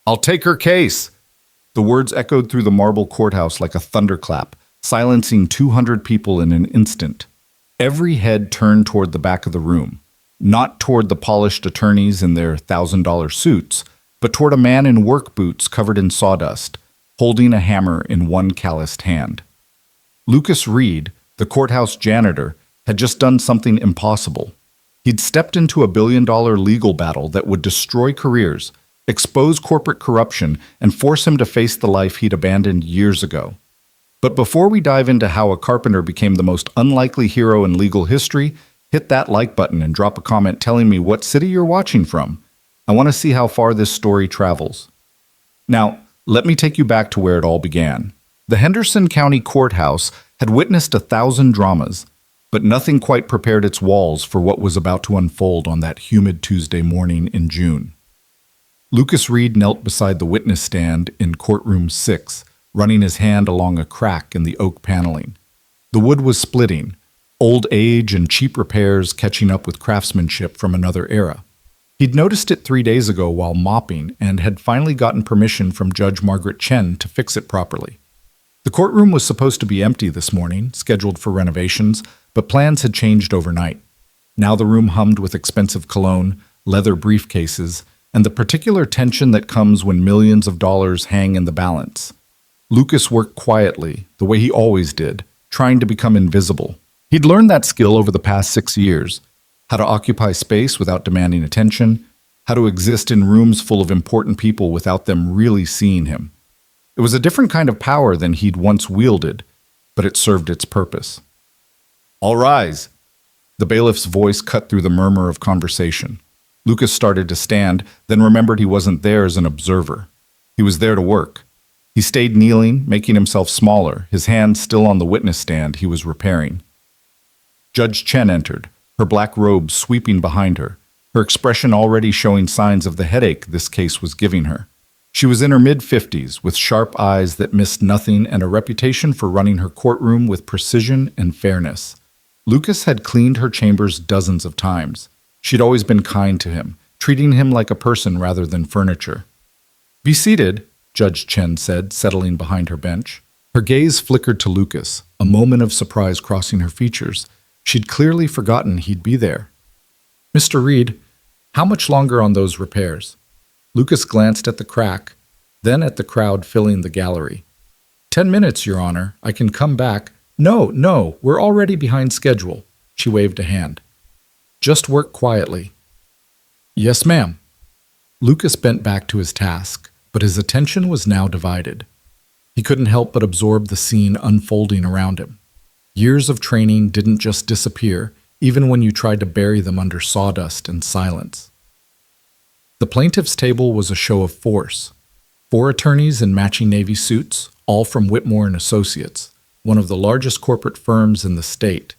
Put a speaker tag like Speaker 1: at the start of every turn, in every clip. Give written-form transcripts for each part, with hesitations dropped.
Speaker 1: I'll take her case. The words echoed through the marble courthouse like a thunderclap, silencing 200 people in an instant. Every head turned toward the back of the room, not toward the polished attorneys in their $1,000 suits, but toward a man in work boots covered in sawdust, holding a hammer in one calloused hand. Lucas Reed, the courthouse janitor, had just done something impossible. He'd stepped into a billion-dollar legal battle that would destroy careers, expose corporate corruption, and force him to face the life he'd abandoned years ago. But before we dive into how a carpenter became the most unlikely hero in legal history, hit that like button and drop a comment telling me what city you're watching from. I want to see how far this story travels. Now, let me take you back to where it all began. The Henderson County Courthouse had witnessed 1,000 dramas, but nothing quite prepared its walls for what was about to unfold on that humid Tuesday morning in June. Lucas Reed knelt beside the witness stand in courtroom 6, running his hand along a crack in the oak paneling. The wood was splitting, old age and cheap repairs catching up with craftsmanship from another era. He'd noticed it 3 days ago while mopping and had finally gotten permission from Judge Margaret Chen to fix it properly. The courtroom was supposed to be empty this morning, scheduled for renovations, but plans had changed overnight. Now the room hummed with expensive cologne, leather briefcases, and the particular tension that comes when millions of dollars hang in the balance. Lucas worked quietly, the way he always did, trying to become invisible. He'd learned that skill over the past 6 years, how to occupy space without demanding attention, how to exist in rooms full of important people without them really seeing him. It was a different kind of power than he'd once wielded, but it served its purpose. All rise. The bailiff's voice cut through the murmur of conversation. Lucas started to stand, then remembered he wasn't there as an observer. He was there to work. He stayed kneeling, making himself smaller, his hands still on the witness stand he was repairing. Judge Chen entered, her black robe sweeping behind her, her expression already showing signs of the headache this case was giving her. She was in her mid-50s, with sharp eyes that missed nothing and a reputation for running her courtroom with precision and fairness. Lucas had cleaned her chambers dozens of times. She'd always been kind to him, treating him like a person rather than furniture. "Be seated," Judge Chen said, settling behind her bench. Her gaze flickered to Lucas, a moment of surprise crossing her features. She'd clearly forgotten he'd be there. "Mr. Reed, how much longer on those repairs?" Lucas glanced at the crack, then at the crowd filling the gallery. 10 minutes, Your Honor. I can come back." No, we're already behind schedule." She waved a hand. "Just work quietly." "Yes, ma'am." Lucas bent back to his task, but his attention was now divided. He couldn't help but absorb the scene unfolding around him. Years of training didn't just disappear, even when you tried to bury them under sawdust and silence. The plaintiff's table was a show of force. 4 attorneys in matching Navy suits, all from Whitmore and Associates, one of the largest corporate firms in the state.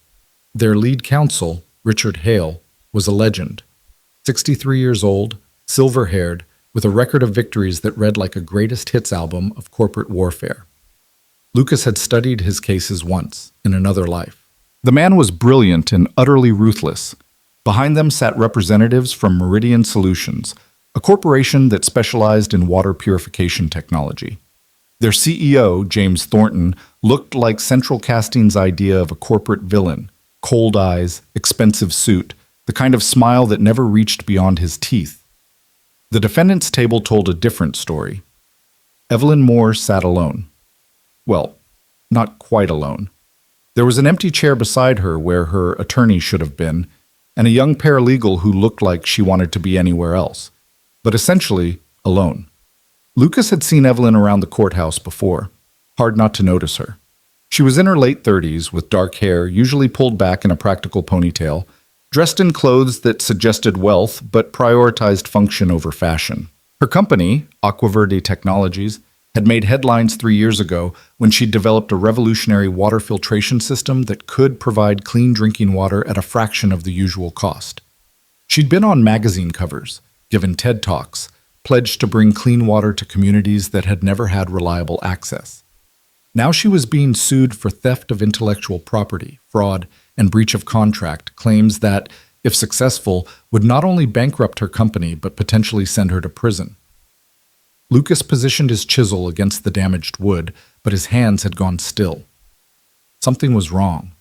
Speaker 1: Their lead counsel, Richard Hale, was a legend. 63 years old, silver-haired, with a record of victories that read like a greatest hits album of corporate warfare. Lucas had studied his cases once, in another life. The man was brilliant and utterly ruthless. Behind them sat representatives from Meridian Solutions, a corporation that specialized in water purification technology. Their CEO, James Thornton, looked like Central Casting's idea of a corporate villain. Cold eyes, expensive suit, the kind of smile that never reached beyond his teeth. The defendant's table told a different story. Evelyn Moore sat alone. Well, not quite alone. There was an empty chair beside her where her attorney should have been, and a young paralegal who looked like she wanted to be anywhere else, but essentially alone. Lucas had seen Evelyn around the courthouse before. Hard not to notice her. She was in her late 30s, with dark hair, usually pulled back in a practical ponytail, dressed in clothes that suggested wealth but prioritized function over fashion. Her company, Aquaverde Technologies, had made headlines 3 years ago when she developed a revolutionary water filtration system that could provide clean drinking water at a fraction of the usual cost. She'd been on magazine covers, given TED Talks, pledged to bring clean water to communities that had never had reliable access. Now she was being sued for theft of intellectual property, fraud, and breach of contract, claims that, if successful, would not only bankrupt her company but potentially send her to prison. Lucas positioned his chisel against the damaged wood, but his hands had gone still. Something was wrong.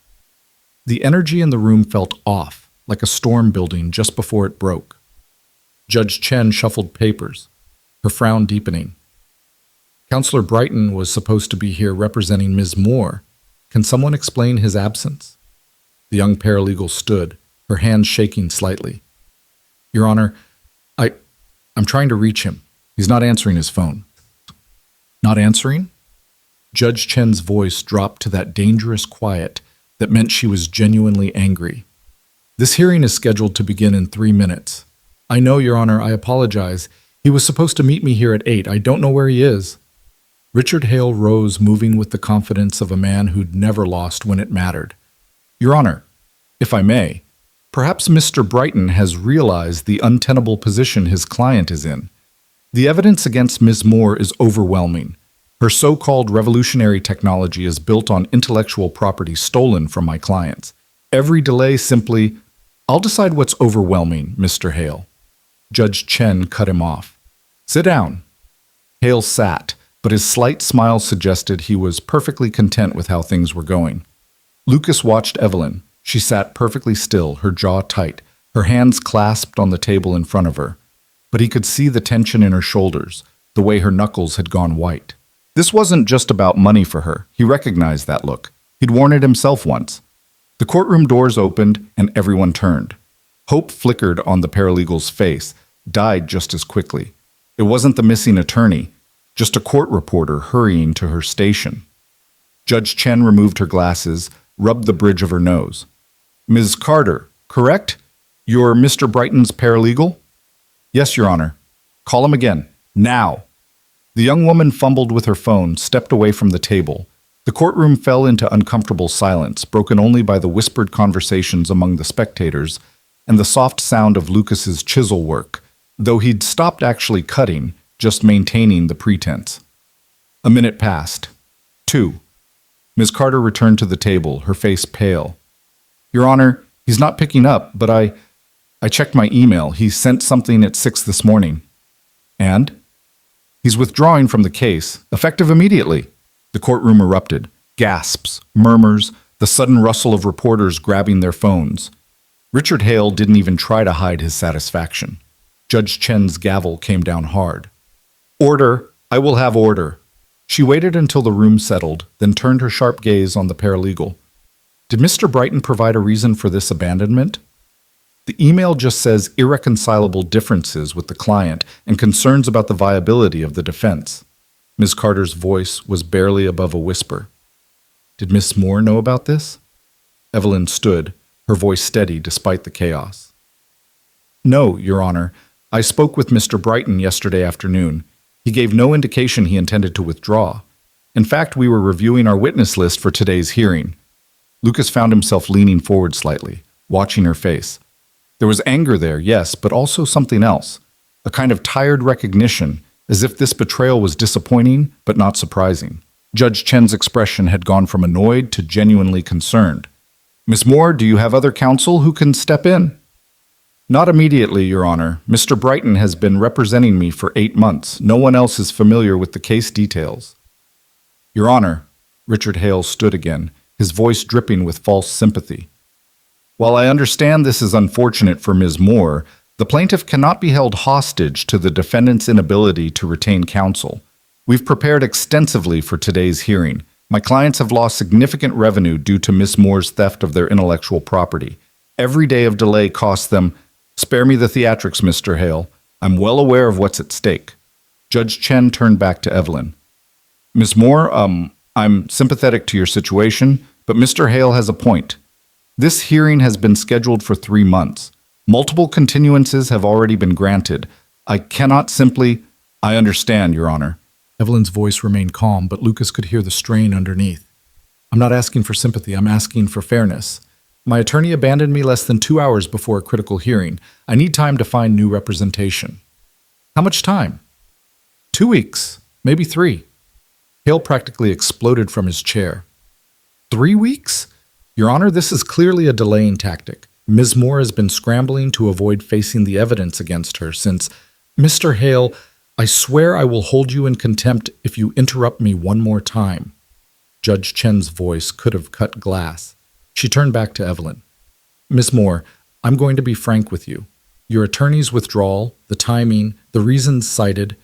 Speaker 1: The energy in the room felt off, like a storm building just before it broke. Judge Chen shuffled papers, her frown deepening. Counselor Brighton was supposed to be here representing Ms. Moore. Can someone explain his absence? The young paralegal stood, her hands shaking slightly. Your Honor, I'm trying to reach him. He's not answering his phone. Not answering? Judge Chen's voice dropped to that dangerous quiet that meant she was genuinely angry. This hearing is scheduled to begin in 3 minutes. I know, Your Honor, I apologize. He was supposed to meet me here at 8. I don't know where he is. Richard Hale rose, moving with the confidence of a man who'd never lost when it mattered. Your Honor, if I may, perhaps Mr. Brighton has realized the untenable position his client is in. The evidence against Ms. Moore is overwhelming. Her so-called revolutionary technology is built on intellectual property stolen from my clients. Every delay simply, I'll decide what's overwhelming, Mr. Hale. Judge Chen cut him off. Sit down. Hale sat, but his slight smile suggested he was perfectly content with how things were going. Lucas watched Evelyn. She sat perfectly still, her jaw tight, her hands clasped on the table in front of her. But he could see the tension in her shoulders, the way her knuckles had gone white. This wasn't just about money for her. He recognized that look. He'd worn it himself once. The courtroom doors opened and everyone turned. Hope flickered on the paralegal's face, died just as quickly. It wasn't the missing attorney, just a court reporter hurrying to her station. Judge Chen removed her glasses, rubbed the bridge of her nose. Ms. Carter, correct? You're Mr. Brighton's paralegal? Yes, Your Honor. Call him again. Now. The young woman fumbled with her phone, stepped away from the table. The courtroom fell into uncomfortable silence, broken only by the whispered conversations among the spectators and the soft sound of Lucas's chisel work, though he'd stopped actually cutting, just maintaining the pretense. A minute passed. 2. Ms. Carter returned to the table, her face pale. Your Honor, he's not picking up, but I checked my email. He sent something at 6 this morning. And? He's withdrawing from the case, effective immediately. The courtroom erupted. Gasps, murmurs, the sudden rustle of reporters grabbing their phones. Richard Hale didn't even try to hide his satisfaction. Judge Chen's gavel came down hard. Order. I will have order. She waited until the room settled, then turned her sharp gaze on the paralegal. Did Mr. Brighton provide a reason for this abandonment? The email just says irreconcilable differences with the client and concerns about the viability of the defense. Ms. Carter's voice was barely above a whisper. Did Miss Moore know about this? Evelyn stood, her voice steady despite the chaos. No, Your Honor. I spoke with Mr. Brighton yesterday afternoon. He gave no indication he intended to withdraw. In fact, we were reviewing our witness list for today's hearing. Lucas found himself leaning forward slightly, watching her face. There was anger there, yes, but also something else. A kind of tired recognition, as if this betrayal was disappointing but not surprising. Judge Chen's expression had gone from annoyed to genuinely concerned. Miss Moore, do you have other counsel who can step in? Not immediately, Your Honor. Mr. Brighton has been representing me for 8 months. No one else is familiar with the case details. Your Honor, Richard Hale stood again, his voice dripping with false sympathy. While I understand this is unfortunate for Ms. Moore, the plaintiff cannot be held hostage to the defendant's inability to retain counsel. We've prepared extensively for today's hearing. My clients have lost significant revenue due to Ms. Moore's theft of their intellectual property. Every day of delay costs them. Spare me the theatrics, Mr. Hale. I'm well aware of what's at stake. Judge Chen turned back to Evelyn. Ms. Moore, I'm sympathetic to your situation, but Mr. Hale has a point. This hearing has been scheduled for 3 months. Multiple continuances have already been granted. I cannot simply... I understand, Your Honor. Evelyn's voice remained calm, but Lucas could hear the strain underneath. I'm not asking for sympathy, I'm asking for fairness. My attorney abandoned me less than 2 hours before a critical hearing. I need time to find new representation. How much time? 2 weeks, maybe 3. Hale practically exploded from his chair. 3 weeks? Your Honor, this is clearly a delaying tactic. Ms. Moore has been scrambling to avoid facing the evidence against her since... Mr. Hale, I swear I will hold you in contempt if you interrupt me one more time. Judge Chen's voice could have cut glass. She turned back to Evelyn. Miss Moore, I'm going to be frank with you. Your attorney's withdrawal, the timing, the reasons cited,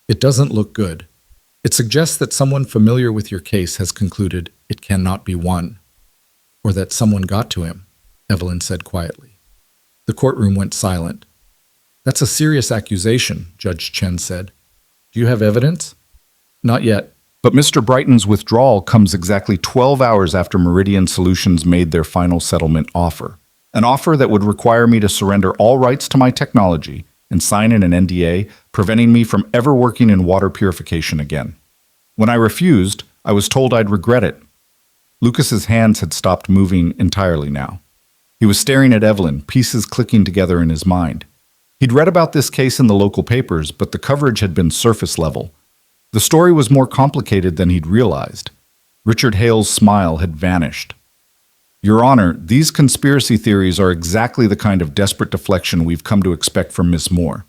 Speaker 1: it doesn't look good. It suggests that someone familiar with your case has concluded it cannot be won. Or that someone got to him, Evelyn said quietly. The courtroom went silent. That's a serious accusation, Judge Chen said. Do you have evidence? Not yet. But Mr. Brighton's withdrawal comes exactly 12 hours after Meridian Solutions made their final settlement offer. An offer that would require me to surrender all rights to my technology and sign in an NDA, preventing me from ever working in water purification again. When I refused, I was told I'd regret it. Lucas's hands had stopped moving entirely now. He was staring at Evelyn, pieces clicking together in his mind. He'd read about this case in the local papers, but the coverage had been surface level. The story was more complicated than he'd realized. Richard Hale's smile had vanished. Your Honor, these conspiracy theories are exactly the kind of desperate deflection we've come to expect from Miss Moore.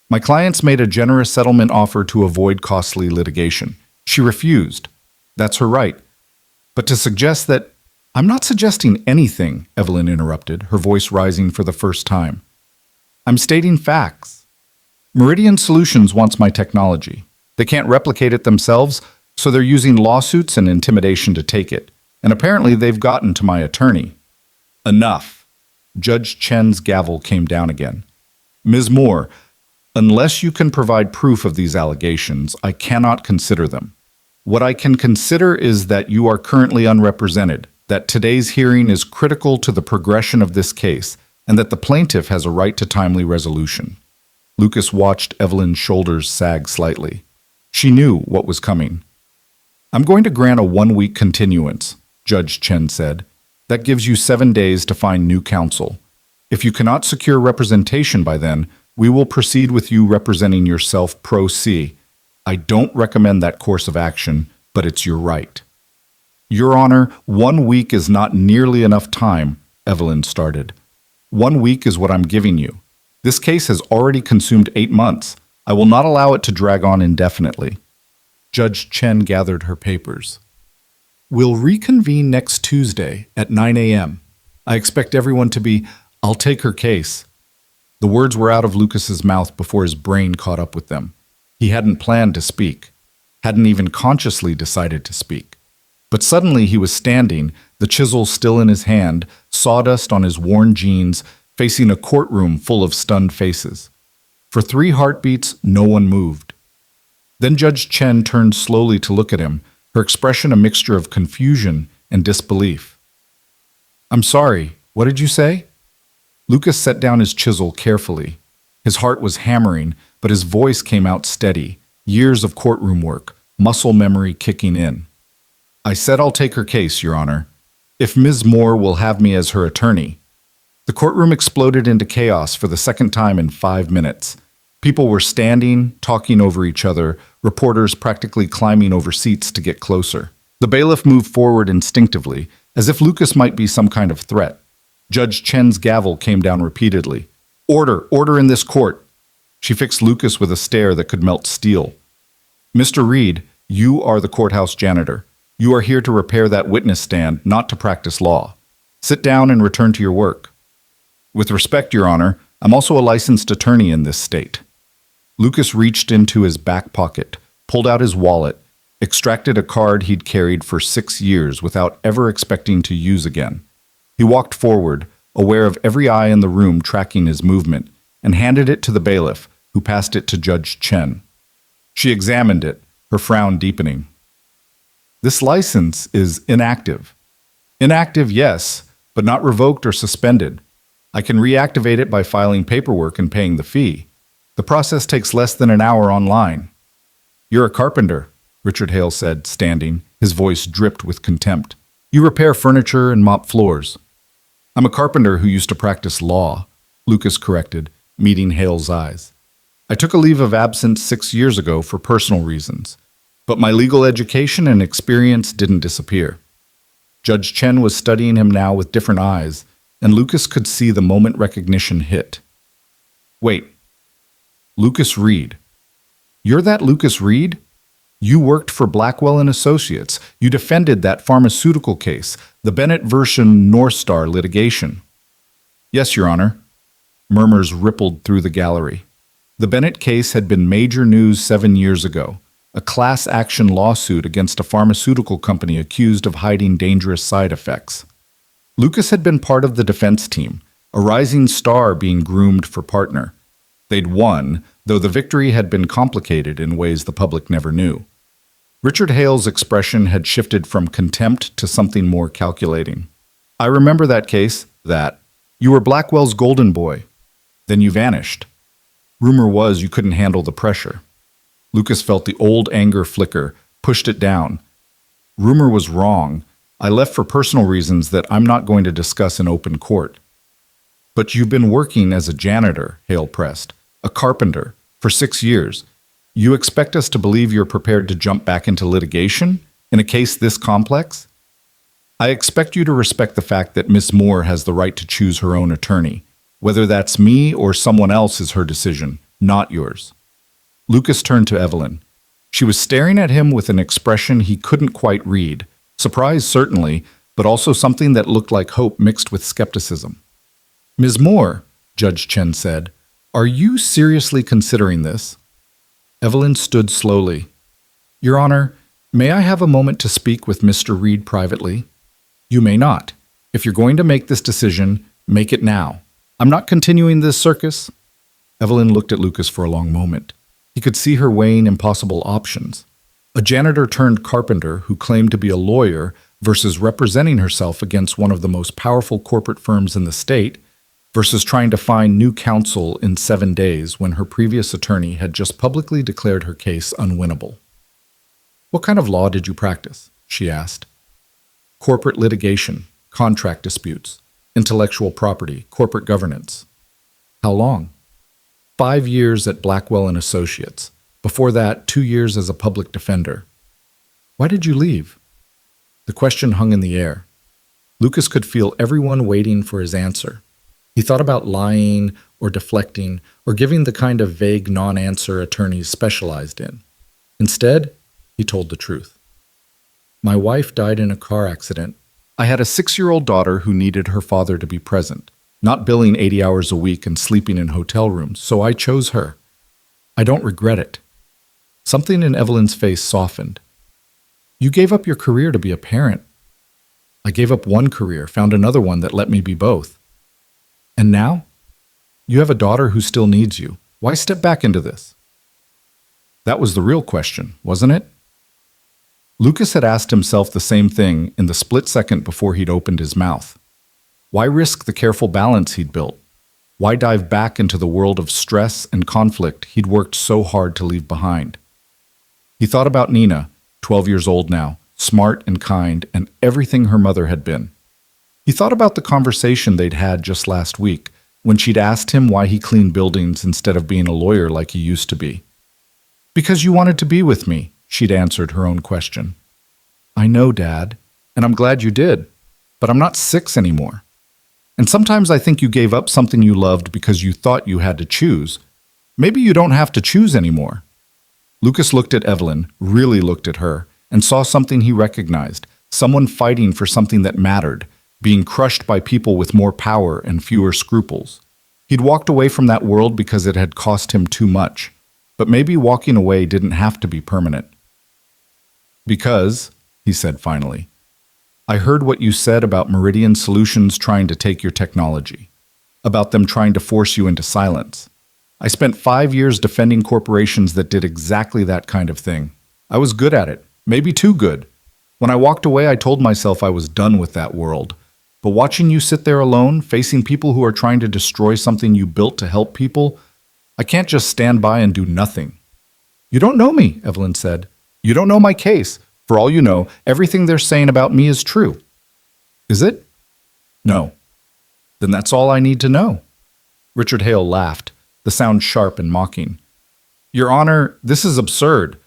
Speaker 1: My clients made a generous settlement offer to avoid costly litigation. She refused. That's her right. But to suggest that— I'm not suggesting anything, Evelyn interrupted, her voice rising for the first time. I'm stating facts. Meridian Solutions wants my technology. They can't replicate it themselves, so they're using lawsuits and intimidation to take it. And apparently they've gotten to my attorney. Enough. Judge Chen's gavel came down again. Ms. Moore, unless you can provide proof of these allegations, I cannot consider them. What I can consider is that you are currently unrepresented, that today's hearing is critical to the progression of this case, and that the plaintiff has a right to timely resolution. Lucas watched Evelyn's shoulders sag slightly. She knew what was coming. I'm going to grant a 1-week continuance, Judge Chen said. That gives you 7 days to find new counsel. If you cannot secure representation by then, we will proceed with you representing yourself pro se. I don't recommend that course of action, but it's your right. Your Honor, 1 week is not nearly enough time, Evelyn started. 1 week is what I'm giving you. This case has already consumed 8 months. I will not allow it to drag on indefinitely. Judge Chen gathered her papers. We'll reconvene next Tuesday at 9 a.m. I expect everyone to be— I'll take her case. The words were out of Lucas's mouth before his brain caught up with them. He hadn't planned to speak, hadn't even consciously decided to speak. But suddenly he was standing, the chisel still in his hand, sawdust on his worn jeans, facing a courtroom full of stunned faces. For 3 heartbeats, no one moved. Then Judge Chen turned slowly to look at him, her expression a mixture of confusion and disbelief. I'm sorry, what did you say? Lucas set down his chisel carefully. His heart was hammering, but his voice came out steady, years of courtroom work, muscle memory kicking in. I said I'll take her case, Your Honor, if Ms. Moore will have me as her attorney. The courtroom exploded into chaos for the second time in 5 minutes. People were standing, talking over each other, reporters practically climbing over seats to get closer. The bailiff moved forward instinctively, as if Lucas might be some kind of threat. Judge Chen's gavel came down repeatedly. Order, order in this court. She fixed Lucas with a stare that could melt steel. Mr. Reed, you are the courthouse janitor. You are here to repair that witness stand, not to practice law. Sit down and return to your work. With respect, Your Honor, I'm also a licensed attorney in this state. Lucas reached into his back pocket, pulled out his wallet, extracted a card he'd carried for 6 years without ever expecting to use again. He walked forward, aware of every eye in the room tracking his movement, and handed it to the bailiff, who passed it to Judge Chen. She examined it, her frown deepening. This license is inactive. Inactive, yes, but not revoked or suspended. I can reactivate it by filing paperwork and paying the fee. The process takes less than an hour online. You're a carpenter, Richard Hale said, standing. His voice dripped with contempt. You repair furniture and mop floors. I'm a carpenter who used to practice law, Lucas corrected, meeting Hale's eyes. I took a leave of absence 6 years ago for personal reasons, but my legal education and experience didn't disappear. Judge Chen was studying him now with different eyes, and Lucas could see the moment recognition hit. Wait. Lucas Reed. You're that Lucas Reed? You worked for Blackwell and Associates. You defended that pharmaceutical case, the Bennett version North Star litigation. Yes, Your Honor. Murmurs rippled through the gallery. The Bennett case had been major news 7 years ago, a class action lawsuit against a pharmaceutical company accused of hiding dangerous side effects. Lucas had been part of the defense team, a rising star being groomed for partner. They'd won, though the victory had been complicated in ways the public never knew. Richard Hale's expression had shifted from contempt to something more calculating. I remember that case, that. You were Blackwell's golden boy. Then you vanished. Rumor was you couldn't handle the pressure. Lucas felt the old anger flicker, pushed it down. Rumor was wrong. I left for personal reasons that I'm not going to discuss in open court. But you've been working as a janitor, Hale pressed, a carpenter, for 6 years. You expect us to believe you're prepared to jump back into litigation in a case this complex? I expect you to respect the fact that Miss Moore has the right to choose her own attorney. Whether that's me or someone else is her decision, not yours. Lucas turned to Evelyn. She was staring at him with an expression he couldn't quite read. Surprise, certainly, but also something that looked like hope mixed with skepticism. Ms. Moore, Judge Chen said, are you seriously considering this? Evelyn stood slowly. Your Honor, may I have a moment to speak with Mr. Reed privately? You may not. If you're going to make this decision, make it now. I'm not continuing this circus. Evelyn looked at Lucas for a long moment. He could see her weighing impossible options. A janitor turned carpenter who claimed to be a lawyer versus representing herself against one of the most powerful corporate firms in the state versus trying to find new counsel in 7 days when her previous attorney had just publicly declared her case unwinnable. What kind of law did you practice? She asked. Corporate litigation, contract disputes, intellectual property, corporate governance. How long? 5 years at Blackwell and Associates. Before that, 2 years as a public defender. Why did you leave? The question hung in the air. Lucas could feel everyone waiting for his answer. He thought about lying or deflecting or giving the kind of vague non-answer attorneys specialized in. Instead, he told the truth. My wife died in a car accident. I had a 6-year-old daughter who needed her father to be present, not billing 80 hours a week and sleeping in hotel rooms, so I chose her. I don't regret it. Something in Evelyn's face softened. You gave up your career to be a parent. I gave up one career, found another one that let me be both. And now? You have a daughter who still needs you. Why step back into this? That was the real question, wasn't it? Lucas had asked himself the same thing in the split second before he'd opened his mouth. Why risk the careful balance he'd built? Why dive back into the world of stress and conflict he'd worked so hard to leave behind? He thought about Nina, 12 years old now, smart and kind, and everything her mother had been. He thought about the conversation they'd had just last week, when she'd asked him why he cleaned buildings instead of being a lawyer like he used to be. Because you wanted to be with me, she'd answered her own question. I know, Dad, and I'm glad you did, but I'm not 6 anymore. And sometimes I think you gave up something you loved because you thought you had to choose. Maybe you don't have to choose anymore. Lucas looked at Evelyn, really looked at her, and saw something he recognized, someone fighting for something that mattered, being crushed by people with more power and fewer scruples. He'd walked away from that world because it had cost him too much, but maybe walking away didn't have to be permanent. Because, he said finally, I heard what you said about Meridian Solutions trying to take your technology, about them trying to force you into silence. I spent 5 years defending corporations that did exactly that kind of thing. I was good at it, maybe too good. When I walked away, I told myself I was done with that world. But watching you sit there alone, facing people who are trying to destroy something you built to help people, I can't just stand by and do nothing. You don't know me, Evelyn said. You don't know my case. For all you know, everything they're saying about me is true. Is it? No. Then that's all I need to know. Richard Hale laughed, the sound sharp and mocking. Your Honor, this is absurd.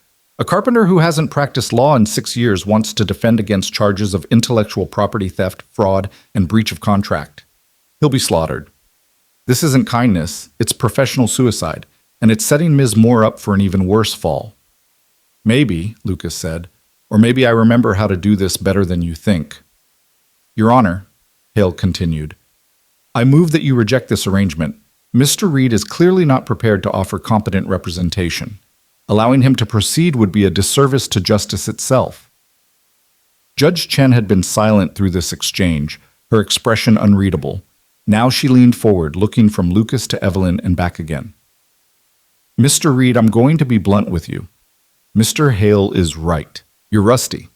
Speaker 1: A carpenter who hasn't practiced law in 6 years wants to defend against charges of intellectual property theft, fraud, and breach of contract. He'll be slaughtered. This isn't kindness, it's professional suicide. and it's setting Ms. Moore up for an even worse fall. Maybe, Lucas said, or maybe I remember how to do this better than you think. Your Honor, Hale continued, I move that you reject this arrangement. Mr. Reed is clearly not prepared to offer competent representation. Allowing him to proceed would be a disservice to justice itself. Judge Chen had been silent through this exchange, her expression unreadable. Now she leaned forward, looking from Lucas to Evelyn and back again. Mr. Reed, I'm going to be blunt with you. Mr. Hale is right. You're rusty.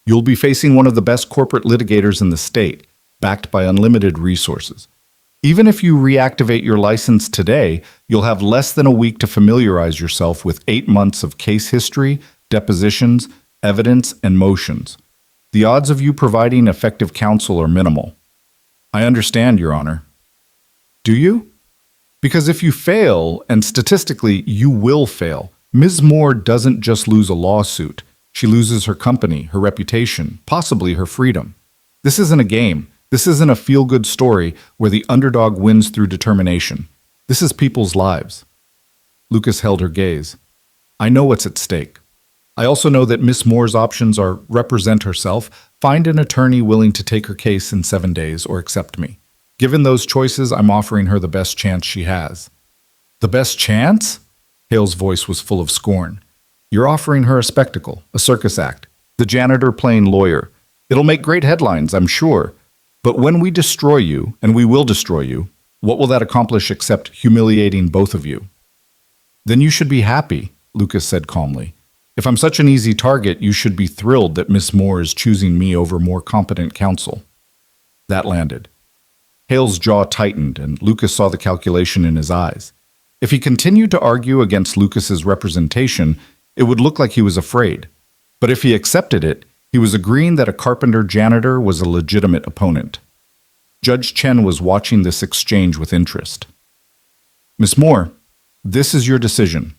Speaker 1: You'll be facing one of the best corporate litigators in the state, backed by unlimited resources. Even if you reactivate your license today, you'll have less than a week to familiarize yourself with 8 months of case history, depositions, evidence, and motions. The odds of you providing effective counsel are minimal. I understand, Your Honor. Do you? Because if you fail, and statistically you will fail, Ms. Moore doesn't just lose a lawsuit. She loses her company, her reputation, possibly her freedom. This isn't a game. This isn't a feel-good story where the underdog wins through determination. This is people's lives. Lucas held her gaze. I know what's at stake. I also know that Miss Moore's options are represent herself, find an attorney willing to take her case in 7 days, or accept me. Given those choices, I'm offering her the best chance she has. The best chance? Hale's voice was full of scorn. You're offering her a spectacle, a circus act. The janitor playing lawyer. It'll make great headlines, I'm sure. But when we destroy you, and we will destroy you, what will that accomplish except humiliating both of you? Then you should be happy, Lucas said calmly. If I'm such an easy target, you should be thrilled that Miss Moore is choosing me over more competent counsel. That landed. Hale's jaw tightened, and Lucas saw the calculation in his eyes. If he continued to argue against Lucas's representation, it would look like he was afraid. But if he accepted it, he was agreeing that a carpenter-janitor was a legitimate opponent. Judge Chen was watching this exchange with interest. Miss Moore, this is your decision,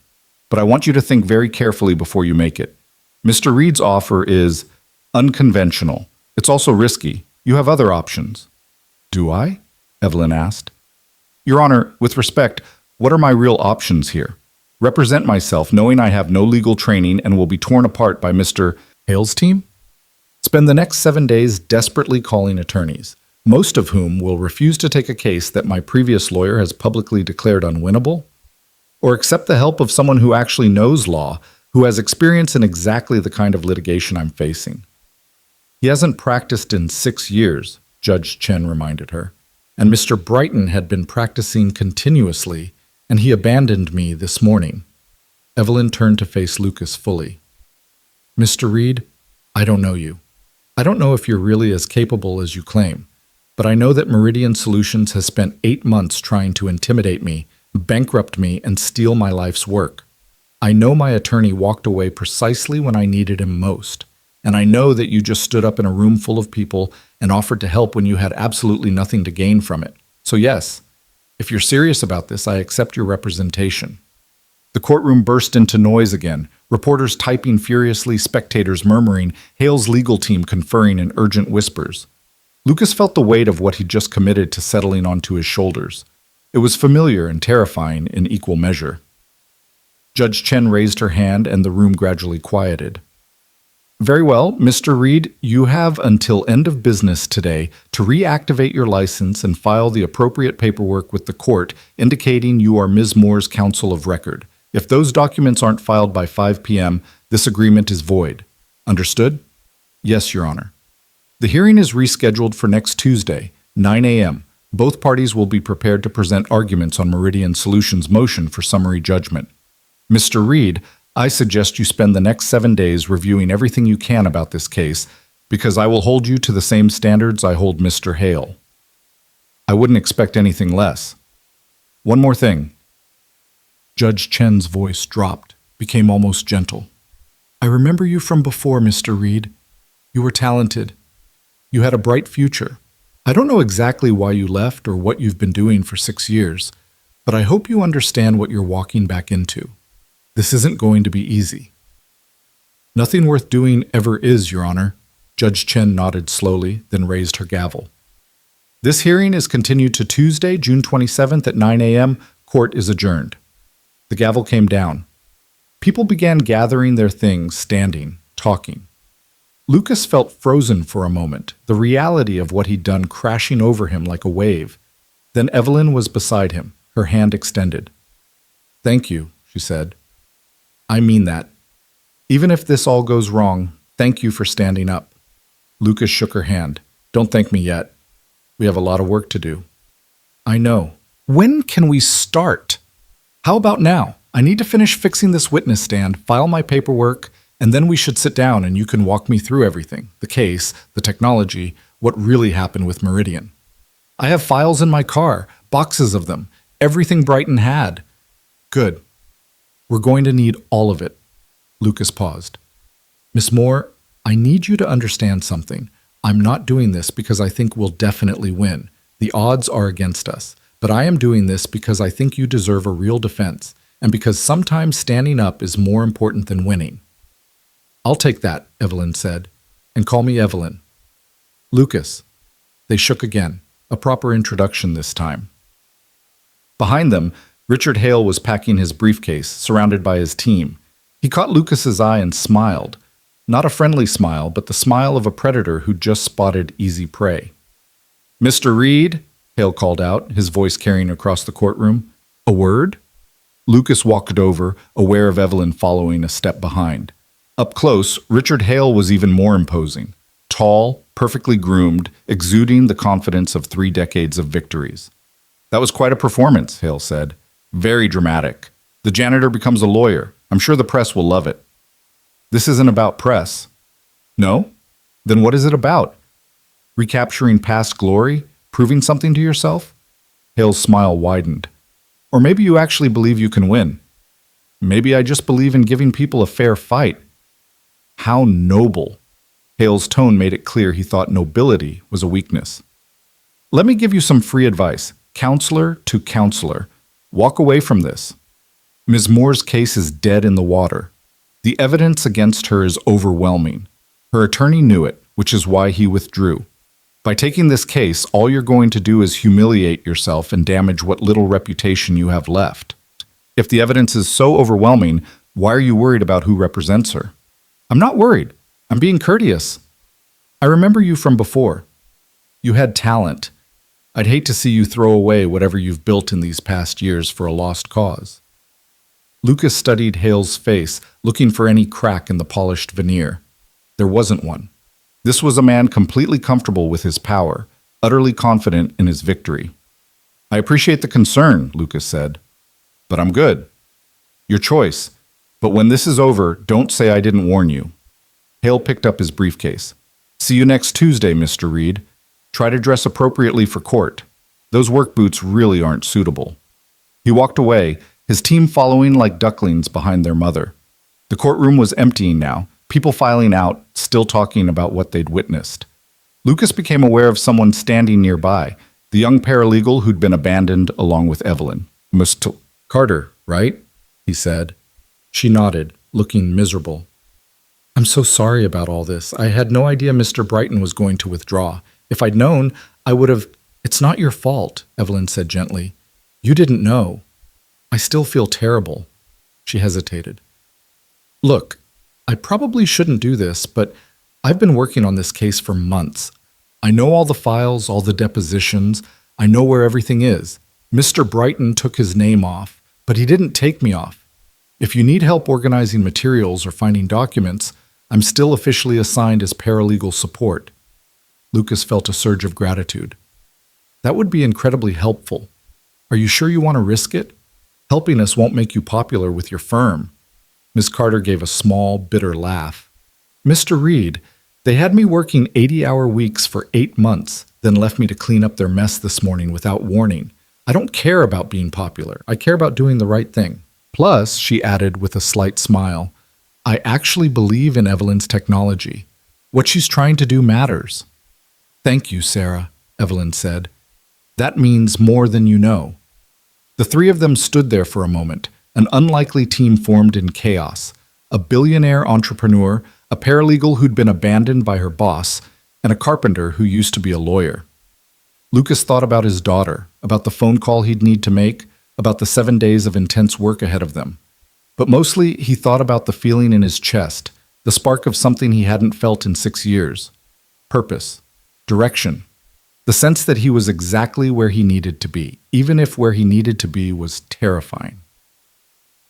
Speaker 1: but I want you to think very carefully before you make it. Mr. Reed's offer is unconventional. It's also risky. You have other options. Do I? Evelyn asked. Your Honor, with respect, what are my real options here? Represent myself knowing I have no legal training and will be torn apart by Mr. Hale's team? Spend the next 7 days desperately calling attorneys, most of whom will refuse to take a case that my previous lawyer has publicly declared unwinnable? Or accept the help of someone who actually knows law, who has experience in exactly the kind of litigation I'm facing? He hasn't practiced in 6 years, Judge Chen reminded her, and Mr. Brighton had been practicing continuously, and he abandoned me this morning. Evelyn turned to face Lucas fully. Mr. Reed, I don't know you. I don't know if you're really as capable as you claim, but I know that Meridian Solutions has spent 8 months trying to intimidate me, bankrupt me, and steal my life's work. I know my attorney walked away precisely when I needed him most, and I know that you just stood up in a room full of people and offered to help when you had absolutely nothing to gain from it. So yes, if you're serious about this, I accept your representation. The courtroom burst into noise again, reporters typing furiously, spectators murmuring, Hale's legal team conferring in urgent whispers. Lucas felt the weight of what he'd just committed to settling onto his shoulders. It was familiar and terrifying in equal measure. Judge Chen raised her hand and the room gradually quieted. Very well, Mr. Reed, you have until end of business today to reactivate your license and file the appropriate paperwork with the court indicating you are Ms. Moore's counsel of record. If those documents aren't filed by 5 p.m., this agreement is void. Understood? Yes, Your Honor. The hearing is rescheduled for next Tuesday, 9 a.m. Both parties will be prepared to present arguments on Meridian Solutions' motion for summary judgment. Mr. Reed, I suggest you spend the next 7 days reviewing everything you can about this case, because I will hold you to the same standards I hold Mr. Hale. I wouldn't expect anything less. One more thing. Judge Chen's voice dropped, became almost gentle. I remember you from before, Mr. Reed. You were talented. You had a bright future. I don't know exactly why you left or what you've been doing for 6 years, but I hope you understand what you're walking back into. This isn't going to be easy. Nothing worth doing ever is, Your Honor. Judge Chen nodded slowly, then raised her gavel. This hearing is continued to Tuesday, June 27th at 9 a.m. Court is adjourned. The The gavel came down. People began gathering their things, standing, talking. Lucas felt frozen for a moment, the reality of what he'd done crashing over him like a wave. Then Evelyn was beside him, her hand extended. "Thank you," she said. "I mean that. Even if this all goes wrong, thank you for standing up." Lucas shook her hand. "Don't thank me yet. We have a lot of work to do." "I know. When can we start?" "How about now? I need to finish fixing this witness stand, file my paperwork, and then we should sit down and you can walk me through everything. The case, the technology, what really happened with Meridian. I have files in my car, boxes of them, everything Brighton had." "Good. We're going to need all of it." Lucas paused. "Miss Moore, I need you to understand something. I'm not doing this because I think we'll definitely win. The odds are against us. But I am doing this because I think you deserve a real defense, and because sometimes standing up is more important than winning." "I'll take that," Evelyn said. "And call me Evelyn." "Lucas." They shook again, a proper introduction this time. Behind them, Richard Hale was packing his briefcase, surrounded by his team. He caught Lucas's eye and smiled. Not a friendly smile, but the smile of a predator who'd just spotted easy prey. "Mr. Reed," Hale called out, his voice carrying across the courtroom. "A word?" Lucas walked over, aware of Evelyn following a step behind. Up close, Richard Hale was even more imposing. Tall, perfectly groomed, exuding the confidence of 3 decades of victories. "That was quite a performance," Hale said. "Very dramatic. The janitor becomes a lawyer. I'm sure the press will love it." "This isn't about press." "No? Then what is it about? Recapturing past glory? Proving something to yourself?" Hale's smile widened. "Or maybe you actually believe you can win. Maybe I just believe in giving people a fair fight." "How noble." Hale's tone made it clear he thought nobility was a weakness. "Let me give you some free advice, counselor to counselor. Walk away from this. Ms. Moore's case is dead in the water. The evidence against her is overwhelming. Her attorney knew it, which is why he withdrew. By taking this case, all you're going to do is humiliate yourself and damage what little reputation you have left. If the evidence is so overwhelming, why are you worried about who represents her?" "I'm not worried. I'm being courteous. I remember you from before. You had talent. I'd hate to see you throw away whatever you've built in these past years for a lost cause." Lucas studied Hale's face, looking for any crack in the polished veneer. There wasn't one. This was a man completely comfortable with his power, utterly confident in his victory. "I appreciate the concern," Lucas said, "but I'm good. Your choice. But when this is over, don't say I didn't warn you." Hale picked up his briefcase. "See you next Tuesday, Mr. Reed. Try to dress appropriately for court. Those work boots really aren't suitable." He walked away, his team following like ducklings behind their mother. The courtroom was emptying now, people filing out, still talking about what they'd witnessed. Lucas became aware of someone standing nearby, the young paralegal who'd been abandoned along with Evelyn. "Mr. Carter, right?" he said. She nodded, looking miserable. "I'm so sorry about all this. I had no idea Mr. Brighton was going to withdraw. If I'd known, I would have—" "It's not your fault," Evelyn said gently. "You didn't know. I still feel terrible." She hesitated. "Look, I probably shouldn't do this, but I've been working on this case for months. I know all the files, all the depositions. I know where everything is. Mr. Brighton took his name off, but he didn't take me off. If you need help organizing materials or finding documents, I'm still officially assigned as paralegal support." Lucas felt a surge of gratitude. "That would be incredibly helpful. Are you sure you want to risk it? Helping us won't make you popular with your firm." Miss Carter gave a small, bitter laugh. "Mr. Reed, they had me working 80-hour weeks for 8 months, then left me to clean up their mess this morning without warning. I don't care about being popular. I care about doing the right thing. Plus," she added with a slight smile, "I actually believe in Evelyn's technology. What she's trying to do matters." "Thank you, Sarah," Evelyn said. "That means more than you know." The 3 of them stood there for a moment, an unlikely team formed in chaos. A billionaire entrepreneur, a paralegal who'd been abandoned by her boss, and a carpenter who used to be a lawyer. Lucas thought about his daughter, about the phone call he'd need to make, about the 7 days of intense work ahead of them. But mostly, he thought about the feeling in his chest, the spark of something he hadn't felt in 6 years. Purpose. Direction. The sense that he was exactly where he needed to be, even if where he needed to be was terrifying.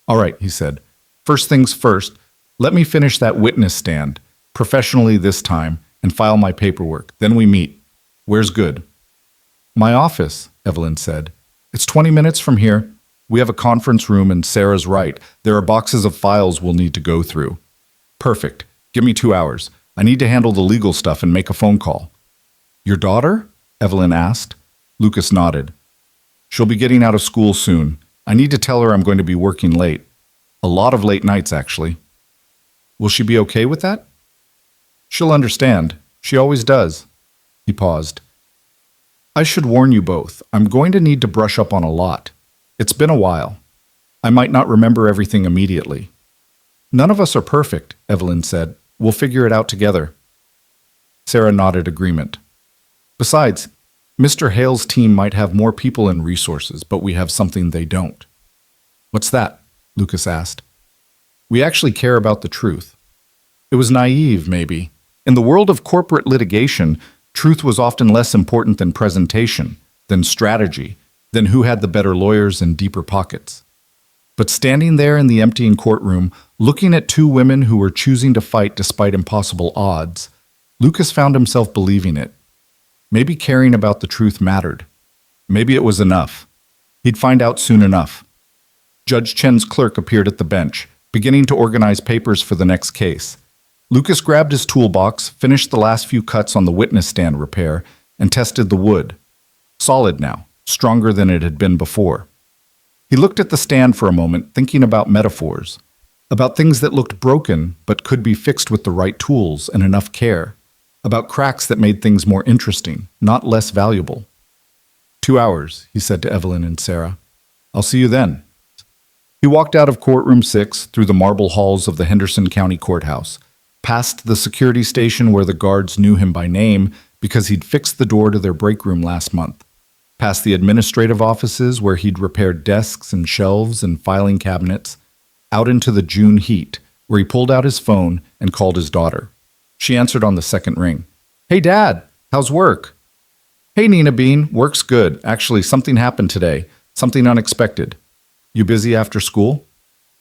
Speaker 1: "All right," he said. "First things first, let me finish that witness stand, professionally this time, and file my paperwork. Then we meet. Where's good?" "My office," Evelyn said. "It's 20 minutes from here. We have a conference room and Sarah's right. There are boxes of files we'll need to go through." "Perfect. Give me 2 hours. I need to handle the legal stuff and make a phone call." "Your daughter?" Evelyn asked. Lucas nodded. "She'll be getting out of school soon. I need to tell her I'm going to be working late. A lot of late nights, actually." "Will she be okay with that?" "She'll understand. She always does." He paused. "I should warn you both. I'm going to need to brush up on a lot. It's been a while. I might not remember everything immediately." "None of us are perfect," Evelyn said. "We'll figure it out together." Sarah nodded agreement. "Besides, Mr. Hale's team might have more people and resources, but we have something they don't." "What's that?" Lucas asked. "We actually care about the truth." It was naive, maybe. In the world of corporate litigation, truth was often less important than presentation, than strategy, than who had the better lawyers and deeper pockets. But standing there in the emptying courtroom, looking at two women who were choosing to fight despite impossible odds, Lucas found himself believing it. Maybe caring about the truth mattered. Maybe it was enough. He'd find out soon enough. Judge Chen's clerk appeared at the bench, beginning to organize papers for the next case. Lucas grabbed his toolbox, finished the last few cuts on the witness stand repair, and tested the wood. Solid now, stronger than it had been before. He looked at the stand for a moment, thinking about metaphors, about things that looked broken but could be fixed with the right tools and enough care, about cracks that made things more interesting, not less valuable. 2 hours, he said to Evelyn and Sarah. "I'll see you then." He walked out of courtroom 6 through the marble halls of the Henderson County Courthouse, past the security station where the guards knew him by name because he'd fixed the door to their break room last month, past the administrative offices where he'd repaired desks and shelves and filing cabinets, out into the June heat, where he pulled out his phone and called his daughter. She answered on the second ring. "Hey, Dad, how's work?" "Hey, Nina Bean, work's good. Actually, something happened today, something unexpected." "You busy after school?"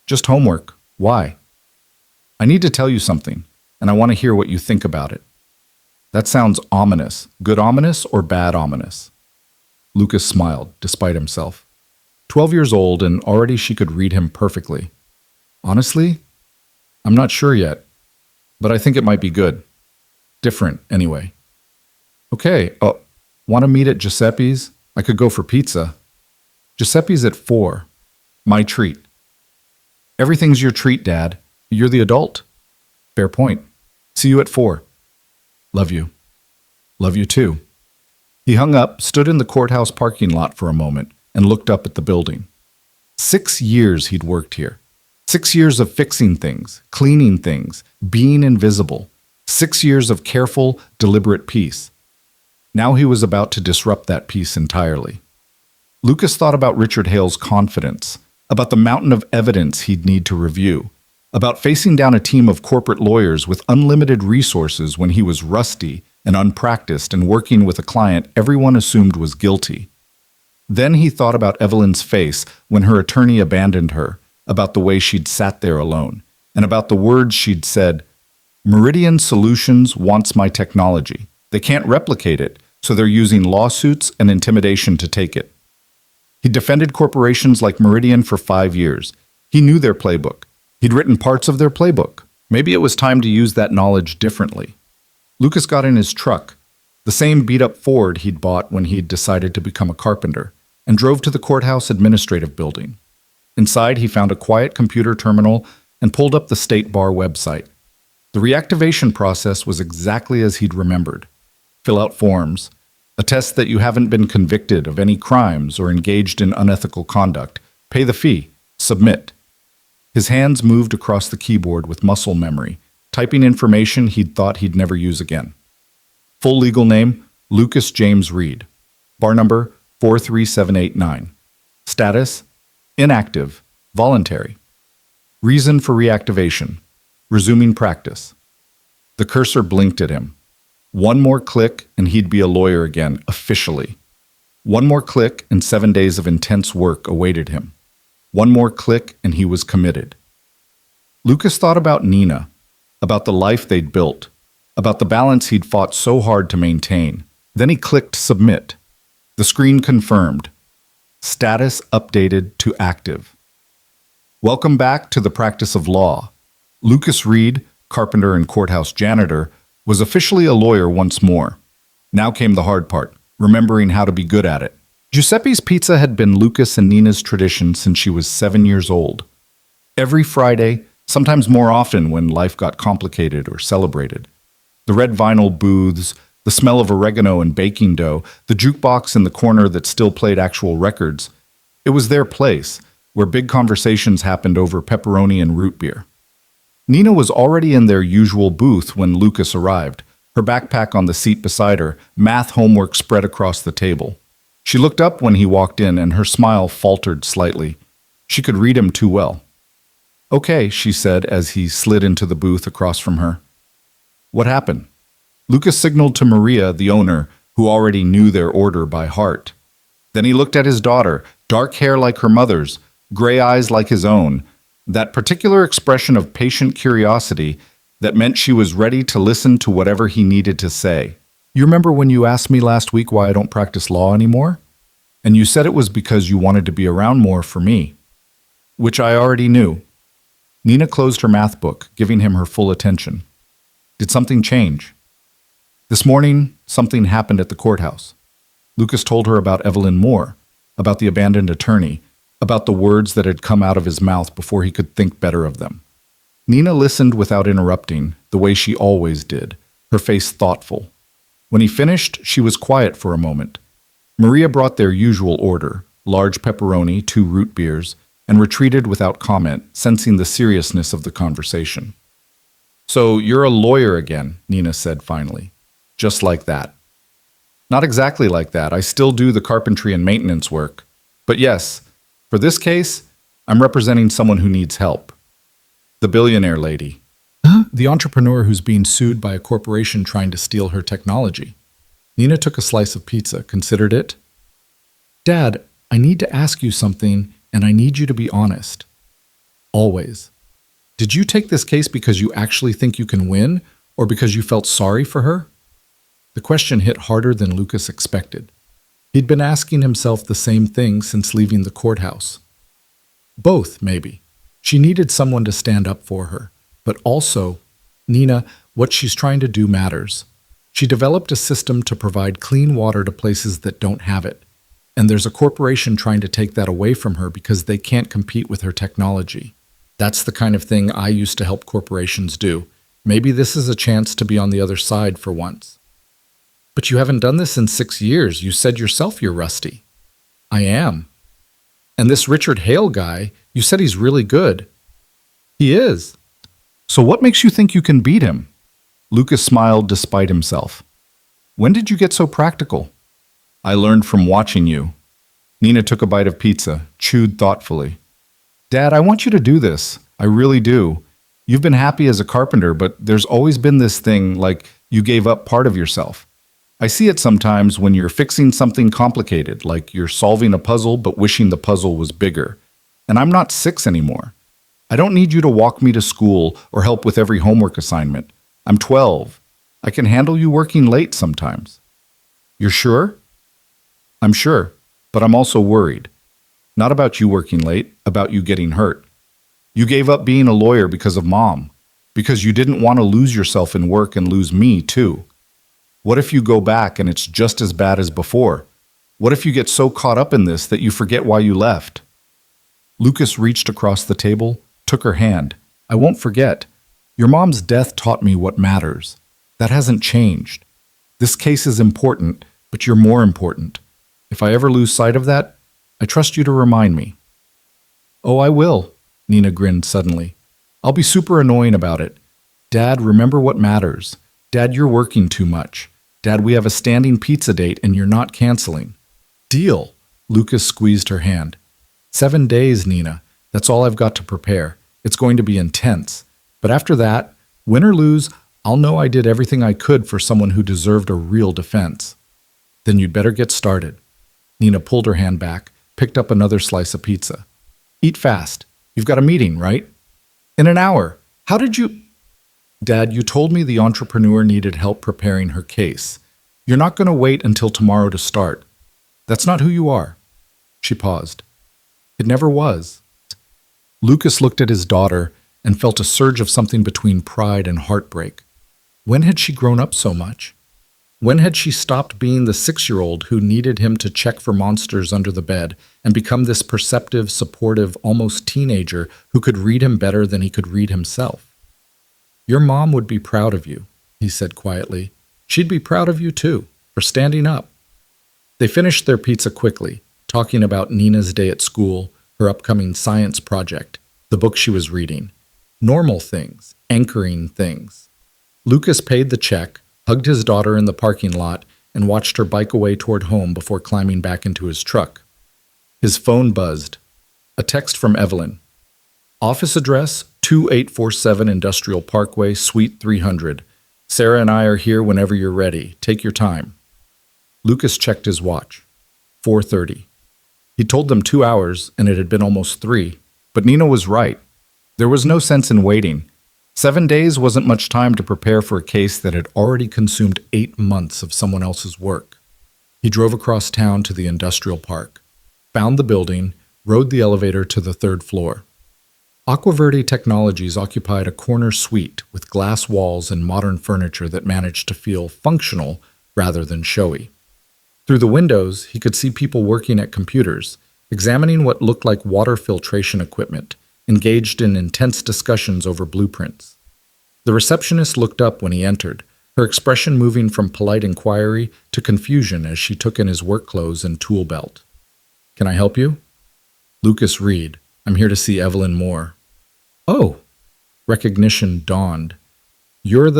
Speaker 1: "Just homework. Why?" "I need to tell you something, and I want to hear what you think about it." That sounds ominous. Good ominous or bad ominous? Lucas smiled, despite himself. 12 years old, and already she could read him perfectly. "Honestly, I'm not sure yet, but I think it might be good. Different, anyway." "Okay, want to meet at Giuseppe's? I could go for pizza." "Giuseppe's at 4. My treat." "Everything's your treat, Dad. You're the adult." "Fair point. See you at 4. Love you." "Love you too." He hung up, stood in the courthouse parking lot for a moment, and looked up at the building. 6 years he'd worked here. 6 years of fixing things, cleaning things, being invisible. 6 years of careful, deliberate peace. Now he was about to disrupt that peace entirely. Lucas thought about Richard Hale's confidence, about the mountain of evidence he'd need to review, about facing down a team of corporate lawyers with unlimited resources when he was rusty and unpracticed and working with a client everyone assumed was guilty. Then he thought about Evelyn's face when her attorney abandoned her, about the way she'd sat there alone, and about the words she'd said. "Meridian Solutions wants my technology. They can't replicate it, so they're using lawsuits and intimidation to take it." He defended corporations like Meridian for 5 years. He knew their playbook. He'd written parts of their playbook. Maybe it was time to use that knowledge differently. Lucas got in his truck, the same beat-up Ford he'd bought when he'd decided to become a carpenter, and drove to the courthouse administrative building. Inside, he found a quiet computer terminal and pulled up the State Bar website. The reactivation process was exactly as he'd remembered. Fill out forms, attest that you haven't been convicted of any crimes or engaged in unethical conduct, pay the fee, submit. His hands moved across the keyboard with muscle memory, typing information he'd thought he'd never use again. Full legal name, Lucas James Reed. Bar number 43789. Status, Inactive, voluntary. Reason for reactivation, resuming practice. The cursor blinked at him. One more click and he'd be a lawyer again, officially. One more click and 7 days of intense work awaited him. One more click and he was committed. Lucas thought about Nina, about the life they'd built, about the balance he'd fought so hard to maintain. Then he clicked submit. The screen confirmed. Status updated to active. Welcome back to the practice of law. Lucas Reed, carpenter and courthouse janitor, was officially a lawyer once more. Now came the hard part, remembering how to be good at it. Giuseppe's Pizza had been Lucas and Nina's tradition since she was 7 years old. Every Friday, sometimes more often when life got complicated or celebrated. The red vinyl booths, the smell of oregano and baking dough, the jukebox in the corner that still played actual records. It was their place, where big conversations happened over pepperoni and root beer. Nina was already in their usual booth when Lucas arrived, her backpack on the seat beside her, math homework spread across the table. She looked up when he walked in and her smile faltered slightly. She could read him too well. "Okay," she said as he slid into the booth across from her. "What happened?" Lucas signaled to Maria, the owner, who already knew their order by heart. Then he looked at his daughter, dark hair like her mother's, gray eyes like his own, that particular expression of patient curiosity that meant she was ready to listen to whatever he needed to say. "You remember when you asked me last week why I don't practice law anymore? And you said it was because you wanted to be around more for me." Which I already knew. Nina closed her math book, giving him her full attention. Did something change? This morning, something happened at the courthouse. Lucas told her about Evelyn Moore, about the abandoned attorney, about the words that had come out of his mouth before he could think better of them. Nina listened without interrupting, the way she always did, her face thoughtful. When he finished, she was quiet for a moment. Maria brought their usual order, large pepperoni, 2 root beers, and retreated without comment, sensing the seriousness of the conversation. "So you're a lawyer again," Nina said finally. "Just like that." "Not exactly like that. I still do the carpentry and maintenance work. But yes, for this case, I'm representing someone who needs help. The billionaire lady." Huh? "The entrepreneur who's being sued by a corporation trying to steal her technology." Nina took a slice of pizza, considered it. "Dad, I need to ask you something, and I need you to be honest. Always. Did you take this case because you actually think you can win, or because you felt sorry for her?" The question hit harder than Lucas expected. He'd been asking himself the same thing since leaving the courthouse. Both, maybe. She needed someone to stand up for her. But also, Nina, what she's trying to do matters. She developed a system to provide clean water to places that don't have it. And there's a corporation trying to take that away from her because they can't compete with her technology. That's the kind of thing I used to help corporations do. Maybe this is a chance to be on the other side for once. "But you haven't done this in 6 years. You said yourself you're rusty." "I am." "And this Richard Hale guy, you said he's really good." "He is." "So what makes you think you can beat him?" Lucas smiled despite himself. "When did you get so practical?" "I learned from watching you." Nina took a bite of pizza, chewed thoughtfully. "Dad, I want you to do this. I really do. You've been happy as a carpenter, but there's always been this thing, like you gave up part of yourself. I see it sometimes when you're fixing something complicated, like you're solving a puzzle but wishing the puzzle was bigger. And I'm not 6 anymore. I don't need you to walk me to school or help with every homework assignment. I'm 12. I can handle you working late sometimes." "You're sure?" "I'm sure, but I'm also worried. Not about you working late, about you getting hurt. You gave up being a lawyer because of Mom, because you didn't want to lose yourself in work and lose me, too. What if you go back and it's just as bad as before? What if you get so caught up in this that you forget why you left?" Lucas reached across the table, took her hand. "I won't forget. Your mom's death taught me what matters. That hasn't changed. This case is important, but you're more important. If I ever lose sight of that, I trust you to remind me." "Oh, I will," Nina grinned suddenly. "I'll be super annoying about it. Dad, remember what matters. Dad, you're working too much. Dad, we have a standing pizza date and you're not canceling." "Deal." Lucas squeezed her hand. 7 days, Nina. That's all I've got to prepare. It's going to be intense. But after that, win or lose, I'll know I did everything I could for someone who deserved a real defense. Then you'd better get started. Nina pulled her hand back, picked up another slice of pizza. Eat fast. You've got a meeting, right? In an hour. How did you... Dad, you told me the entrepreneur needed help preparing her case. You're not going to wait until tomorrow to start. That's not who you are. She paused. It never was. Lucas looked at his daughter and felt a surge of something between pride and heartbreak. When had she grown up so much? When had she stopped being the 6-year-old who needed him to check for monsters under the bed and become this perceptive, supportive, almost teenager who could read him better than he could read himself? Your mom would be proud of you, he said quietly. She'd be proud of you too, for standing up. They finished their pizza quickly, talking about Nina's day at school, her upcoming science project, the book she was reading. Normal things, anchoring things. Lucas paid the check, hugged his daughter in the parking lot, and watched her bike away toward home before climbing back into his truck. His phone buzzed. A text from Evelyn. Office address, 2847 Industrial Parkway, Suite 300. Sarah and I are here whenever you're ready. Take your time. Lucas checked his watch. 4:30. He told them 2 hours, and it had been almost 3. But Nina was right. There was no sense in waiting. 7 days wasn't much time to prepare for a case that had already consumed 8 months of someone else's work. He drove across town to the industrial park, found the building, rode the elevator to the 3rd floor. Aquaverde Technologies occupied a corner suite with glass walls and modern furniture that managed to feel functional rather than showy. Through the windows, he could see people working at computers, examining what looked like water filtration equipment, engaged in intense discussions over blueprints. The receptionist looked up when he entered, her expression moving from polite inquiry to confusion as she took in his work clothes and tool belt. Can I help you? Lucas Reed. I'm here to see Evelyn Moore. Oh, recognition dawned. You're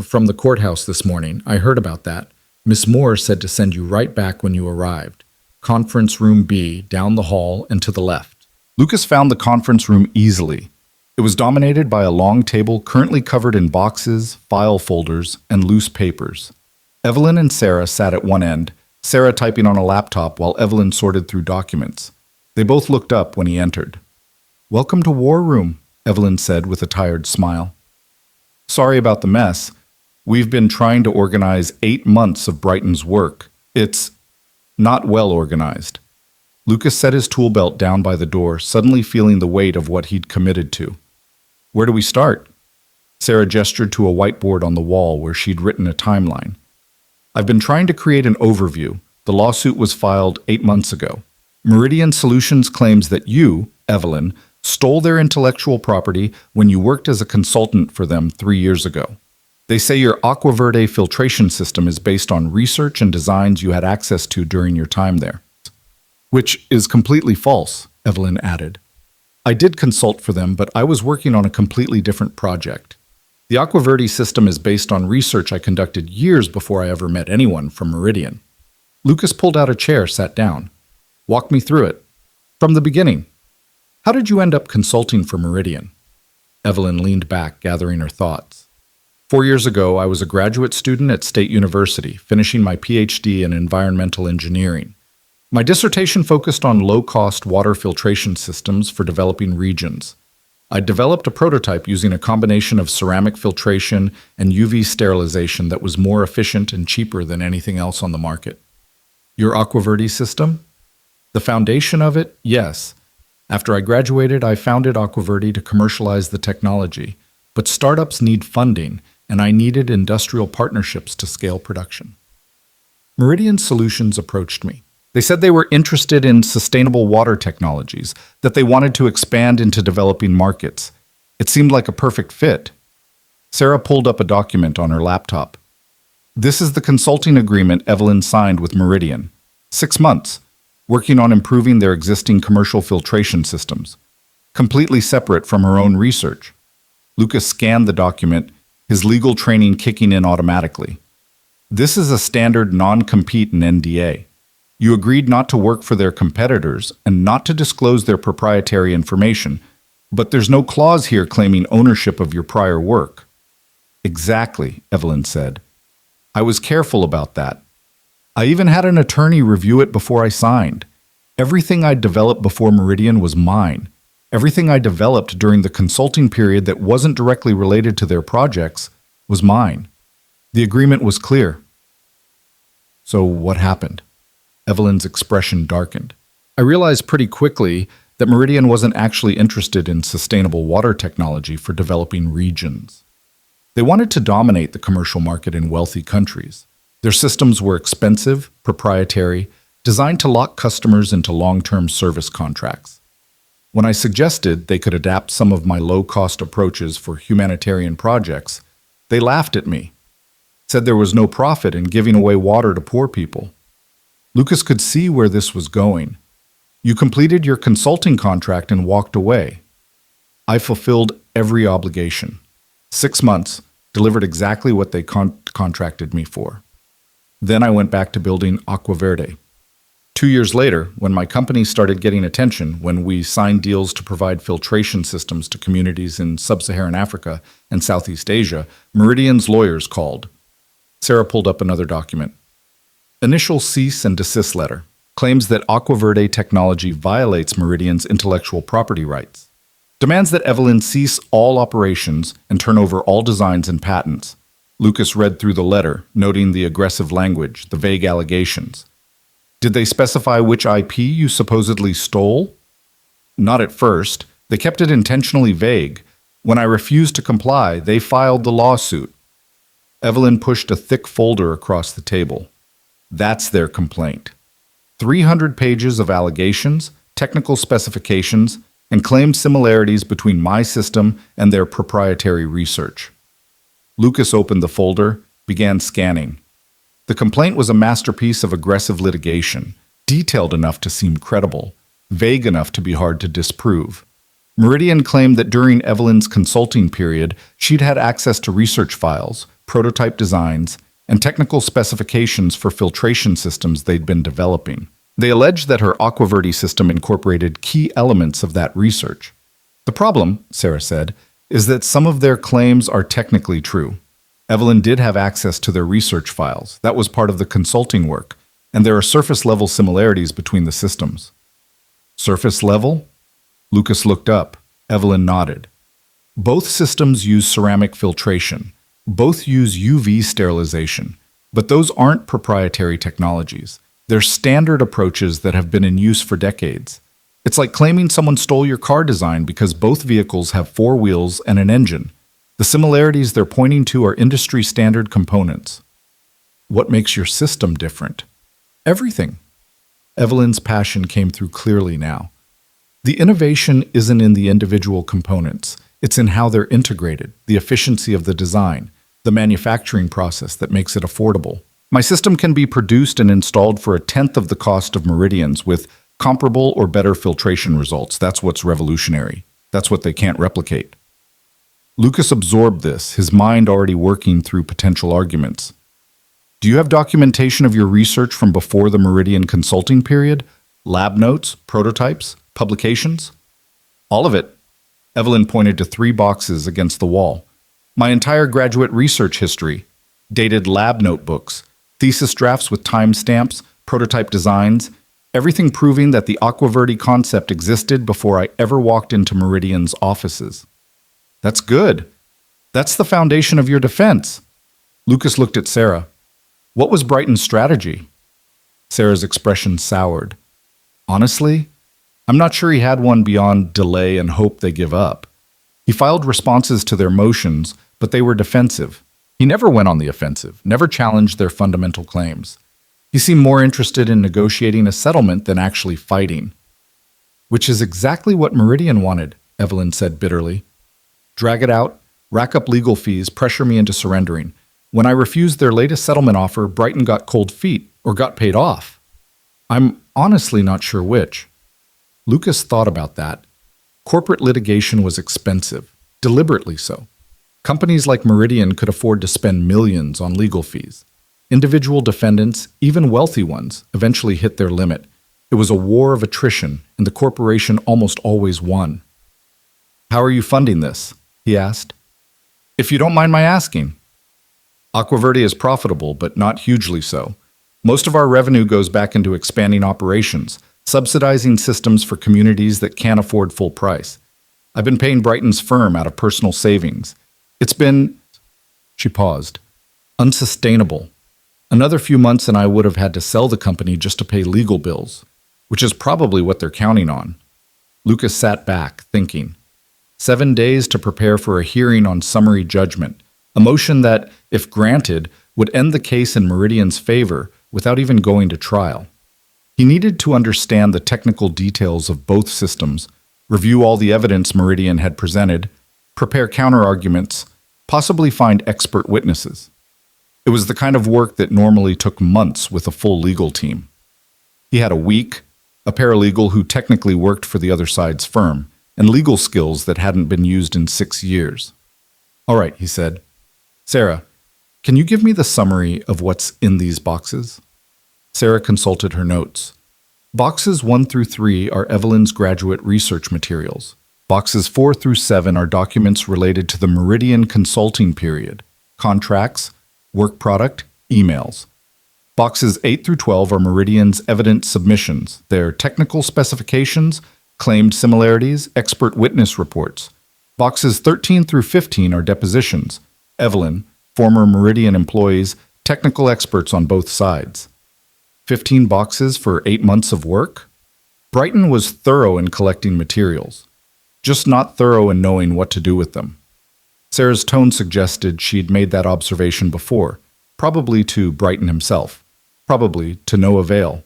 Speaker 1: from the courthouse this morning. I heard about that. Miss Moore said to send you right back when you arrived. Conference room B, down the hall and to the left. Lucas found the conference room easily. It was dominated by a long table currently covered in boxes, file folders, and loose papers. Evelyn and Sarah sat at one end, Sarah typing on a laptop while Evelyn sorted through documents. They both looked up when he entered. Welcome to War Room, Evelyn said with a tired smile. Sorry about the mess. We've been trying to organize 8 months of Brighton's work. It's not well organized. Lucas set his tool belt down by the door, suddenly feeling the weight of what he'd committed to. Where do we start? Sarah gestured to a whiteboard on the wall where she'd written a timeline. I've been trying to create an overview. The lawsuit was filed 8 months ago. Meridian Solutions claims that you, Evelyn, stole their intellectual property when you worked as a consultant for them 3 years ago. They say your Aquaverde filtration system is based on research and designs you had access to during your time there. Which is completely false, Evelyn added. I did consult for them, but I was working on a completely different project. The Aquaverde system is based on research I conducted years before I ever met anyone from Meridian. Lucas pulled out a chair, sat down. Walk me through it. From the beginning. How did you end up consulting for Meridian? Evelyn leaned back, gathering her thoughts. 4 years ago, I was a graduate student at State University, finishing my PhD in environmental engineering. My dissertation focused on low-cost water filtration systems for developing regions. I developed a prototype using a combination of ceramic filtration and UV sterilization that was more efficient and cheaper than anything else on the market. Your Aquaverde system? The foundation of it? Yes. After I graduated, I founded Aquaverde to commercialize the technology, but startups need funding, and I needed industrial partnerships to scale production. Meridian Solutions approached me. They said they were interested in sustainable water technologies, that they wanted to expand into developing markets. It seemed like a perfect fit. Sarah pulled up a document on her laptop. This is the consulting agreement Evelyn signed with Meridian. 6 months, working on improving their existing commercial filtration systems, completely separate from her own research. Lucas scanned the document, his legal training kicking in automatically. This is a standard non-compete in NDA. You agreed not to work for their competitors and not to disclose their proprietary information, but there's no clause here claiming ownership of your prior work. Exactly, Evelyn said. I was careful about that. I even had an attorney review it before I signed. Everything I developed before Meridian was mine. Everything I developed during the consulting period that wasn't directly related to their projects was mine. The agreement was clear. So what happened? Evelyn's expression darkened. I realized pretty quickly that Meridian wasn't actually interested in sustainable water technology for developing regions. They wanted to dominate the commercial market in wealthy countries. Their systems were expensive, proprietary, designed to lock customers into long-term service contracts. When I suggested they could adapt some of my low-cost approaches for humanitarian projects, they laughed at me, said there was no profit in giving away water to poor people. Lucas could see where this was going. You completed your consulting contract and walked away. I fulfilled every obligation. 6 months, delivered exactly what they contracted me for. Then I went back to building Aqua Verde. 2 years later, when my company started getting attention, when we signed deals to provide filtration systems to communities in sub-Saharan Africa and Southeast Asia, Meridian's lawyers called. Sarah pulled up another document. Initial cease and desist letter claims that Aqua Verde technology violates Meridian's intellectual property rights. Demands that Evelyn cease all operations and turn over all designs and patents. Lucas read through the letter, noting the aggressive language, the vague allegations. Did they specify which IP you supposedly stole? Not at first. They kept it intentionally vague. When I refused to comply, they filed the lawsuit. Evelyn pushed a thick folder across the table. That's their complaint. 300 pages of allegations, technical specifications, and claimed similarities between my system and their proprietary research. Lucas opened the folder, began scanning. The complaint was a masterpiece of aggressive litigation, detailed enough to seem credible, vague enough to be hard to disprove. Meridian claimed that during Evelyn's consulting period, she'd had access to research files, prototype designs, and technical specifications for filtration systems they'd been developing. They alleged that her Aqua Verde system incorporated key elements of that research. The problem, Sarah said, is that some of their claims are technically true. Evelyn did have access to their research files. That was part of the consulting work, and there are surface-level similarities between the systems. Surface level? Lucas looked up. Evelyn nodded. Both systems use ceramic filtration. Both use UV sterilization. But those aren't proprietary technologies. They're standard approaches that have been in use for decades. It's like claiming someone stole your car design because both vehicles have 4 wheels and an engine. The similarities they're pointing to are industry-standard components. What makes your system different? Everything. Evelyn's passion came through clearly now. The innovation isn't in the individual components. It's in how they're integrated, the efficiency of the design, the manufacturing process that makes it affordable. My system can be produced and installed for 1/10 of the cost of Meridian's with comparable or better filtration results. That's what's revolutionary. That's what they can't replicate. Lucas absorbed this, his mind already working through potential arguments. Do you have documentation of your research from before the Meridian consulting period? Lab notes, prototypes, publications? All of it. Evelyn pointed to 3 boxes against the wall. My entire graduate research history, dated lab notebooks, thesis drafts with timestamps, prototype designs, everything proving that the Aqua Verde concept existed before I ever walked into Meridian's offices. That's good. That's the foundation of your defense. Lucas looked at Sarah. What was Brighton's strategy? Sarah's expression soured. Honestly, I'm not sure he had one beyond delay and hope they give up. He filed responses to their motions, but they were defensive. He never went on the offensive, never challenged their fundamental claims. He seemed more interested in negotiating a settlement than actually fighting. Which is exactly what Meridian wanted, Evelyn said bitterly. Drag it out, rack up legal fees, pressure me into surrendering. When I refused their latest settlement offer, Brighton got cold feet, or got paid off. I'm honestly not sure which. Lucas thought about that. Corporate litigation was expensive, deliberately so. Companies like Meridian could afford to spend millions on legal fees. Individual defendants, even wealthy ones, eventually hit their limit. It was a war of attrition, and the corporation almost always won. "How are you funding this?" he asked. "If you don't mind my asking." "Aquaverde is profitable, but not hugely so. Most of our revenue goes back into expanding operations, subsidizing systems for communities that can't afford full price. I've been paying Brighton's firm out of personal savings. It's been," she paused, "unsustainable. Another few months and I would have had to sell the company just to pay legal bills, which is probably what they're counting on." Lucas sat back, thinking. 7 days to prepare for a hearing on summary judgment, a motion that, if granted, would end the case in Meridian's favor without even going to trial. He needed to understand the technical details of both systems, review all the evidence Meridian had presented, prepare counterarguments, possibly find expert witnesses. It was the kind of work that normally took months with a full legal team. He had a week, a paralegal who technically worked for the other side's firm, and legal skills that hadn't been used in 6 years. "All right," he said. "Sarah, can you give me the summary of what's in these boxes?" Sarah consulted her notes. Boxes 1 through 3 are Evelyn's graduate research materials. Boxes 4 through 7 are documents related to the Meridian consulting period, contracts, work product, emails. Boxes 8 through 12 are Meridian's evidence submissions, their technical specifications, claimed similarities, expert witness reports. Boxes 13 through 15 are depositions. Evelyn, former Meridian employees, technical experts on both sides. 15 boxes for 8 months of work? Brighton was thorough in collecting materials, just not thorough in knowing what to do with them. Sarah's tone suggested she'd made that observation before, probably to Brighton himself, probably to no avail.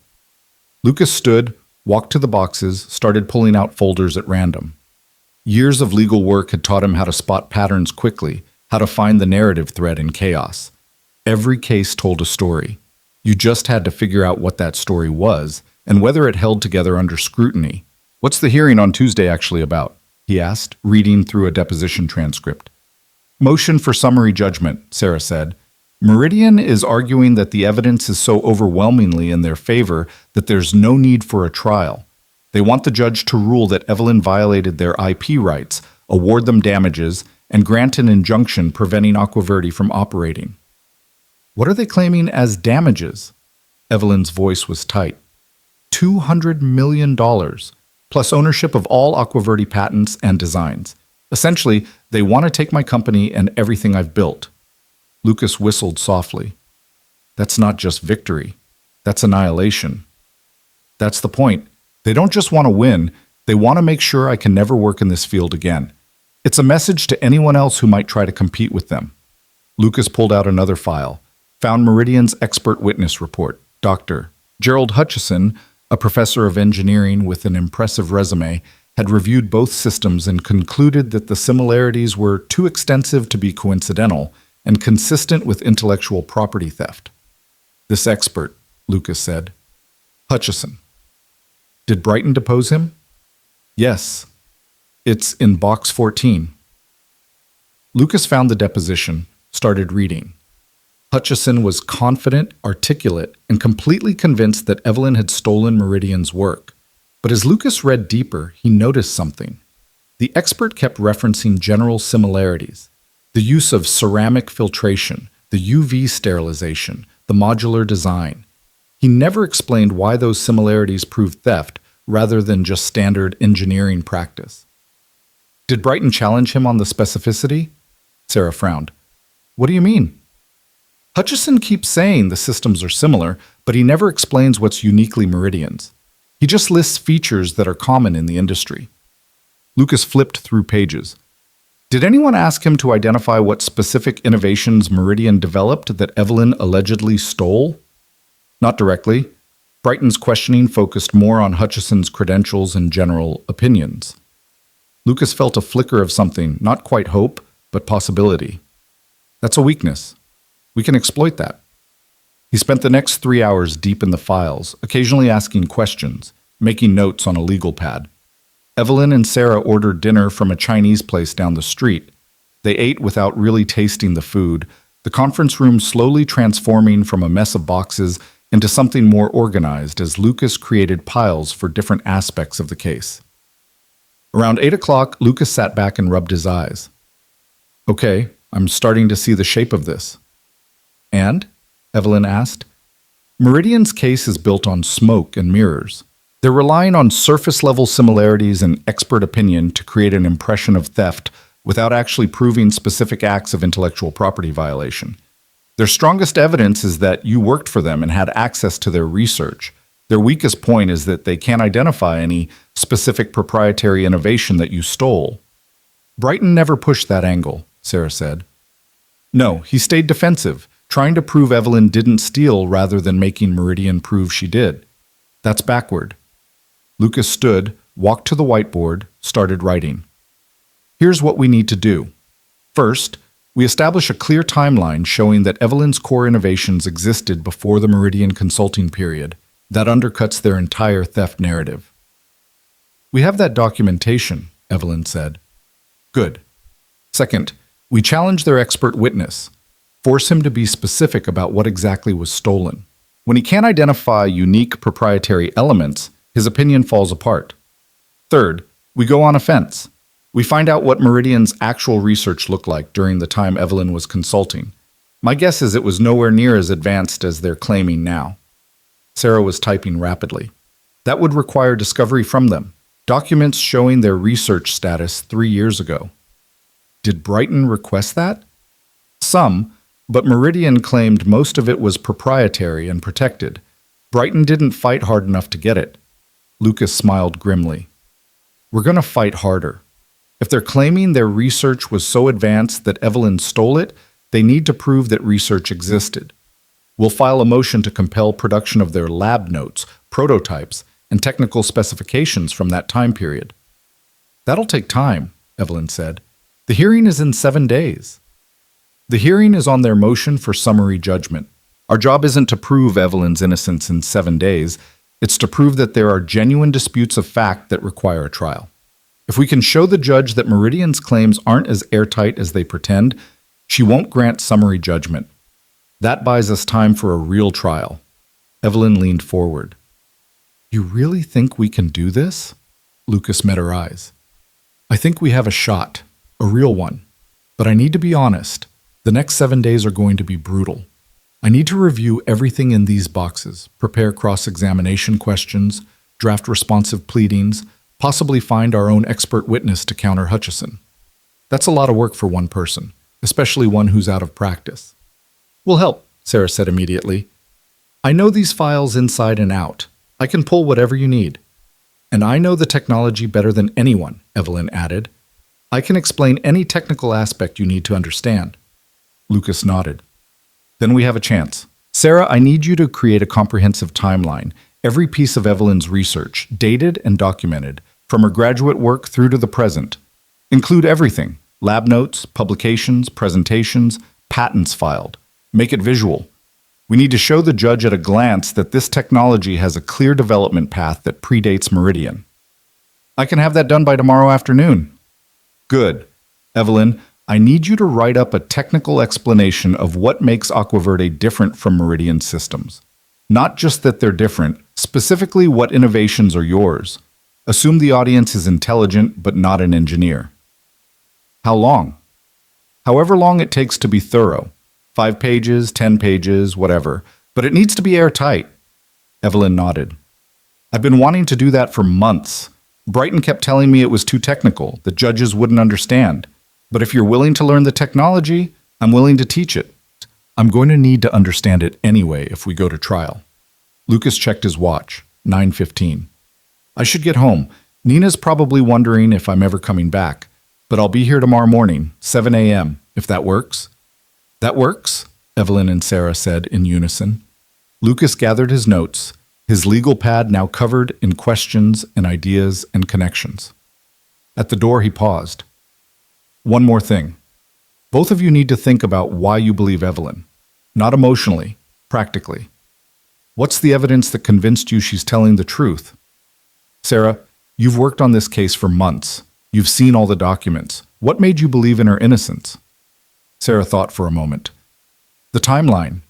Speaker 1: Lucas stood, walked to the boxes, started pulling out folders at random. Years of legal work had taught him how to spot patterns quickly, how to find the narrative thread in chaos. Every case told a story. You just had to figure out what that story was and whether it held together under scrutiny. "What's the hearing on Tuesday actually about?" he asked, reading through a deposition transcript. "Motion for summary judgment," Sarah said. "Meridian is arguing that the evidence is so overwhelmingly in their favor that there's no need for a trial. They want the judge to rule that Evelyn violated their IP rights, award them damages, and grant an injunction preventing Aquaverde from operating." "What are they claiming as damages?" Evelyn's voice was tight. $200 million, plus ownership of all Aquaverde patents and designs. Essentially, they want to take my company and everything I've built. Lucas whistled softly. "That's not just victory. That's annihilation." "That's the point. They don't just want to win, they want to make sure I can never work in this field again. It's a message to anyone else who might try to compete with them." Lucas pulled out another file, found Meridian's expert witness report. Dr. Gerald Hutchison, a professor of engineering with an impressive resume, had reviewed both systems and concluded that the similarities were too extensive to be coincidental and consistent with intellectual property theft. "This expert," Lucas said. "Hutchison. Did Brighton depose him?" "Yes. It's in box 14. Lucas found the deposition, started reading. Hutchison was confident, articulate, and completely convinced that Evelyn had stolen Meridian's work. But as Lucas read deeper, he noticed something. The expert kept referencing general similarities. The use of ceramic filtration, the UV sterilization, the modular design. He never explained why those similarities proved theft rather than just standard engineering practice. "Did Brighton challenge him on the specificity?" Sarah frowned. "What do you mean?" "Hutchison keeps saying the systems are similar, but he never explains what's uniquely Meridian's. He just lists features that are common in the industry." Lucas flipped through pages. "Did anyone ask him to identify what specific innovations Meridian developed that Evelyn allegedly stole?" "Not directly. Brighton's questioning focused more on Hutchison's credentials and general opinions." Lucas felt a flicker of something, not quite hope, but possibility. "That's a weakness. We can exploit that." He spent the next 3 hours deep in the files, occasionally asking questions, making notes on a legal pad. Evelyn and Sarah ordered dinner from a Chinese place down the street. They ate without really tasting the food, the conference room slowly transforming from a mess of boxes into something more organized as Lucas created piles for different aspects of the case. Around 8 o'clock, Lucas sat back and rubbed his eyes. Okay, I'm starting to see the shape of this. And? Evelyn asked. Meridian's case is built on smoke and mirrors. They're relying on surface-level similarities and expert opinion to create an impression of theft without actually proving specific acts of intellectual property violation. Their strongest evidence is that you worked for them and had access to their research. Their weakest point is that they can't identify any specific proprietary innovation that you stole. Brighton never pushed that angle, Sarah said. No, he stayed defensive, trying to prove Evelyn didn't steal rather than making Meridian prove she did. That's backward. Lucas stood, walked to the whiteboard, started writing. Here's what we need to do. First, we establish a clear timeline showing that Evelyn's core innovations existed before the Meridian consulting period. That undercuts their entire theft narrative. We have that documentation, Evelyn said. Good. Second, we challenge their expert witness. Force him to be specific about what exactly was stolen. When he can't identify unique proprietary elements, his opinion falls apart. Third, we go on offense. We find out what Meridian's actual research looked like during the time Evelyn was consulting. My guess is it was nowhere near as advanced as they're claiming now. Sarah was typing rapidly. That would require discovery from them, documents showing their research status 3 years ago. Did Brighton request that? Some, but Meridian claimed most of it was proprietary and protected. Brighton didn't fight hard enough to get it. Lucas smiled grimly. We're going to fight harder. If they're claiming their research was so advanced that Evelyn stole it, they need to prove that research existed. We'll file a motion to compel production of their lab notes, prototypes, and technical specifications from that time period. That'll take time, Evelyn said. The hearing is in 7 days. The hearing is on their motion for summary judgment. Our job isn't to prove Evelyn's innocence in 7 days. It's to prove that there are genuine disputes of fact that require a trial. If we can show the judge that Meridian's claims aren't as airtight as they pretend, she won't grant summary judgment. That buys us time for a real trial. Evelyn leaned forward. You really think we can do this? Lucas met her eyes. I think we have a shot, a real one. But I need to be honest. The next 7 days are going to be brutal. I need to review everything in these boxes, prepare cross-examination questions, draft responsive pleadings, possibly find our own expert witness to counter Hutchison. That's a lot of work for one person, especially one who's out of practice. We'll help, Sarah said immediately. I know these files inside and out. I can pull whatever you need. And I know the technology better than anyone, Evelyn added. I can explain any technical aspect you need to understand. Lucas nodded. Then we have a chance. Sarah, I need you to create a comprehensive timeline, every piece of Evelyn's research, dated and documented, from her graduate work through to the present. Include everything, lab notes, publications, presentations, patents filed. Make it visual. We need to show the judge at a glance that this technology has a clear development path that predates Meridian. I can have that done by tomorrow afternoon. Good. Evelyn, I need you to write up a technical explanation of what makes Aquaverde different from Meridian systems. Not just that they're different, specifically what innovations are yours. Assume the audience is intelligent but not an engineer. How long? However long it takes to be thorough. 5 pages, 10 pages, whatever. But it needs to be airtight. Evelyn nodded. I've been wanting to do that for months. Brighton kept telling me it was too technical, that judges wouldn't understand. But if you're willing to learn the technology, I'm willing to teach it. I'm going to need to understand it anyway if we go to trial. Lucas checked his watch, 9:15. I should get home. Nina's probably wondering if I'm ever coming back. But I'll be here tomorrow morning, 7 a.m., if that works. That works, Evelyn and Sarah said in unison. Lucas gathered his notes, his legal pad now covered in questions and ideas and connections. At the door, he paused. One more thing. Both of you need to think about why you believe Evelyn. Not emotionally, practically. What's the evidence that convinced you she's telling the truth? Sarah, you've worked on this case for months. You've seen all the documents. What made you believe in her innocence? Sarah thought for a moment. The timeline.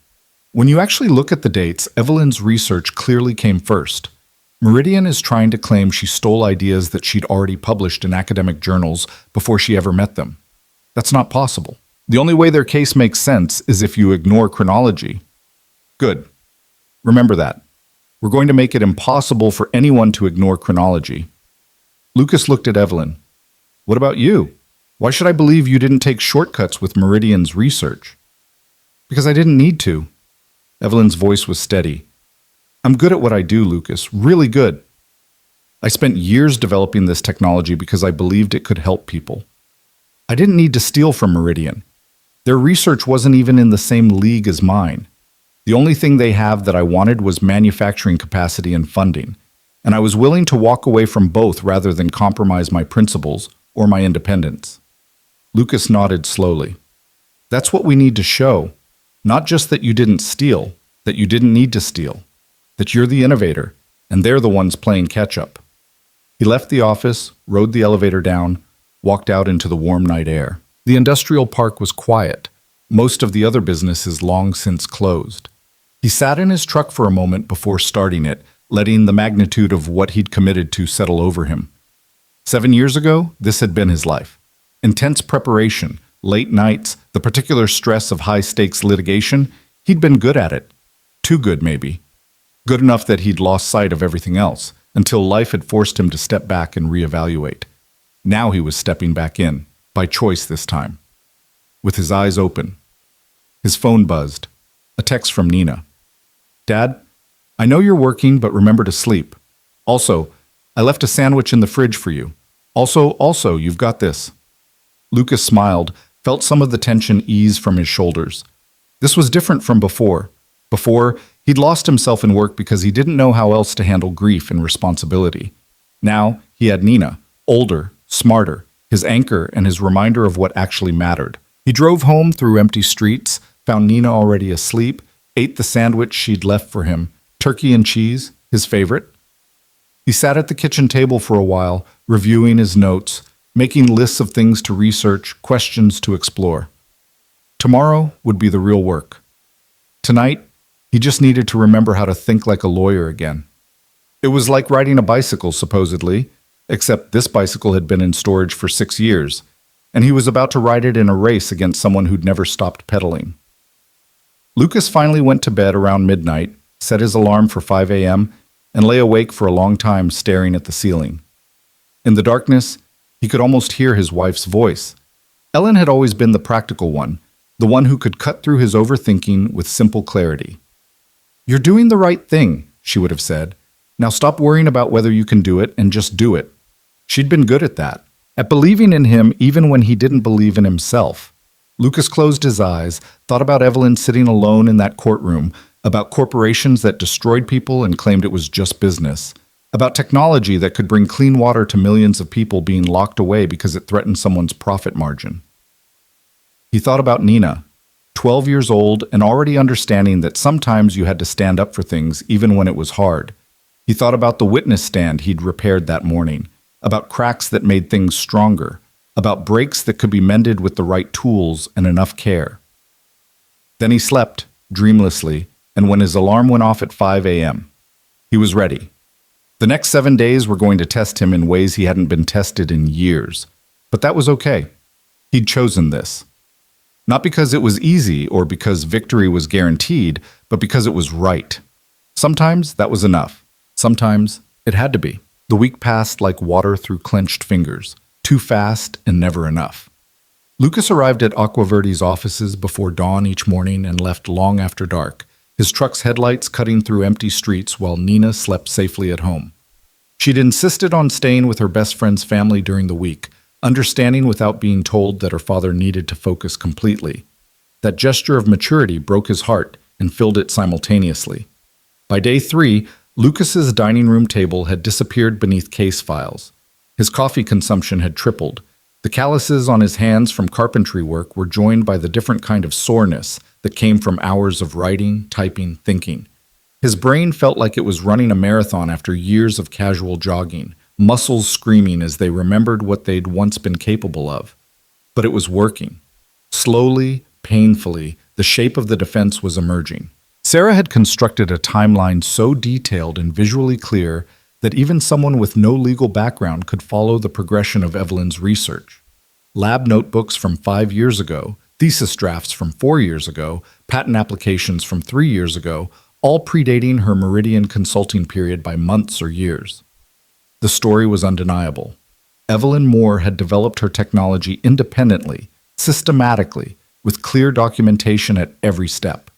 Speaker 1: When you actually look at the dates, Evelyn's research clearly came first. Meridian is trying to claim she stole ideas that she'd already published in academic journals before she ever met them. That's not possible. The only way their case makes sense is if you ignore chronology. Good. Remember that. We're going to make it impossible for anyone to ignore chronology. Lucas looked at Evelyn. What about you? Why should I believe you didn't take shortcuts with Meridian's research? Because I didn't need to. Evelyn's voice was steady. I'm good at what I do, Lucas. Really good. I spent years developing this technology because I believed it could help people. I didn't need to steal from Meridian. Their research wasn't even in the same league as mine. The only thing they have that I wanted was manufacturing capacity and funding, and I was willing to walk away from both rather than compromise my principles or my independence. Lucas nodded slowly. That's what we need to show. Not just that you didn't steal, that you didn't need to steal, that you're the innovator, and they're the ones playing catch-up. He left the office, rode the elevator down, walked out into the warm night air. The industrial park was quiet. Most of the other businesses long since closed. He sat in his truck for a moment before starting it, letting the magnitude of what he'd committed to settle over him. 7 years ago, this had been his life. Intense preparation, late nights, the particular stress of high-stakes litigation, he'd been good at it. Too good, maybe. Good enough that he'd lost sight of everything else, until life had forced him to step back and reevaluate. Now he was stepping back in, by choice this time. With his eyes open. His phone buzzed. A text from Nina. Dad, I know you're working, but remember to sleep. Also, I left a sandwich in the fridge for you. Also, you've got this. Lucas smiled, felt some of the tension ease from his shoulders. This was different from before. Before, he'd lost himself in work because he didn't know how else to handle grief and responsibility. Now, he had Nina, older, smarter, his anchor and his reminder of what actually mattered. He drove home through empty streets, found Nina already asleep, ate the sandwich she'd left for him, turkey and cheese, his favorite. He sat at the kitchen table for a while, reviewing his notes, making lists of things to research, questions to explore. Tomorrow would be the real work. Tonight, he just needed to remember how to think like a lawyer again. It was like riding a bicycle, supposedly, except this bicycle had been in storage for 6 years, and he was about to ride it in a race against someone who'd never stopped pedaling. Lucas finally went to bed around midnight, set his alarm for 5 a.m., and lay awake for a long time staring at the ceiling. In the darkness, he could almost hear his wife's voice. Ellen had always been the practical one, the one who could cut through his overthinking with simple clarity. You're doing the right thing, she would have said. Now stop worrying about whether you can do it and just do it. She'd been good at that, at believing in him even when he didn't believe in himself. Lucas closed his eyes, thought about Evelyn sitting alone in that courtroom, about corporations that destroyed people and claimed it was just business, about technology that could bring clean water to millions of people being locked away because it threatened someone's profit margin. He thought about Nina, 12 years old and already understanding that sometimes you had to stand up for things even when it was hard. He thought about the witness stand he'd repaired that morning, about cracks that made things stronger, about breaks that could be mended with the right tools and enough care. Then he slept, dreamlessly, and when his alarm went off at 5 a.m., he was ready. The next 7 days were going to test him in ways he hadn't been tested in years. But that was okay. He'd chosen this. Not because it was easy or because victory was guaranteed, but because it was right. Sometimes that was enough. Sometimes it had to be. The week passed like water through clenched fingers, too fast and never enough. Lucas arrived at Aquaverde's offices before dawn each morning and left long after dark, his truck's headlights cutting through empty streets while Nina slept safely at home. She'd insisted on staying with her best friend's family during the week, understanding without being told that her father needed to focus completely. That gesture of maturity broke his heart and filled it simultaneously. By day 3, Lucas's dining room table had disappeared beneath case files. His coffee consumption had tripled. The calluses on his hands from carpentry work were joined by the different kind of soreness that came from hours of writing, typing, thinking. His brain felt like it was running a marathon after years of casual jogging, muscles screaming as they remembered what they'd once been capable of. But it was working. Slowly, painfully, the shape of the defense was emerging. Sarah had constructed a timeline so detailed and visually clear that even someone with no legal background could follow the progression of Evelyn's research. Lab notebooks from 5 years ago, thesis drafts from 4 years ago, patent applications from 3 years ago, all predating her Meridian consulting period by months or years. The story was undeniable. Evelyn Moore had developed her technology independently, systematically, with clear documentation at every step.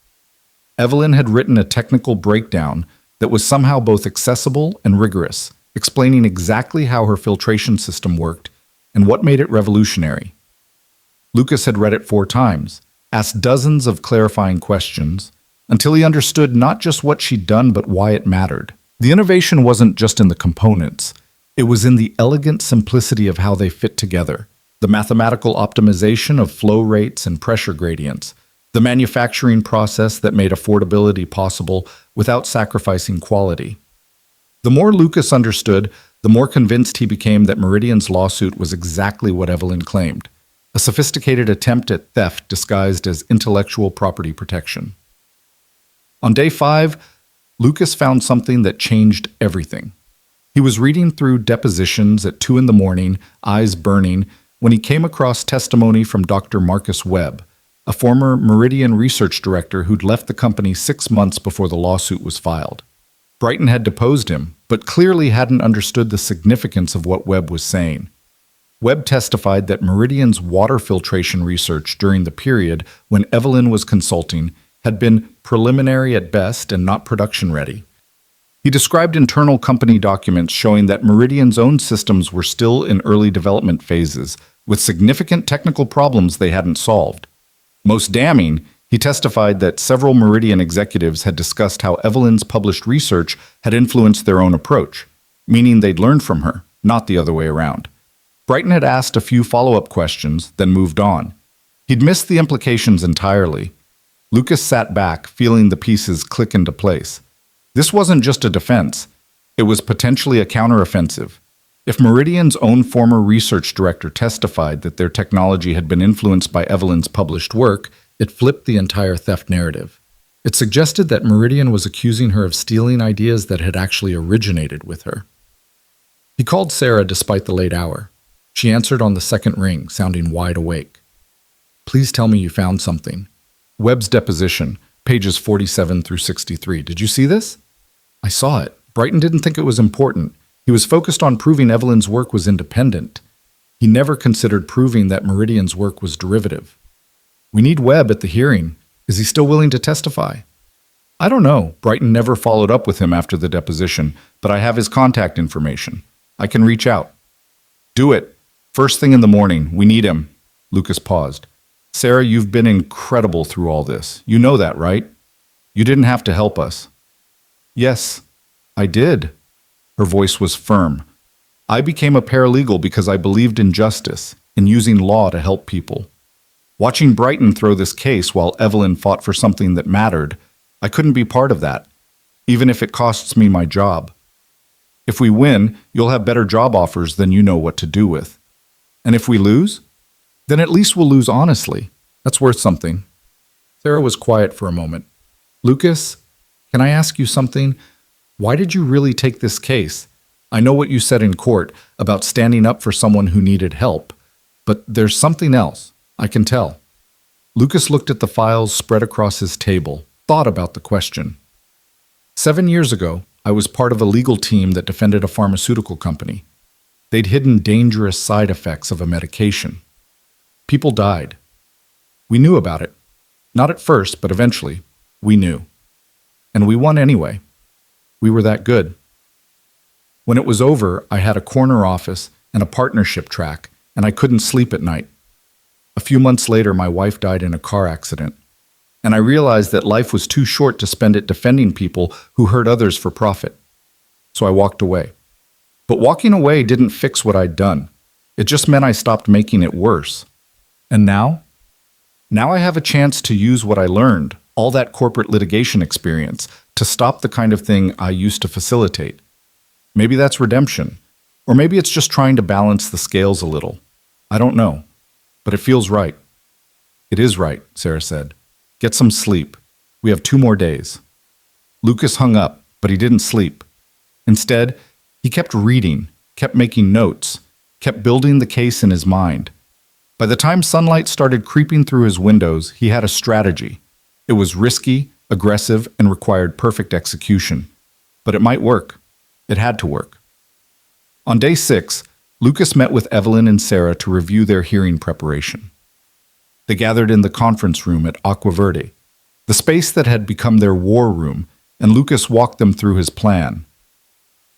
Speaker 1: Evelyn had written a technical breakdown that was somehow both accessible and rigorous, explaining exactly how her filtration system worked and what made it revolutionary. Lucas had read it 4 times, asked dozens of clarifying questions, until he understood not just what she'd done but why it mattered. The innovation wasn't just in the components, it was in the elegant simplicity of how they fit together, the mathematical optimization of flow rates and pressure gradients, the manufacturing process that made affordability possible without sacrificing quality. The more Lucas understood, the more convinced he became that Meridian's lawsuit was exactly what Evelyn claimed, a sophisticated attempt at theft disguised as intellectual property protection. On day 5, Lucas found something that changed everything. He was reading through depositions at 2 a.m, eyes burning, when he came across testimony from Dr. Marcus Webb, a former Meridian research director who'd left the company 6 months before the lawsuit was filed. Brighton had deposed him, but clearly hadn't understood the significance of what Webb was saying. Webb testified that Meridian's water filtration research during the period when Evelyn was consulting had been preliminary at best and not production ready. He described internal company documents showing that Meridian's own systems were still in early development phases, with significant technical problems they hadn't solved. Most damning, he testified that several Meridian executives had discussed how Evelyn's published research had influenced their own approach, meaning they'd learned from her, not the other way around. Brighton had asked a few follow-up questions, then moved on. He'd missed the implications entirely. Lucas sat back, feeling the pieces click into place. This wasn't just a defense. It was potentially a counteroffensive. If Meridian's own former research director testified that their technology had been influenced by Evelyn's published work, it flipped the entire theft narrative. It suggested that Meridian was accusing her of stealing ideas that had actually originated with her. He called Sarah despite the late hour. She answered on the second ring, sounding wide awake. "Please tell me you found something." Webb's deposition, pages 47 through 63. "Did you see this?" "I saw it. Brighton didn't think it was important. He was focused on proving Evelyn's work was independent. He never considered proving that Meridian's work was derivative." "We need Webb at the hearing. Is he still willing to testify?" "I don't know. Brighton never followed up with him after the deposition, but I have his contact information. I can reach out." "Do it. First thing in the morning. We need him." Lucas paused. "Sarah, you've been incredible through all this. You know that, right? You didn't have to help us." "Yes, I did." Her voice was firm. "I became a paralegal because I believed in justice, in using law to help people. Watching Brighton throw this case while Evelyn fought for something that mattered, I couldn't be part of that, even if it costs me my job. If we win, you'll have better job offers than you know what to do with. And if we lose, then at least we'll lose honestly. That's worth something." Sarah was quiet for a moment. "Lucas, can I ask you something? Why did you really take this case? I know what you said in court about standing up for someone who needed help, but there's something else. I can tell." Lucas looked at the files spread across his table, thought about the question. 7 years ago, I was part of a legal team that defended a pharmaceutical company. They'd hidden dangerous side effects of a medication. People died. We knew about it. Not at first, but eventually, we knew. And we won anyway. We were that good. When it was over, I had a corner office and a partnership track, and I couldn't sleep at night. A few months later, my wife died in a car accident, and I realized that life was too short to spend it defending people who hurt others for profit. So I walked away. But walking away didn't fix what I'd done. It just meant I stopped making it worse. And now? Now I have a chance to use what I learned, all that corporate litigation experience, to stop the kind of thing I used to facilitate. Maybe that's redemption. Or maybe it's just trying to balance the scales a little. I don't know. But it feels right. "It is right," Sarah said. Get some sleep. We have 2 more days. Lucas hung up, but he didn't sleep. Instead, he kept reading, kept making notes, kept building the case in his mind. By the time sunlight started creeping through his windows, he had a strategy. It was risky, aggressive, and required perfect execution. But it might work. It had to work. On day 6, Lucas met with Evelyn and Sarah to review their hearing preparation. They gathered in the conference room at Aqua Verde, the space that had become their war room, and Lucas walked them through his plan.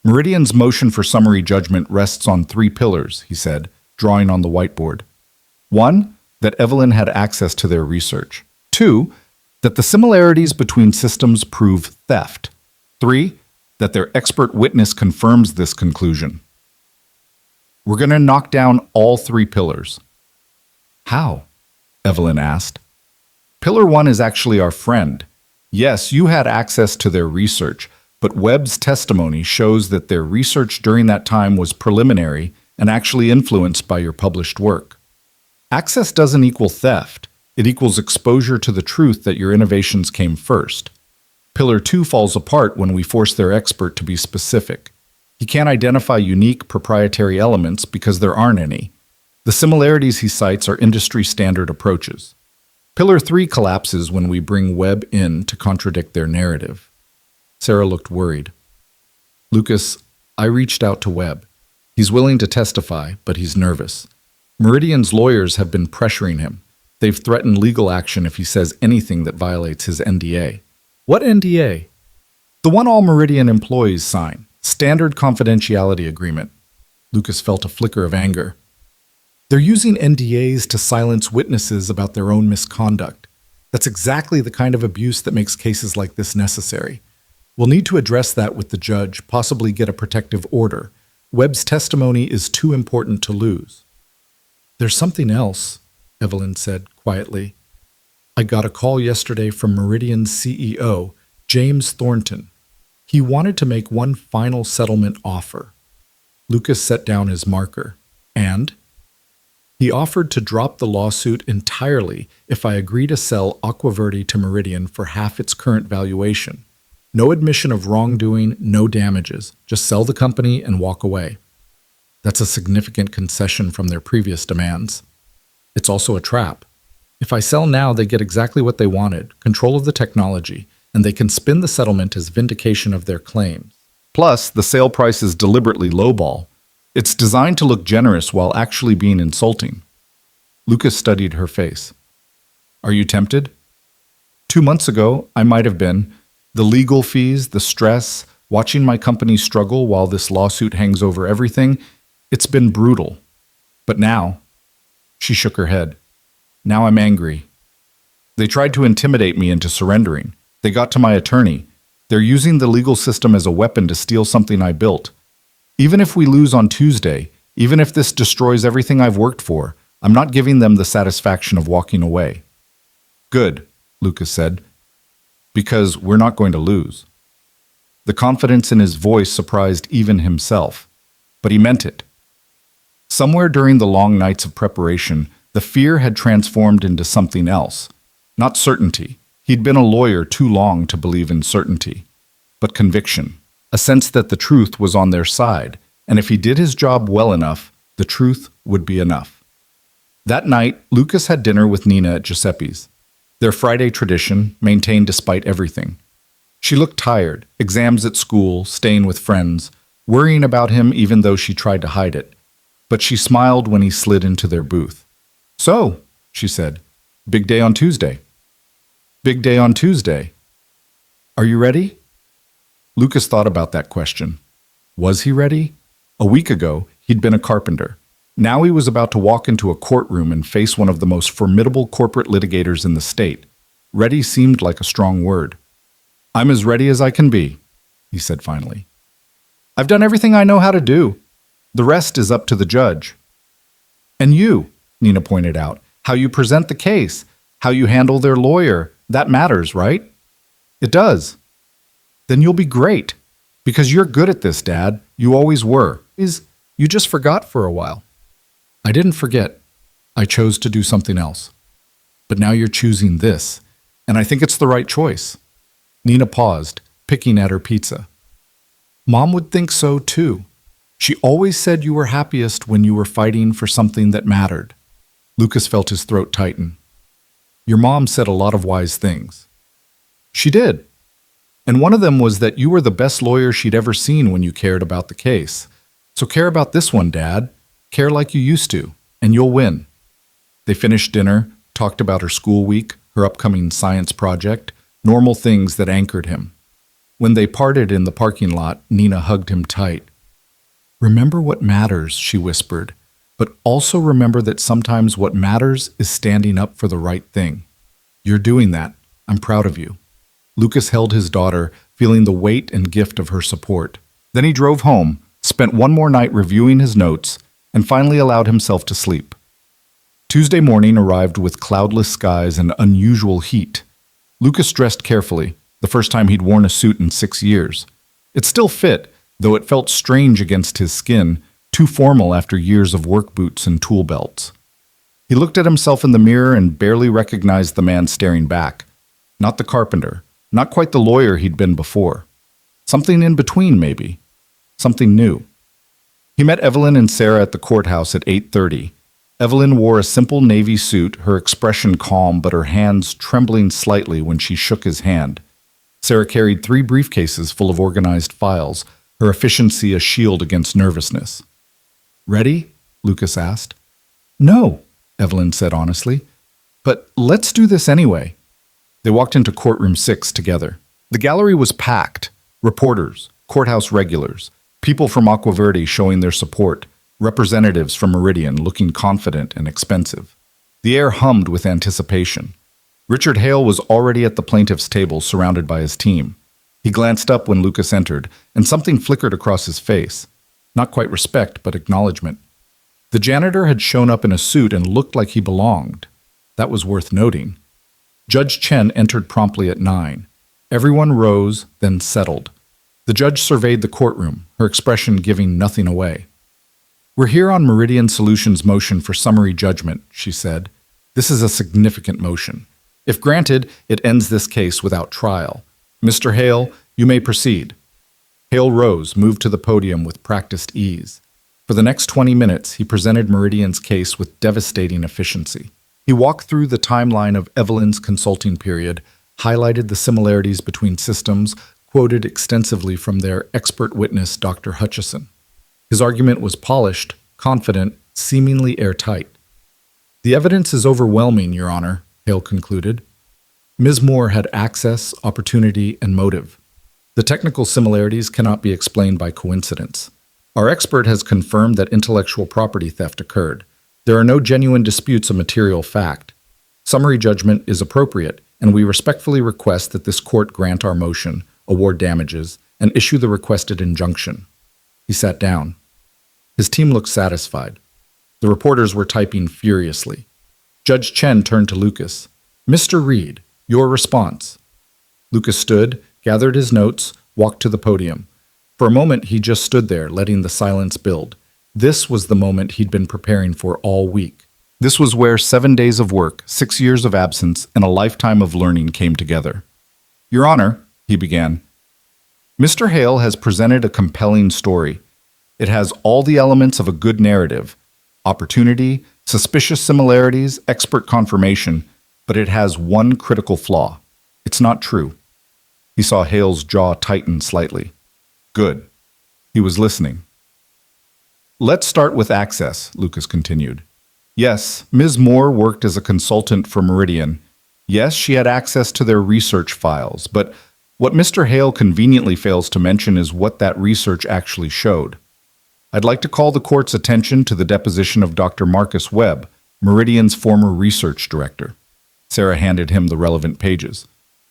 Speaker 1: Meridian's motion for summary judgment rests on 3 pillars, he said, drawing on the whiteboard. 1, that Evelyn had access to their research. 2, that the similarities between systems prove theft. 3, that their expert witness confirms this conclusion. We're going to knock down all 3 pillars. How? Evelyn asked. Pillar 1 is actually our friend. Yes, you had access to their research, but Webb's testimony shows that their research during that time was preliminary and actually influenced by your published work. Access doesn't equal theft. It equals exposure to the truth that your innovations came first. Pillar 2 falls apart when we force their expert to be specific. He can't identify unique proprietary elements because there aren't any. The similarities he cites are industry-standard approaches. Pillar 3 collapses when we bring Webb in to contradict their narrative. Sarah looked worried. Lucas, I reached out to Webb. He's willing to testify, but he's nervous. Meridian's lawyers have been pressuring him. They've threatened legal action if he says anything that violates his NDA. What NDA? The one all Meridian employees sign. Standard confidentiality agreement. Lucas felt a flicker of anger. They're using NDAs to silence witnesses about their own misconduct. That's exactly the kind of abuse that makes cases like this necessary. We'll need to address that with the judge, possibly get a protective order. Webb's testimony is too important to lose. There's something else, Evelyn said quietly. I got a call yesterday from Meridian's CEO, James Thornton. He wanted to make one final settlement offer. Lucas set down his marker. And? He offered to drop the lawsuit entirely if I agree to sell Aqua Verde to Meridian for half its current valuation. No admission of wrongdoing, no damages. Just sell the company and walk away. That's a significant concession from their previous demands. It's also a trap. If I sell now, they get exactly what they wanted, control of the technology, and they can spin the settlement as vindication of their claims. Plus, the sale price is deliberately lowball. It's designed to look generous while actually being insulting. Lucas studied her face. Are you tempted? 2 months ago, I might have been. The legal fees, the stress, watching my company struggle while this lawsuit hangs over everything, it's been brutal. But now, she shook her head. Now I'm angry. They tried to intimidate me into surrendering. They got to my attorney. They're using the legal system as a weapon to steal something I built. Even if we lose on Tuesday, even if this destroys everything I've worked for, I'm not giving them the satisfaction of walking away. Good, Lucas said, because we're not going to lose. The confidence in his voice surprised even himself, but he meant it. Somewhere during the long nights of preparation, the fear had transformed into something else. Not certainty. He'd been a lawyer too long to believe in certainty, but conviction. A sense that the truth was on their side, and if he did his job well enough, the truth would be enough. That night, Lucas had dinner with Nina at Giuseppe's, their Friday tradition maintained despite everything. She looked tired, exams at school, staying with friends, worrying about him even though she tried to hide it. But she smiled when he slid into their booth. So, she said, big day on Tuesday. Big day on Tuesday. Are you ready? Lucas thought about that question. Was he ready? A week ago, he'd been a carpenter. Now he was about to walk into a courtroom and face one of the most formidable corporate litigators in the state. Ready seemed like a strong word. I'm as ready as I can be, he said finally. I've done everything I know how to do. The rest is up to the judge. And you, Nina pointed out, how you present the case, how you handle their lawyer, that matters, right? It does. Then you'll be great. Because you're good at this, Dad. You always were. You just forgot for a while. I didn't forget. I chose to do something else. But now you're choosing this. And I think it's the right choice. Nina paused, picking at her pizza. Mom would think so too. She always said you were happiest when you were fighting for something that mattered. Lucas felt his throat tighten. Your mom said a lot of wise things. She did. And one of them was that you were the best lawyer she'd ever seen when you cared about the case. So care about this one, Dad. Care like you used to, and you'll win. They finished dinner, talked about her school week, her upcoming science project, normal things that anchored him. When they parted in the parking lot, Nina hugged him tight. Remember what matters, she whispered, but also remember that sometimes what matters is standing up for the right thing. You're doing that. I'm proud of you. Lucas held his daughter, feeling the weight and gift of her support. Then he drove home, spent one more night reviewing his notes, and finally allowed himself to sleep. Tuesday morning arrived with cloudless skies and unusual heat. Lucas dressed carefully, the first time he'd worn a suit in 6 years. It still fit, though it felt strange against his skin, too formal after years of work boots and tool belts. He looked at himself in the mirror and barely recognized the man staring back. Not the carpenter, not quite the lawyer he'd been before. Something in between, maybe. Something new. He met Evelyn and Sarah at the courthouse at 8:30. Evelyn wore a simple navy suit, her expression calm but her hands trembling slightly when she shook his hand. Sarah carried 3 briefcases full of organized files, her efficiency a shield against nervousness. Ready? Lucas asked. No, Evelyn said honestly. But let's do this anyway. They walked into courtroom 6 together. The gallery was packed. Reporters, courthouse regulars, people from Aqua Verde showing their support, representatives from Meridian looking confident and expensive. The air hummed with anticipation. Richard Hale was already at the plaintiff's table surrounded by his team. He glanced up when Lucas entered, and something flickered across his face. Not quite respect, but acknowledgement. The janitor had shown up in a suit and looked like he belonged. That was worth noting. Judge Chen entered promptly at 9. Everyone rose, then settled. The judge surveyed the courtroom, her expression giving nothing away. We're here on Meridian Solutions' motion for summary judgment, she said. This is a significant motion. If granted, it ends this case without trial. Mr. Hale, you may proceed. Hale rose, moved to the podium with practiced ease. For the next 20 minutes, he presented Meridian's case with devastating efficiency. He walked through the timeline of Evelyn's consulting period, highlighted the similarities between systems, quoted extensively from their expert witness, Dr. Hutchison. His argument was polished, confident, seemingly airtight. The evidence is overwhelming, Your Honor, Hale concluded. Ms. Moore had access, opportunity, and motive. The technical similarities cannot be explained by coincidence. Our expert has confirmed that intellectual property theft occurred. There are no genuine disputes of material fact. Summary judgment is appropriate, and we respectfully request that this court grant our motion, award damages, and issue the requested injunction. He sat down. His team looked satisfied. The reporters were typing furiously. Judge Chen turned to Lucas. Mr. Reed, your response. Lucas stood, gathered his notes, walked to the podium. For a moment, he just stood there, letting the silence build. This was the moment he'd been preparing for all week. This was where 7 days of work, 6 years of absence, and a lifetime of learning came together. Your Honor, he began, Mr. Hale has presented a compelling story. It has all the elements of a good narrative, opportunity, suspicious similarities, expert confirmation, but it has one critical flaw. It's not true. He saw Hale's jaw tighten slightly. Good. He was listening. Let's start with access, Lucas continued. Yes, Ms. Moore worked as a consultant for Meridian. Yes, she had access to their research files, but what Mr. Hale conveniently fails to mention is what that research actually showed. I'd like to call the court's attention to the deposition of Dr. Marcus Webb, Meridian's former research director. Sarah handed him the relevant pages.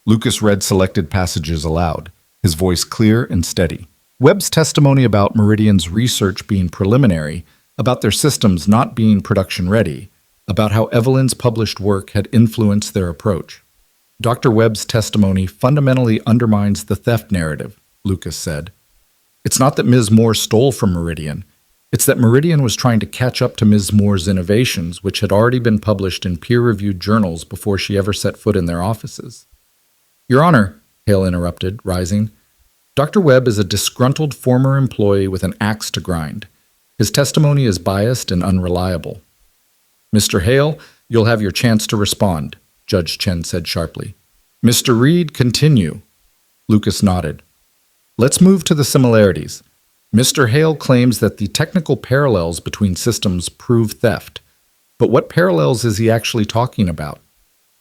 Speaker 1: Lucas read selected passages aloud, his voice clear and steady. Webb's testimony about Meridian's research being preliminary, about their systems not being production-ready, about how Evelyn's published work had influenced their approach. Dr. Webb's testimony fundamentally undermines the theft narrative, Lucas said. It's not that Ms. Moore stole from Meridian. It's that Meridian was trying to catch up to Ms. Moore's innovations, which had already been published in peer-reviewed journals before she ever set foot in their offices. Your Honor, Hale interrupted, rising, Dr. Webb is a disgruntled former employee with an axe to grind. His testimony is biased and unreliable. Mr. Hale, you'll have your chance to respond, Judge Chen said sharply. Mr. Reed, continue. Lucas nodded. Let's move to the similarities. Mr. Hale claims that the technical parallels between systems prove theft. But what parallels is he actually talking about?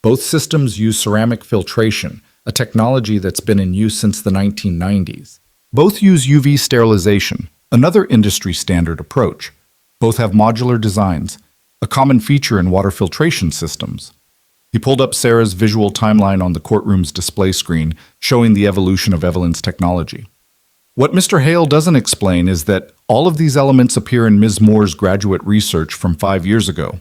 Speaker 1: Both systems use ceramic filtration, a technology that's been in use since the 1990s. Both use UV sterilization, another industry standard approach. Both have modular designs, a common feature in water filtration systems. He pulled up Sarah's visual timeline on the courtroom's display screen, showing the evolution of Evelyn's technology. What Mr. Hale doesn't explain is that all of these elements appear in Ms. Moore's graduate research from 5 years ago.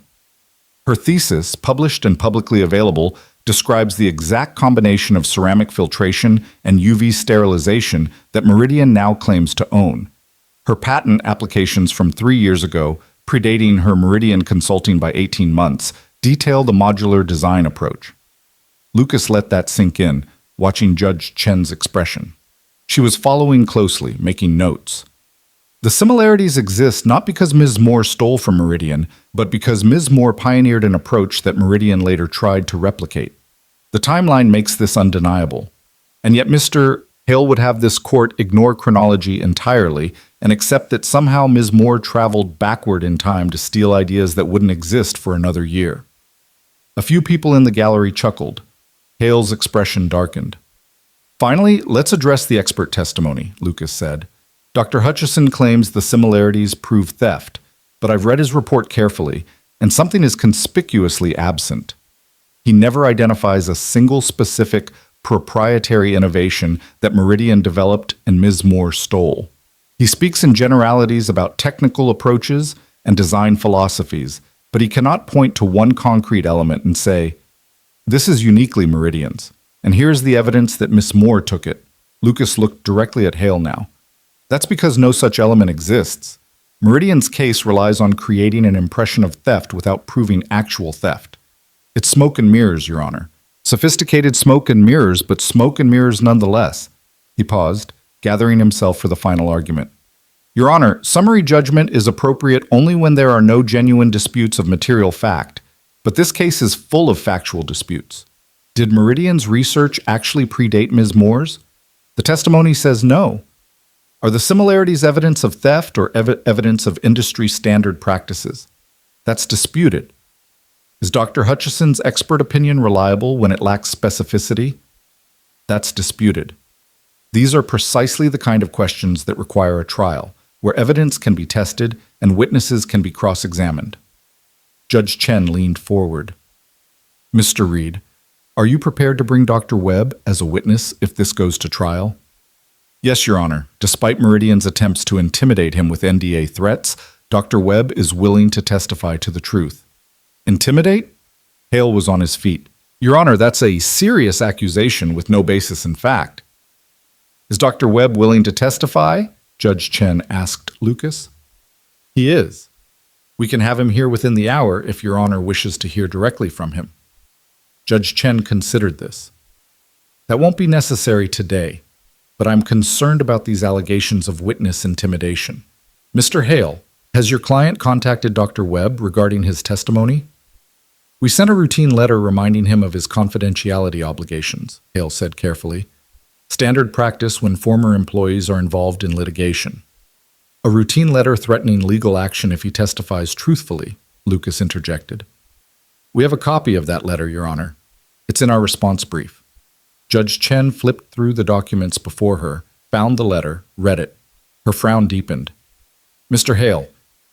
Speaker 1: Her thesis, published and publicly available, describes the exact combination of ceramic filtration and UV sterilization that Meridian now claims to own. Her patent applications from 3 years ago, predating her Meridian consulting by 18 months, detail the modular design approach. Lucas let that sink in, watching Judge Chen's expression. She was following closely, making notes. The similarities exist not because Ms. Moore stole from Meridian, but because Ms. Moore pioneered an approach that Meridian later tried to replicate. The timeline makes this undeniable. And yet Mr. Hale would have this court ignore chronology entirely and accept that somehow Ms. Moore traveled backward in time to steal ideas that wouldn't exist for another year. A few people in the gallery chuckled. Hale's expression darkened. Finally, let's address the expert testimony, Lucas said. Dr. Hutchison claims the similarities prove theft, but I've read his report carefully, and something is conspicuously absent. He never identifies a single specific proprietary innovation that Meridian developed and Ms. Moore stole. He speaks in generalities about technical approaches and design philosophies, but he cannot point to one concrete element and say, this is uniquely Meridian's, and here's the evidence that Miss Moore took it. Lucas looked directly at Hale now. That's because no such element exists. Meridian's case relies on creating an impression of theft without proving actual theft. It's smoke and mirrors, Your Honor. Sophisticated smoke and mirrors, but smoke and mirrors nonetheless. He paused, gathering himself for the final argument. Your Honor, summary judgment is appropriate only when there are no genuine disputes of material fact, but this case is full of factual disputes. Did Meridian's research actually predate Ms. Moore's? The testimony says no. Are the similarities evidence of theft or evidence of industry standard practices? That's disputed. Is Dr. Hutchison's expert opinion reliable when it lacks specificity? That's disputed. These are precisely the kind of questions that require a trial, where evidence can be tested and witnesses can be cross-examined. Judge Chen leaned forward. Mr. Reed, are you prepared to bring Dr. Webb as a witness if this goes to trial? Yes, Your Honor. Despite Meridian's attempts to intimidate him with NDA threats, Dr. Webb is willing to testify to the truth. Intimidate? Hale was on his feet. Your Honor, that's a serious accusation with no basis in fact. Is Dr. Webb willing to testify? Judge Chen asked Lucas. He is. We can have him here within the hour if Your Honor wishes to hear directly from him. Judge Chen considered this. That won't be necessary today, but I'm concerned about these allegations of witness intimidation. Mr. Hale, has your client contacted Dr. Webb regarding his testimony? We sent a routine letter reminding him of his confidentiality obligations, Hale said carefully. Standard practice when former employees are involved in litigation. A routine letter threatening legal action if he testifies truthfully, Lucas interjected. We have a copy of that letter, Your Honor. It's in our response brief. Judge Chen flipped through the documents before her, found the letter, read it. Her frown deepened. Mr. Hale,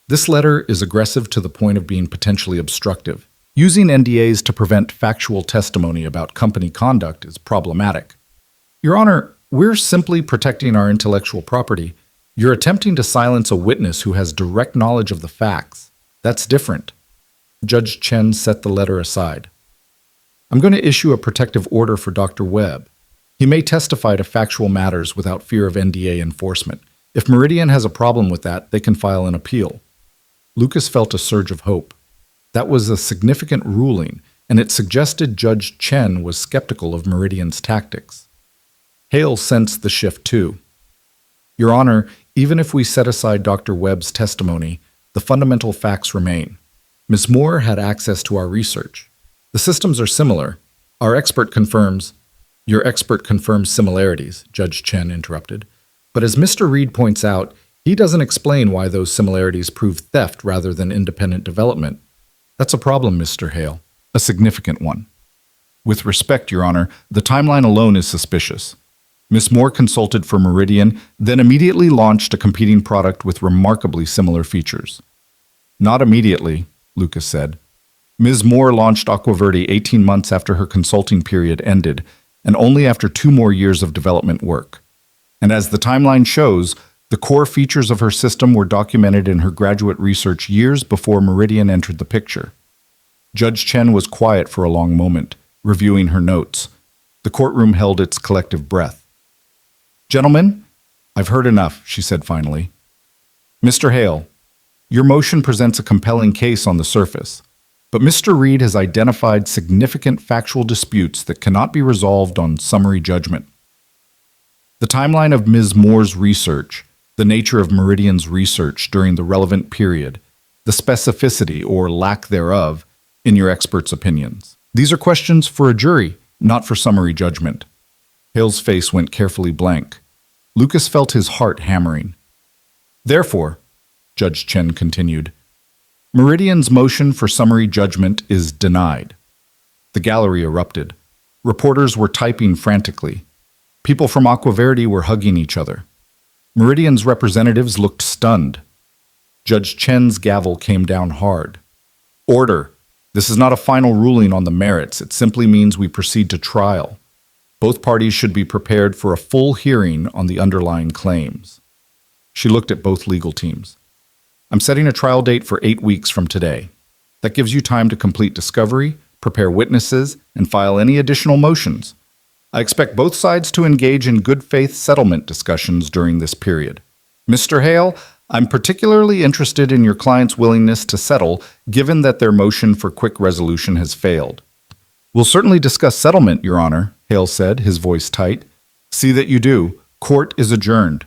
Speaker 1: this letter is aggressive to the point of being potentially obstructive. Using NDAs to prevent factual testimony about company conduct is problematic. Your Honor, we're simply protecting our intellectual property. You're attempting to silence a witness who has direct knowledge of the facts. That's different. Judge Chen set the letter aside. I'm going to issue a protective order for Dr. Webb. He may testify to factual matters without fear of NDA enforcement. If Meridian has a problem with that, they can file an appeal. Lucas felt a surge of hope. That was a significant ruling, and it suggested Judge Chen was skeptical of Meridian's tactics. Hale sensed the shift too. Your Honor, even if we set aside Dr. Webb's testimony, the fundamental facts remain. Ms. Moore had access to our research. The systems are similar. Our expert confirms— Your expert confirms similarities, Judge Chen interrupted. But as Mr. Reed points out, he doesn't explain why those similarities prove theft rather than independent development. That's a problem, Mr. Hale. A significant one. With respect, Your Honor, the timeline alone is suspicious. Ms. Moore consulted for Meridian, then immediately launched a competing product with remarkably similar features. Not immediately, Lucas said. Ms. Moore launched Aquaverde 18 months after her consulting period ended, and only after 2 more years of development work. And as the timeline shows, the core features of her system were documented in her graduate research years before Meridian entered the picture. Judge Chen was quiet for a long moment, reviewing her notes. The courtroom held its collective breath. Gentlemen, I've heard enough, she said finally. Mr. Hale, your motion presents a compelling case on the surface, but Mr. Reed has identified significant factual disputes that cannot be resolved on summary judgment. The timeline of Ms. Moore's research, the nature of Meridian's research during the relevant period, the specificity or lack thereof in your experts' opinions. These are questions for a jury, not for summary judgment. Hale's face went carefully blank. Lucas felt his heart hammering. Therefore, Judge Chen continued, Meridian's motion for summary judgment is denied. The gallery erupted. Reporters were typing frantically. People from Aquaverde were hugging each other. Meridian's representatives looked stunned. Judge Chen's gavel came down hard. Order. This is not a final ruling on the merits. It simply means we proceed to trial. Both parties should be prepared for a full hearing on the underlying claims. She looked at both legal teams. I'm setting a trial date for 8 weeks from today. That gives you time to complete discovery, prepare witnesses, and file any additional motions. I expect both sides to engage in good faith settlement discussions during this period. Mr. Hale, I'm particularly interested in your client's willingness to settle, given that their motion for quick resolution has failed. We'll certainly discuss settlement, Your Honor, Hale said, his voice tight. See that you do. Court is adjourned.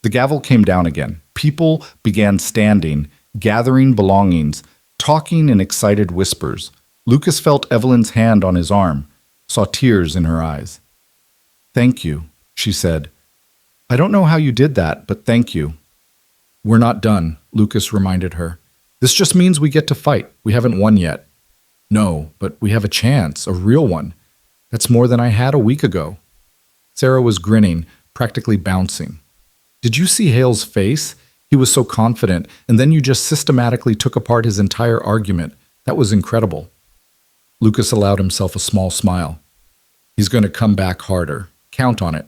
Speaker 1: The gavel came down again. People began standing, gathering belongings, talking in excited whispers. Lucas felt Evelyn's hand on his arm, saw tears in her eyes. Thank you, she said. I don't know how you did that, but thank you. We're not done, Lucas reminded her. This just means we get to fight. We haven't won yet. No, but we have a chance, a real one. That's more than I had a week ago. Sarah was grinning, practically bouncing. Did you see Hale's face? He was so confident, and then you just systematically took apart his entire argument. That was incredible. Lucas allowed himself a small smile. He's going to come back harder. Count on it.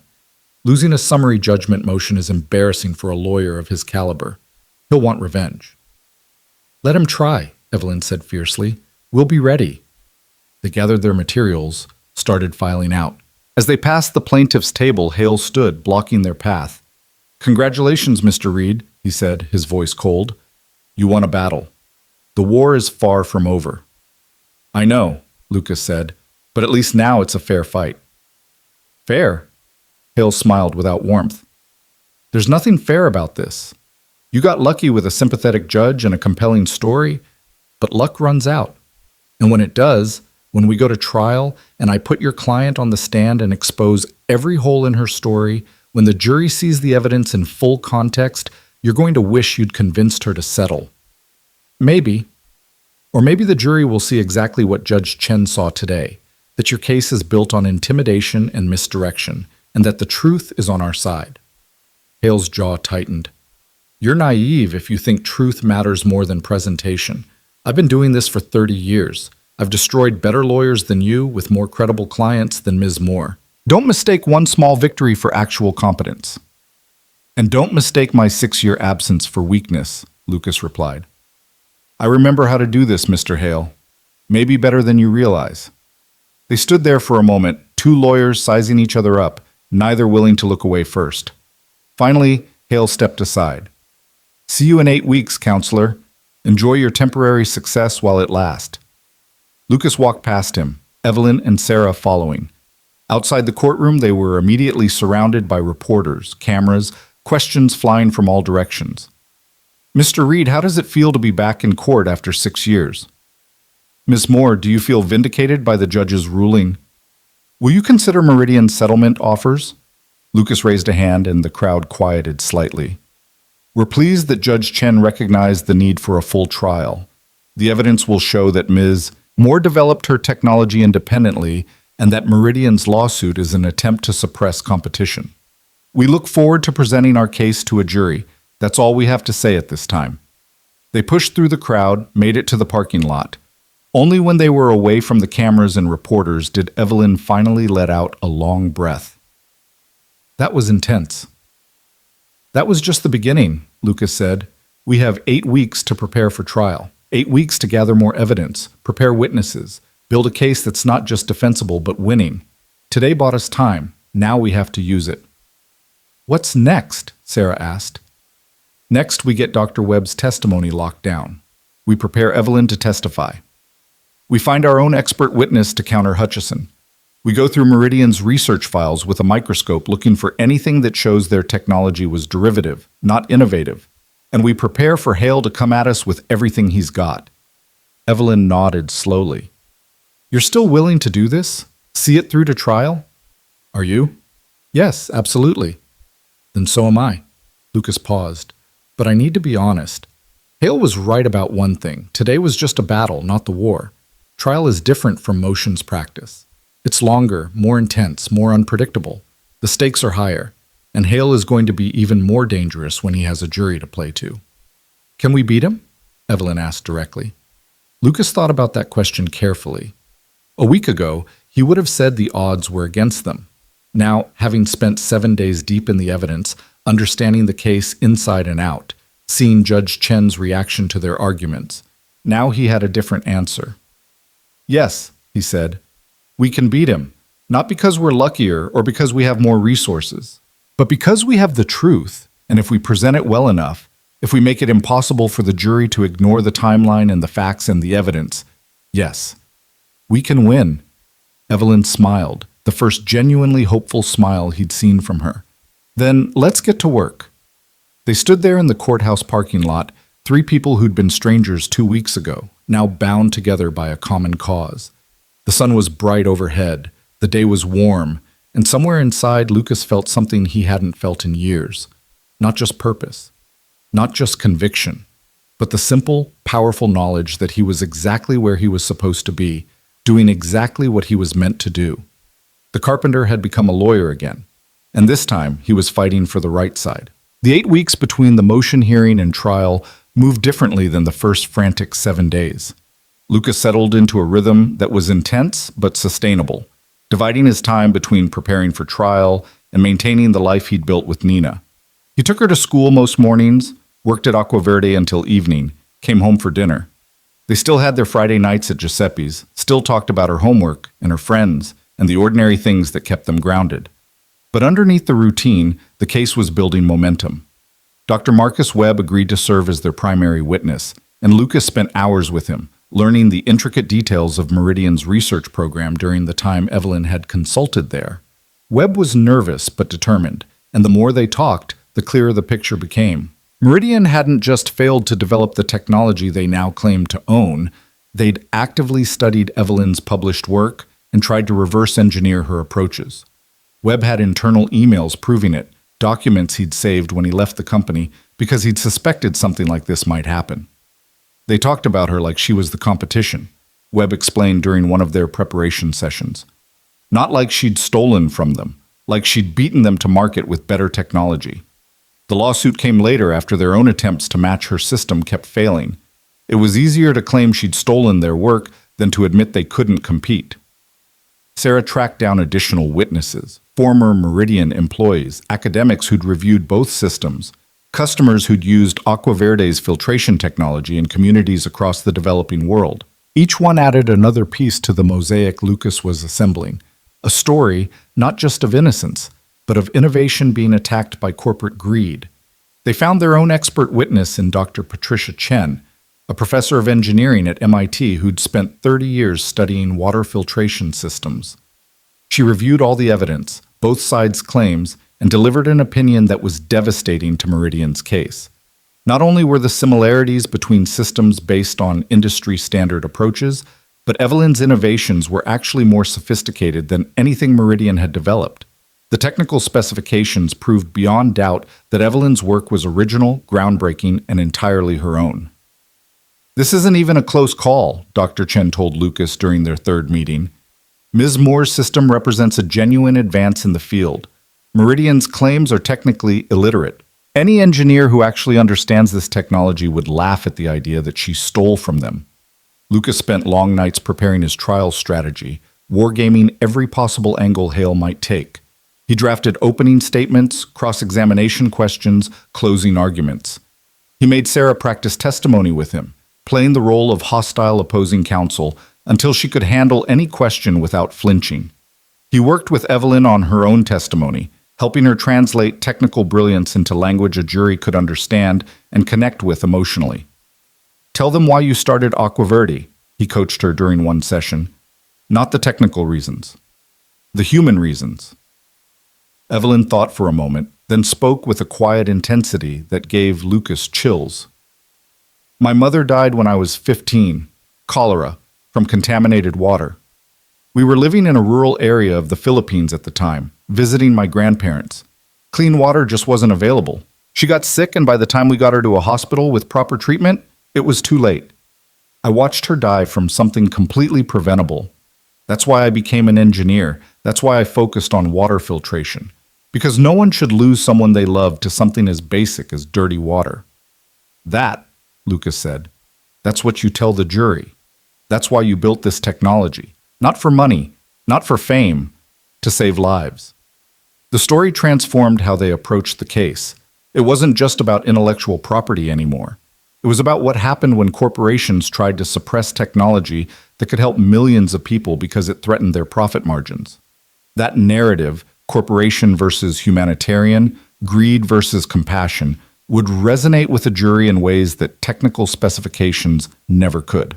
Speaker 1: Losing a summary judgment motion is embarrassing for a lawyer of his caliber. He'll want revenge. Let him try, Evelyn said fiercely. We'll be ready. They gathered their materials, started filing out. As they passed the plaintiff's table, Hale stood, blocking their path. Congratulations, Mr. Reed, he said, his voice cold. You won a battle. The war is far from over. I know, Lucas said, but at least now it's a fair fight. Fair? Hale smiled without warmth. There's nothing fair about this. You got lucky with a sympathetic judge and a compelling story, but luck runs out. And when it does, when we go to trial and I put your client on the stand and expose every hole in her story, when the jury sees the evidence in full context, you're going to wish you'd convinced her to settle. Maybe. Or maybe the jury will see exactly what Judge Chen saw today, that your case is built on intimidation and misdirection, and that the truth is on our side. Hale's jaw tightened. You're naive if you think truth matters more than presentation. I've been doing this for 30 years. I've destroyed better lawyers than you with more credible clients than Ms. Moore. Don't mistake one small victory for actual competence. And don't mistake my 6-year absence for weakness, Lucas replied. I remember how to do this, Mr. Hale. Maybe better than you realize. They stood there for a moment, 2 lawyers sizing each other up, neither willing to look away first. Finally, Hale stepped aside. See you in 8 weeks, counselor. Enjoy your temporary success while it lasts. Lucas walked past him, Evelyn and Sarah following. Outside the courtroom, they were immediately surrounded by reporters, cameras, questions flying from all directions. Mr. Reed, how does it feel to be back in court after 6 years? Ms. Moore, do you feel vindicated by the judge's ruling? Will you consider Meridian's settlement offers? Lucas raised a hand and the crowd quieted slightly. We're pleased that Judge Chen recognized the need for a full trial. The evidence will show that Ms. Moore developed her technology independently and that Meridian's lawsuit is an attempt to suppress competition. We look forward to presenting our case to a jury. That's all we have to say at this time. They pushed through the crowd, made it to the parking lot. Only when they were away from the cameras and reporters did Evelyn finally let out a long breath. That was intense. That was just the beginning, Lucas said. We have 8 weeks to prepare for trial, 8 weeks to gather more evidence, prepare witnesses, build a case that's not just defensible but winning. Today bought us time. Now we have to use it. What's next? Sarah asked. Next, we get Dr. Webb's testimony locked down. We prepare Evelyn to testify. We find our own expert witness to counter Hutchison. We go through Meridian's research files with a microscope looking for anything that shows their technology was derivative, not innovative. And we prepare for Hale to come at us with everything he's got. Evelyn nodded slowly. You're still willing to do this? See it through to trial? Are you? Yes, absolutely. Then so am I. Lucas paused. But I need to be honest. Hale was right about one thing. Today was just a battle, not the war. Trial is different from motions practice. It's longer, more intense, more unpredictable. The stakes are higher, and Hale is going to be even more dangerous when he has a jury to play to. Can we beat him? Evelyn asked directly. Lucas thought about that question carefully. A week ago, he would have said the odds were against them. Now, having spent 7 days deep in the evidence, understanding the case inside and out, seeing Judge Chen's reaction to their arguments, now he had a different answer. Yes, he said, we can beat him, not because we're luckier or because we have more resources, but because we have the truth, and if we present it well enough, if we make it impossible for the jury to ignore the timeline and the facts and the evidence, yes, we can win. Evelyn smiled, the first genuinely hopeful smile he'd seen from her. Then let's get to work. They stood there in the courthouse parking lot, 3 people who'd been strangers 2 weeks ago, now bound together by a common cause. The sun was bright overhead, the day was warm, and somewhere inside Lucas felt something he hadn't felt in years. Not just purpose, not just conviction, but the simple, powerful knowledge that he was exactly where he was supposed to be, doing exactly what he was meant to do. The carpenter had become a lawyer again, and this time he was fighting for the right side. The 8 weeks between the motion hearing and trial moved differently than the first frantic 7 days. Lucas settled into a rhythm that was intense but sustainable, dividing his time between preparing for trial and maintaining the life he'd built with Nina. He took her to school most mornings, worked at Aqua Verde until evening, came home for dinner. They still had their Friday nights at Giuseppe's, still talked about her homework and her friends and the ordinary things that kept them grounded. But underneath the routine, the case was building momentum. Dr. Marcus Webb agreed to serve as their primary witness, and Lucas spent hours with him, learning the intricate details of Meridian's research program during the time Evelyn had consulted there. Webb was nervous but determined, and the more they talked, the clearer the picture became. Meridian hadn't just failed to develop the technology they now claimed to own, they'd actively studied Evelyn's published work and tried to reverse engineer her approaches. Webb had internal emails proving it, documents he'd saved when he left the company because he'd suspected something like this might happen. They talked about her like she was the competition, Webb explained during one of their preparation sessions. Not like she'd stolen from them, like she'd beaten them to market with better technology. The lawsuit came later after their own attempts to match her system kept failing. It was easier to claim she'd stolen their work than to admit they couldn't compete. Sarah tracked down additional witnesses, former Meridian employees, academics who'd reviewed both systems, customers who'd used Aqua Verde's filtration technology in communities across the developing world. Each one added another piece to the mosaic Lucas was assembling, a story not just of innocence, but of innovation being attacked by corporate greed. They found their own expert witness in Dr. Patricia Chen, a professor of engineering at MIT who'd spent 30 years studying water filtration systems. She reviewed all the evidence, both sides' claims, and delivered an opinion that was devastating to Meridian's case. Not only were the similarities between systems based on industry-standard approaches, but Evelyn's innovations were actually more sophisticated than anything Meridian had developed. The technical specifications proved beyond doubt that Evelyn's work was original, groundbreaking, and entirely her own. "This isn't even a close call," Dr. Chen told Lucas during their third meeting. "Ms. Moore's system represents a genuine advance in the field. Meridian's claims are technically illiterate. Any engineer who actually understands this technology would laugh at the idea that she stole from them." Lucas spent long nights preparing his trial strategy, wargaming every possible angle Hale might take. He drafted opening statements, cross-examination questions, closing arguments. He made Sarah practice testimony with him, playing the role of hostile opposing counsel until she could handle any question without flinching. He worked with Evelyn on her own testimony, helping her translate technical brilliance into language a jury could understand and connect with emotionally. "Tell them why you started Aqua Verde," he coached her during one session. "Not the technical reasons. The human reasons." Evelyn thought for a moment, then spoke with a quiet intensity that gave Lucas chills. "My mother died when I was 15, cholera, from contaminated water. We were living in a rural area of the Philippines at the time, visiting my grandparents. Clean water just wasn't available. She got sick, and by the time we got her to a hospital with proper treatment, it was too late. I watched her die from something completely preventable. That's why I became an engineer. That's why I focused on water filtration. Because no one should lose someone they love to something as basic as dirty water." "That," Lucas said, "that's what you tell the jury. That's why you built this technology. Not for money, not for fame, to save lives." The story transformed how they approached the case. It wasn't just about intellectual property anymore. It was about what happened when corporations tried to suppress technology that could help millions of people because it threatened their profit margins. That narrative, corporation versus humanitarian, greed versus compassion, would resonate with a jury in ways that technical specifications never could.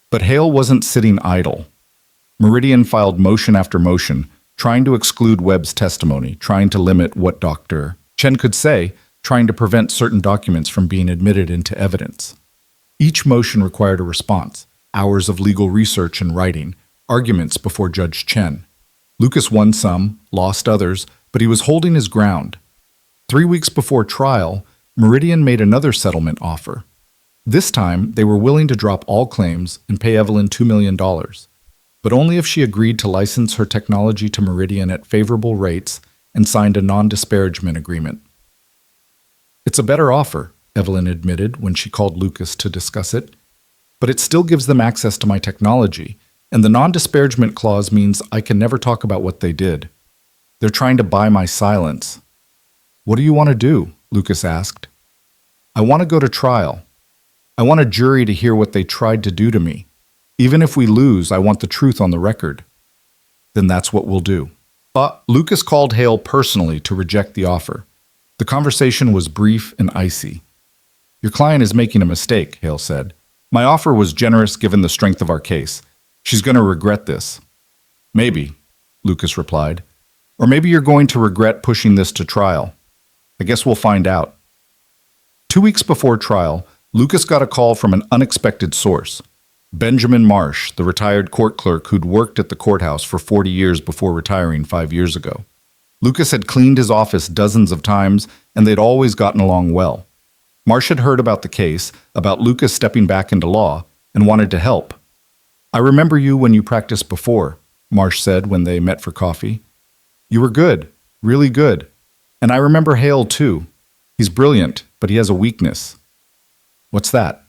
Speaker 1: But Hale wasn't sitting idle. Meridian filed motion after motion, trying to exclude Webb's testimony, trying to limit what Dr. Chen could say, trying to prevent certain documents from being admitted into evidence. Each motion required a response, hours of legal research and writing, arguments before Judge Chen. Lucas won some, lost others, but he was holding his ground. 3 weeks before trial, Meridian made another settlement offer. This time, they were willing to drop all claims and pay Evelyn $2 million, but only if she agreed to license her technology to Meridian at favorable rates and signed a non-disparagement agreement. "It's a better offer," Evelyn admitted when she called Lucas to discuss it, "but it still gives them access to my technology, and the non-disparagement clause means I can never talk about what they did. They're trying to buy my silence." "What do you want to do?" Lucas asked. "I want to go to trial. I want a jury to hear what they tried to do to me. Even if we lose, I want the truth on the record." "Then that's what we'll do." But Lucas called Hale personally to reject the offer. The conversation was brief and icy. "Your client is making a mistake," Hale said. "My offer was generous given the strength of our case. She's going to regret this." "Maybe," Lucas replied. "Or maybe you're going to regret pushing this to trial. I guess we'll find out." 2 weeks before trial, Lucas got a call from an unexpected source. Benjamin Marsh, the retired court clerk who'd worked at the courthouse for 40 years before retiring 5 years ago. Lucas had cleaned his office dozens of times, and they'd always gotten along well. Marsh had heard about the case, about Lucas stepping back into law, and wanted to help. "I remember you when you practiced before," Marsh said when they met for coffee. "You were good, really good. And I remember Hale too. He's brilliant, but he has a weakness." "What's that?"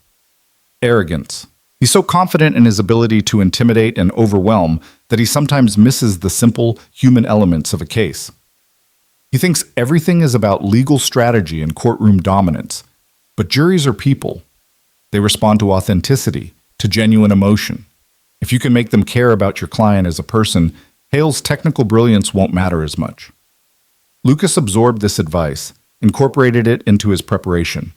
Speaker 1: "Arrogance. He's so confident in his ability to intimidate and overwhelm that he sometimes misses the simple human elements of a case. He thinks everything is about legal strategy and courtroom dominance. But juries are people. They respond to authenticity, to genuine emotion. If you can make them care about your client as a person, Hale's technical brilliance won't matter as much." Lucas absorbed this advice, incorporated it into his preparation.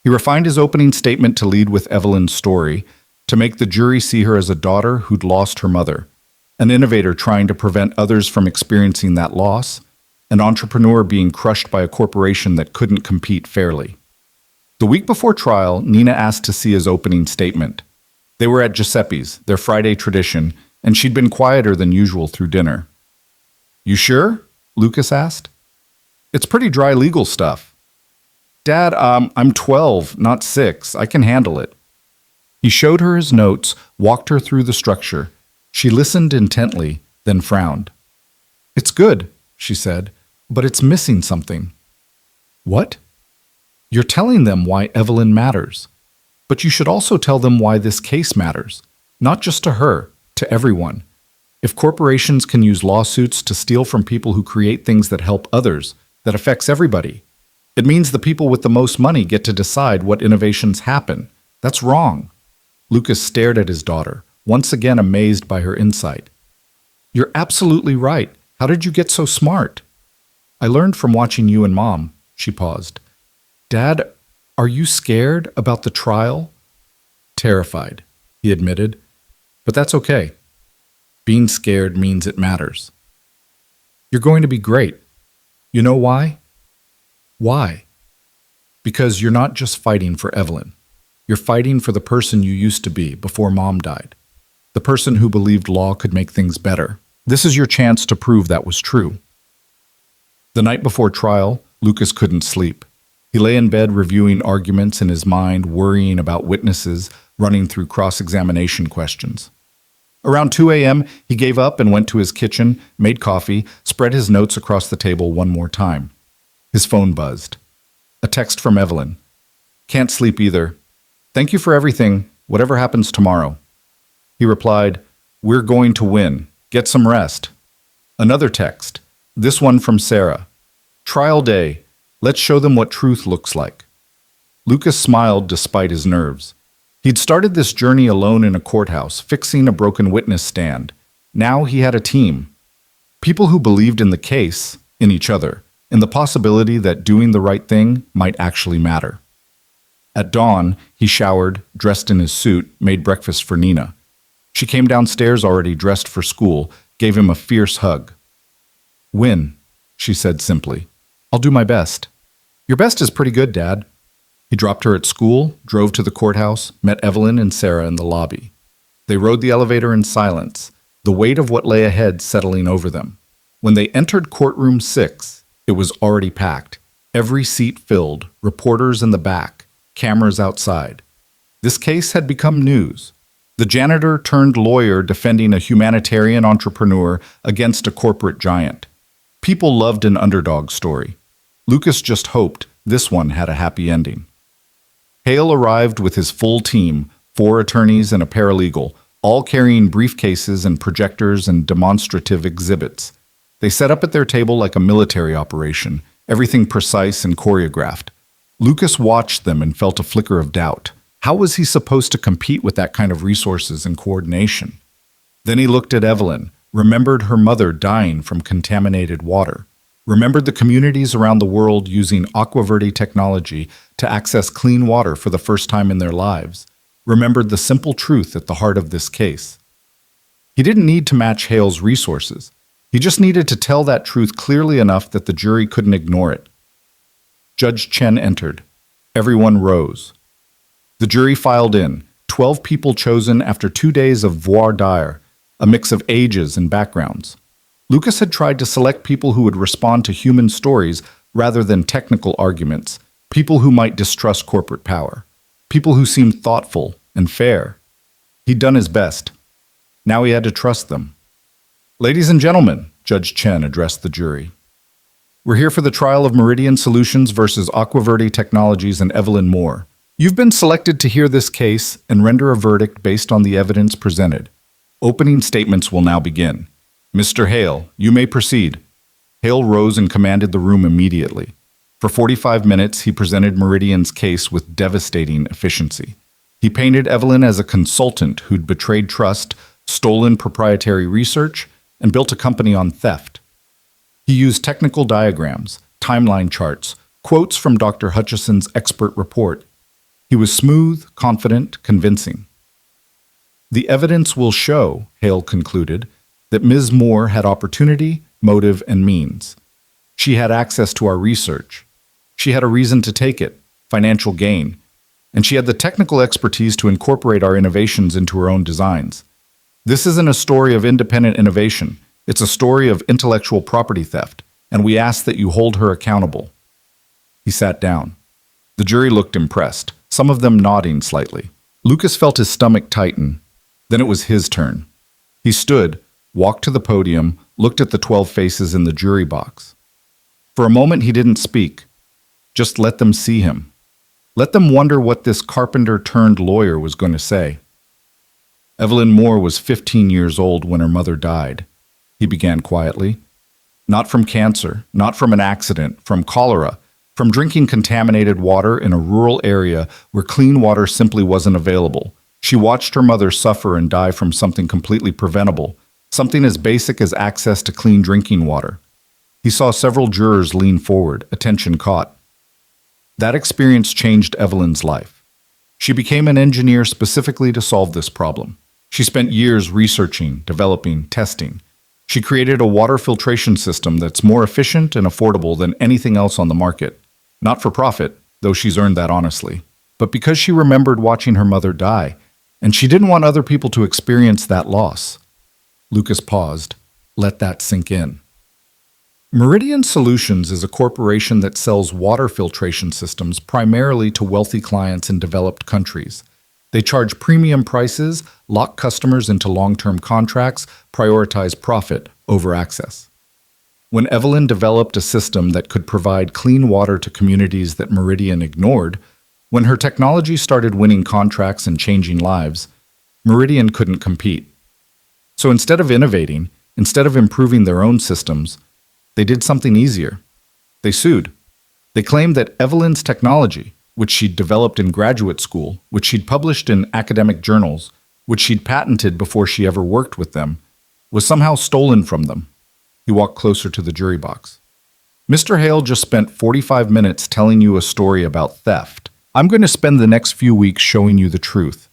Speaker 1: He refined his opening statement to lead with Evelyn's story, to make the jury see her as a daughter who'd lost her mother, an innovator trying to prevent others from experiencing that loss, an entrepreneur being crushed by a corporation that couldn't compete fairly. The week before trial, Nina asked to see his opening statement. They were at Giuseppe's, their Friday tradition, and she'd been quieter than usual through dinner. "You sure?" Lucas asked. "It's pretty dry legal stuff." "Dad, I'm 12, not 6. I can handle it." He showed her his notes, walked her through the structure. She listened intently, then frowned. "It's good," she said, "but it's missing something." "What?" "You're telling them why Evelyn matters. But you should also tell them why this case matters. Not just to her, to everyone. If corporations can use lawsuits to steal from people who create things that help others, that affects everybody, it means the people with the most money get to decide what innovations happen. That's wrong." Lucas stared at his daughter, once again amazed by her insight. "You're absolutely right. How did you get so smart?" "I learned from watching you and Mom." She paused. "Dad, are you scared about the trial?" "Terrified," he admitted. "But that's okay. Being scared means it matters." "You're going to be great. You know why?" "Why?" "Because you're not just fighting for Evelyn. You're fighting for the person you used to be before Mom died. The person who believed law could make things better. This is your chance to prove that was true." The night before trial, Lucas couldn't sleep. He lay in bed reviewing arguments in his mind, worrying about witnesses, running through cross-examination questions. Around 2 a.m., he gave up and went to his kitchen, made coffee, spread his notes across the table one more time. His phone buzzed. A text from Evelyn. "Can't sleep either. Thank you for everything, whatever happens tomorrow." He replied, "We're going to win. Get some rest." Another text, this one from Sarah. "Trial day. Let's show them what truth looks like." Lucas smiled despite his nerves. He'd started this journey alone in a courthouse, fixing a broken witness stand. Now he had a team. People who believed in the case, in each other, in the possibility that doing the right thing might actually matter. At dawn, he showered, dressed in his suit, made breakfast for Nina. She came downstairs already dressed for school, gave him a fierce hug. "Win," she said simply. "I'll do my best." "Your best is pretty good, Dad." He dropped her at school, drove to the courthouse, met Evelyn and Sarah in the lobby. They rode the elevator in silence, the weight of what lay ahead settling over them. When they entered courtroom 6, it was already packed. Every seat filled, reporters in the back, cameras outside. This case had become news. The janitor turned lawyer defending a humanitarian entrepreneur against a corporate giant. People loved an underdog story. Lucas just hoped this one had a happy ending. Hale arrived with his full team, 4 attorneys and a paralegal, all carrying briefcases and projectors and demonstrative exhibits. They set up at their table like a military operation, everything precise and choreographed. Lucas watched them and felt a flicker of doubt. How was he supposed to compete with that kind of resources and coordination? Then he looked at Evelyn, remembered her mother dying from contaminated water, remembered the communities around the world using aquaverde technology to access clean water for the first time in their lives, remembered the simple truth at the heart of this case. He didn't need to match Hale's resources. He just needed to tell that truth clearly enough that the jury couldn't ignore it. Judge Chen entered. Everyone rose. The jury filed in, 12 people chosen after 2 days of voir dire, a mix of ages and backgrounds. Lucas had tried to select people who would respond to human stories rather than technical arguments, people who might distrust corporate power, people who seemed thoughtful and fair. He'd done his best. Now he had to trust them. "Ladies and gentlemen," Judge Chen addressed the jury. "We're here for the trial of Meridian Solutions versus Aquaverde Technologies and Evelyn Moore. You've been selected to hear this case and render a verdict based on the evidence presented. Opening statements will now begin. Mr. Hale, you may proceed." Hale rose and commanded the room immediately. For 45 minutes, he presented Meridian's case with devastating efficiency. He painted Evelyn as a consultant who'd betrayed trust, stolen proprietary research, and built a company on theft. He used technical diagrams, timeline charts, Quotes from Dr. Hutchison's expert report. He was smooth, confident, convincing. The evidence will show, Hale concluded, that Ms. Moore had opportunity, motive, and means. She had access to our research. She had a reason to take it, financial gain, and she had the technical expertise to incorporate our innovations into her own designs. This isn't a story of independent innovation. It's a story of intellectual property theft, and we ask that you hold her accountable. He sat down. The jury looked impressed, some of them nodding slightly. Lucas felt his stomach tighten. Then it was his turn. He stood, walked to the podium, looked at the 12 faces in the jury box. For a moment he didn't speak. Just let them see him. Let them wonder what this carpenter-turned-lawyer was going to say. Evelyn Moore was 15 years old when her mother died. He began quietly. Not from cancer, not from an accident, from cholera, from drinking contaminated water in a rural area where clean water simply wasn't available. She watched her mother suffer and die from something completely preventable, something as basic as access to clean drinking water. He saw several jurors lean forward, attention caught. That experience changed Evelyn's life. She became an engineer specifically to solve this problem. She spent years researching, developing, testing. She created a water filtration system that's more efficient and affordable than anything else on the market. Not for profit, though she's earned that honestly, but because she remembered watching her mother die, and she didn't want other people to experience that loss. Lucas paused. Let that sink in. Meridian Solutions is a corporation that sells water filtration systems primarily to wealthy clients in developed countries. They charge premium prices, lock customers into long-term contracts, prioritize profit over access. When Evelyn developed a system that could provide clean water to communities that Meridian ignored, when her technology started winning contracts and changing lives, Meridian couldn't compete. So instead of innovating, instead of improving their own systems, they did something easier. They sued. They claimed that Evelyn's technology, which she'd developed in graduate school, which she'd published in academic journals, which she'd patented before she ever worked with them, was somehow stolen from them. He walked closer to the jury box. Mr. Hale just spent 45 minutes telling you a story about theft. I'm going to spend the next few weeks showing you the truth.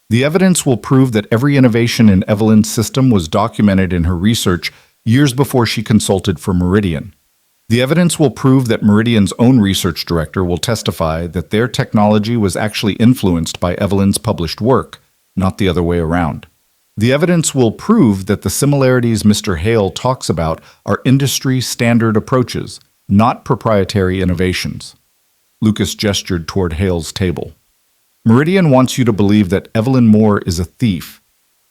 Speaker 1: The evidence will prove that every innovation in Evelyn's system was documented in her research years before she consulted for Meridian. The evidence will prove that Meridian's own research director will testify that their technology was actually influenced by Evelyn's published work, not the other way around. The evidence will prove that the similarities Mr. Hale talks about are industry-standard approaches, not proprietary innovations. Lucas gestured toward Hale's table. Meridian wants you to believe that Evelyn Moore is a thief,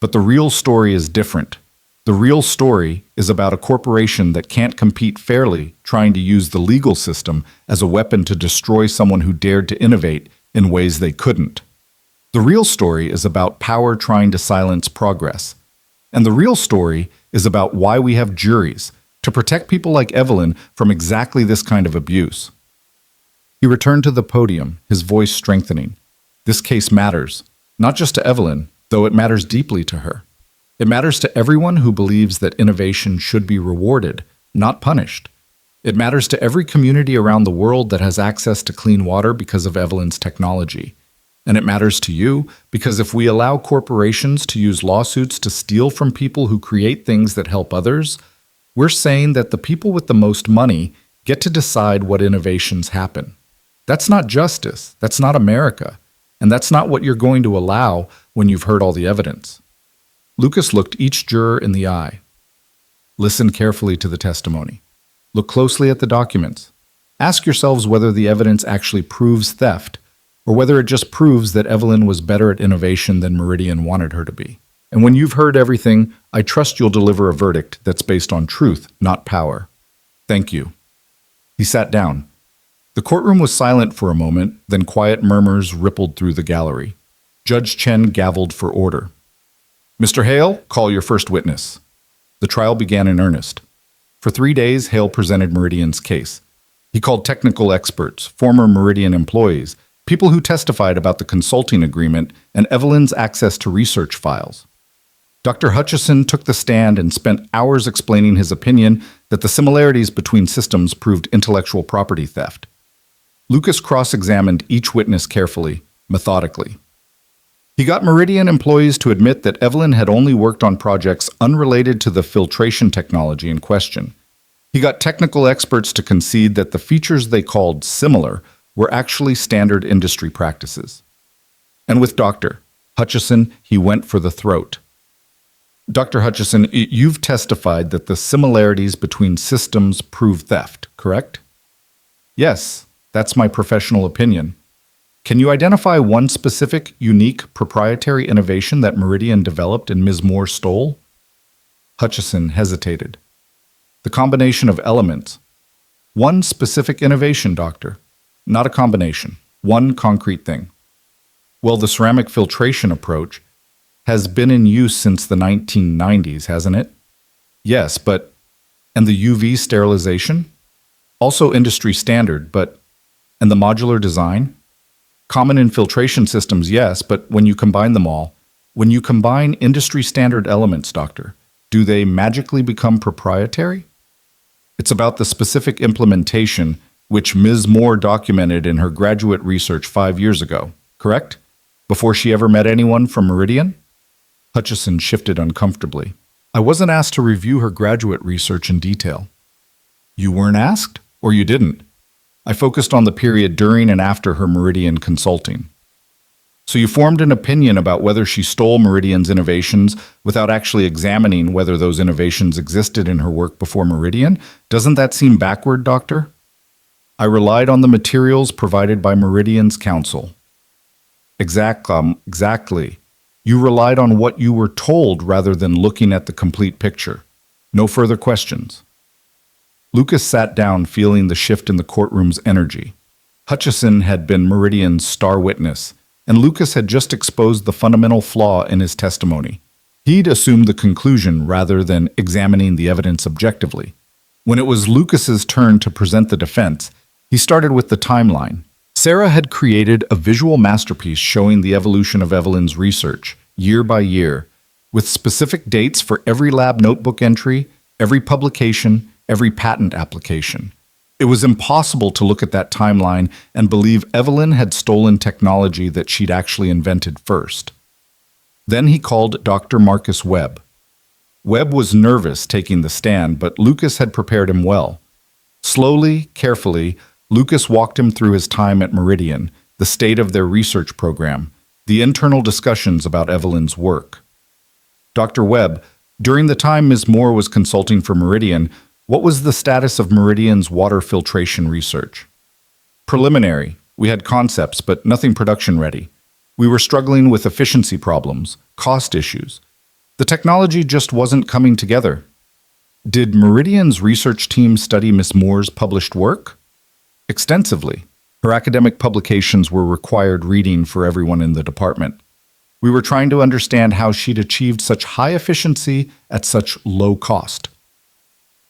Speaker 1: but the real story is different. The real story is about a corporation that can't compete fairly, trying to use the legal system as a weapon to destroy someone who dared to innovate in ways they couldn't. The real story is about power trying to silence progress. And the real story is about why we have juries, to protect people like Evelyn from exactly this kind of abuse. He returned to the podium, his voice strengthening. This case matters, not just to Evelyn, though it matters deeply to her. It matters to everyone who believes that innovation should be rewarded, not punished. It matters to every community around the world that has access to clean water because of Evelyn's technology. And it matters to you because if we allow corporations to use lawsuits to steal from people who create things that help others, we're saying that the people with the most money get to decide what innovations happen. That's not justice. That's not America. And that's not what you're going to allow when you've heard all the evidence. Lucas looked each juror in the eye. Listen carefully to the testimony. Look closely at the documents. Ask yourselves whether the evidence actually proves theft, or whether it just proves that Evelyn was better at innovation than Meridian wanted her to be. And when you've heard everything, I trust you'll deliver a verdict that's based on truth, not power. Thank you. He sat down. The courtroom was silent for a moment, then quiet murmurs rippled through the gallery. Judge Chen gavelled for order. Mr. Hale, call your first witness. The trial began in earnest. For 3 days, Hale presented Meridian's case. He called technical experts, former Meridian employees, people who testified about the consulting agreement and Evelyn's access to research files. Dr. Hutchison took the stand and spent hours explaining his opinion that the similarities between systems proved intellectual property theft. Lucas cross-examined each witness carefully, methodically. He got Meridian employees to admit that Evelyn had only worked on projects unrelated to the filtration technology in question. He got technical experts to concede that the features they called similar were actually standard industry practices. And with Dr. Hutchison, he went for the throat. Dr. Hutchison, you've testified that the similarities between systems prove theft, correct? Yes, that's my professional opinion. Can you identify one specific, unique, proprietary innovation that Meridian developed and Ms. Moore stole? Hutchison hesitated. The combination of elements. One specific innovation, Doctor. Not a combination. One concrete thing. Well, the ceramic filtration approach has been in use since the 1990s, hasn't it? Yes, but... And the UV sterilization? Also industry standard, but... And the modular design? Common in filtration systems, yes, but when you combine them all, when you combine industry standard elements, Doctor, do they magically become proprietary? It's about the specific implementation which Ms. Moore documented in her graduate research 5 years ago, correct? Before she ever met anyone from Meridian? Hutchison shifted uncomfortably. I wasn't asked to review her graduate research in detail. You weren't asked, or you didn't? I focused on the period during and after her Meridian consulting. So you formed an opinion about whether she stole Meridian's innovations without actually examining whether those innovations existed in her work before Meridian? Doesn't that seem backward, Doctor? I relied on the materials provided by Meridian's counsel. Exactly. You relied on what you were told rather than looking at the complete picture. No further questions. Lucas sat down, feeling the shift in the courtroom's energy. Hutchison had been Meridian's star witness, and Lucas had just exposed the fundamental flaw in his testimony. He'd assumed the conclusion rather than examining the evidence objectively. When it was Lucas's turn to present the defense, he started with the timeline. Sarah had created a visual masterpiece showing the evolution of Evelyn's research, year by year, with specific dates for every lab notebook entry, every publication, every patent application. It was impossible to look at that timeline and believe Evelyn had stolen technology that she'd actually invented first. Then he called Dr. Marcus Webb. Webb was nervous taking the stand, but Lucas had prepared him well. Slowly, carefully, Lucas walked him through his time at Meridian, the state of their research program, the internal discussions about Evelyn's work. Dr. Webb, during the time Ms. Moore was consulting for Meridian, what was the status of Meridian's water filtration research? Preliminary. We had concepts, but nothing production ready. We were struggling with efficiency problems, cost issues. The technology just wasn't coming together. Did Meridian's research team study Ms. Moore's published work? Extensively. Her academic publications were required reading for everyone in the department. We were trying to understand how she'd achieved such high efficiency at such low cost.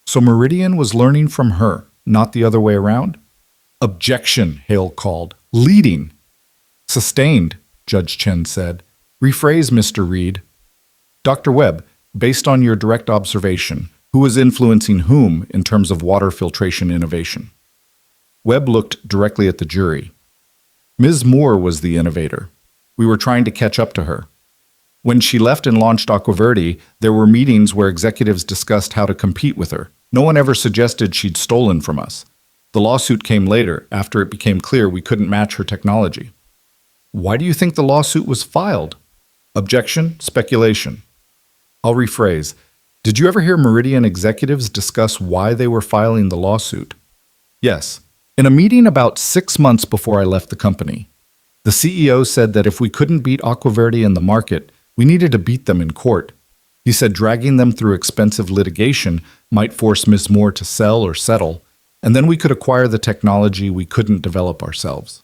Speaker 1: So Meridian was learning from her, not the other way around? Objection, Hale called. Leading. Sustained, Judge Chen said. Rephrase, Mr. Reed. Dr. Webb, based on your direct observation, who was influencing whom in terms of water filtration innovation? Webb looked directly at the jury. Ms. Moore was the innovator. We were trying to catch up to her. When she left and launched Aquaverde, there were meetings where executives discussed how to compete with her. No one ever suggested she'd stolen from us. The lawsuit came later, after it became clear we couldn't match her technology. Why do you think the lawsuit was filed? Objection, speculation. I'll rephrase. Did you ever hear Meridian executives discuss why they were filing the lawsuit? Yes. In a meeting about 6 months before I left the company, the CEO said that if we couldn't beat Aquaverde in the market, we needed to beat them in court. He said dragging them through expensive litigation might force Ms. Moore to sell or settle, and then we could acquire the technology we couldn't develop ourselves.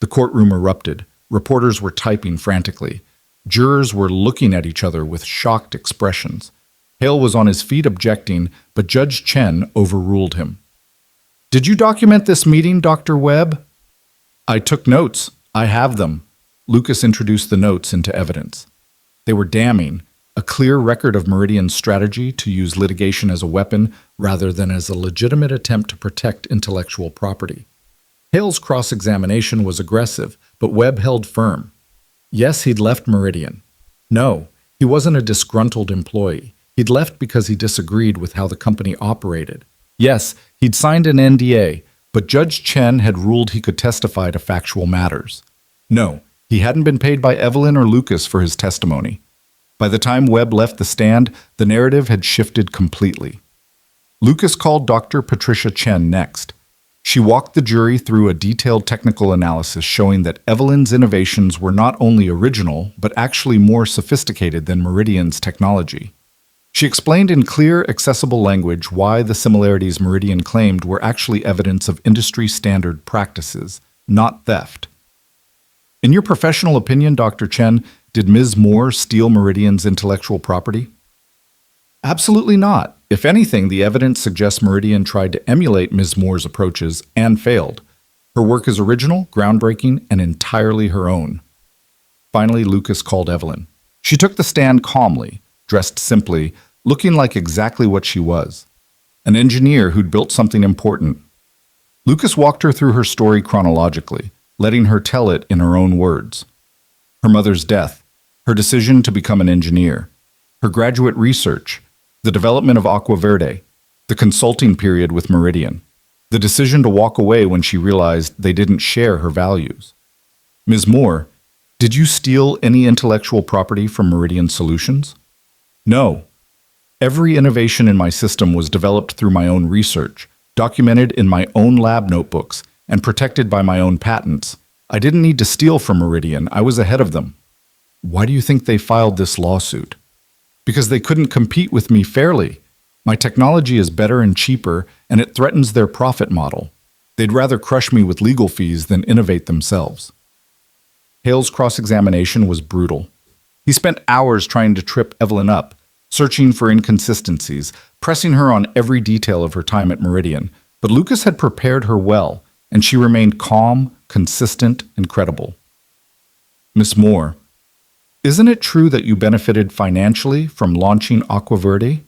Speaker 1: The courtroom erupted. Reporters were typing frantically. Jurors were looking at each other with shocked expressions. Hale was on his feet objecting, but Judge Chen overruled him. Did you document this meeting, Dr. Webb? I took notes. I have them. Lucas introduced the notes into evidence. They were damning, a clear record of Meridian's strategy to use litigation as a weapon rather than as a legitimate attempt to protect intellectual property. Hale's cross-examination was aggressive, but Webb held firm. Yes, he'd left Meridian. No, he wasn't a disgruntled employee. He'd left because he disagreed with how the company operated. Yes, he'd signed an NDA, but Judge Chen had ruled he could testify to factual matters. No, he hadn't been paid by Evelyn or Lucas for his testimony. By the time Webb left the stand, the narrative had shifted completely. Lucas called Dr. Patricia Chen next. She walked the jury through a detailed technical analysis showing that Evelyn's innovations were not only original, but actually more sophisticated than Meridian's technology. She explained in clear, accessible language why the similarities Meridian claimed were actually evidence of industry-standard practices, not theft. In your professional opinion, Dr. Chen, did Ms. Moore steal Meridian's intellectual property? Absolutely not. If anything, the evidence suggests Meridian tried to emulate Ms. Moore's approaches and failed. Her work is original, groundbreaking, and entirely her own. Finally, Lucas called Evelyn. She took the stand calmly, dressed simply, looking like exactly what she was, an engineer who'd built something important. Lucas walked her through her story chronologically, letting her tell it in her own words. Her mother's death, her decision to become an engineer, her graduate research, the development of Aqua Verde, the consulting period with Meridian, the decision to walk away when she realized they didn't share her values. Ms. Moore, did you steal any intellectual property from Meridian Solutions? No. Every innovation in my system was developed through my own research, documented in my own lab notebooks, and protected by my own patents. I didn't need to steal from Meridian. I was ahead of them. Why do you think they filed this lawsuit? Because they couldn't compete with me fairly. My technology is better and cheaper, and it threatens their profit model. They'd rather crush me with legal fees than innovate themselves. Hale's cross-examination was brutal. He spent hours trying to trip Evelyn up, searching for inconsistencies, pressing her on every detail of her time at Meridian. But Lucas had prepared her well, and she remained calm, consistent, and credible. Miss Moore, isn't it true that you benefited financially from launching Aqua Verde?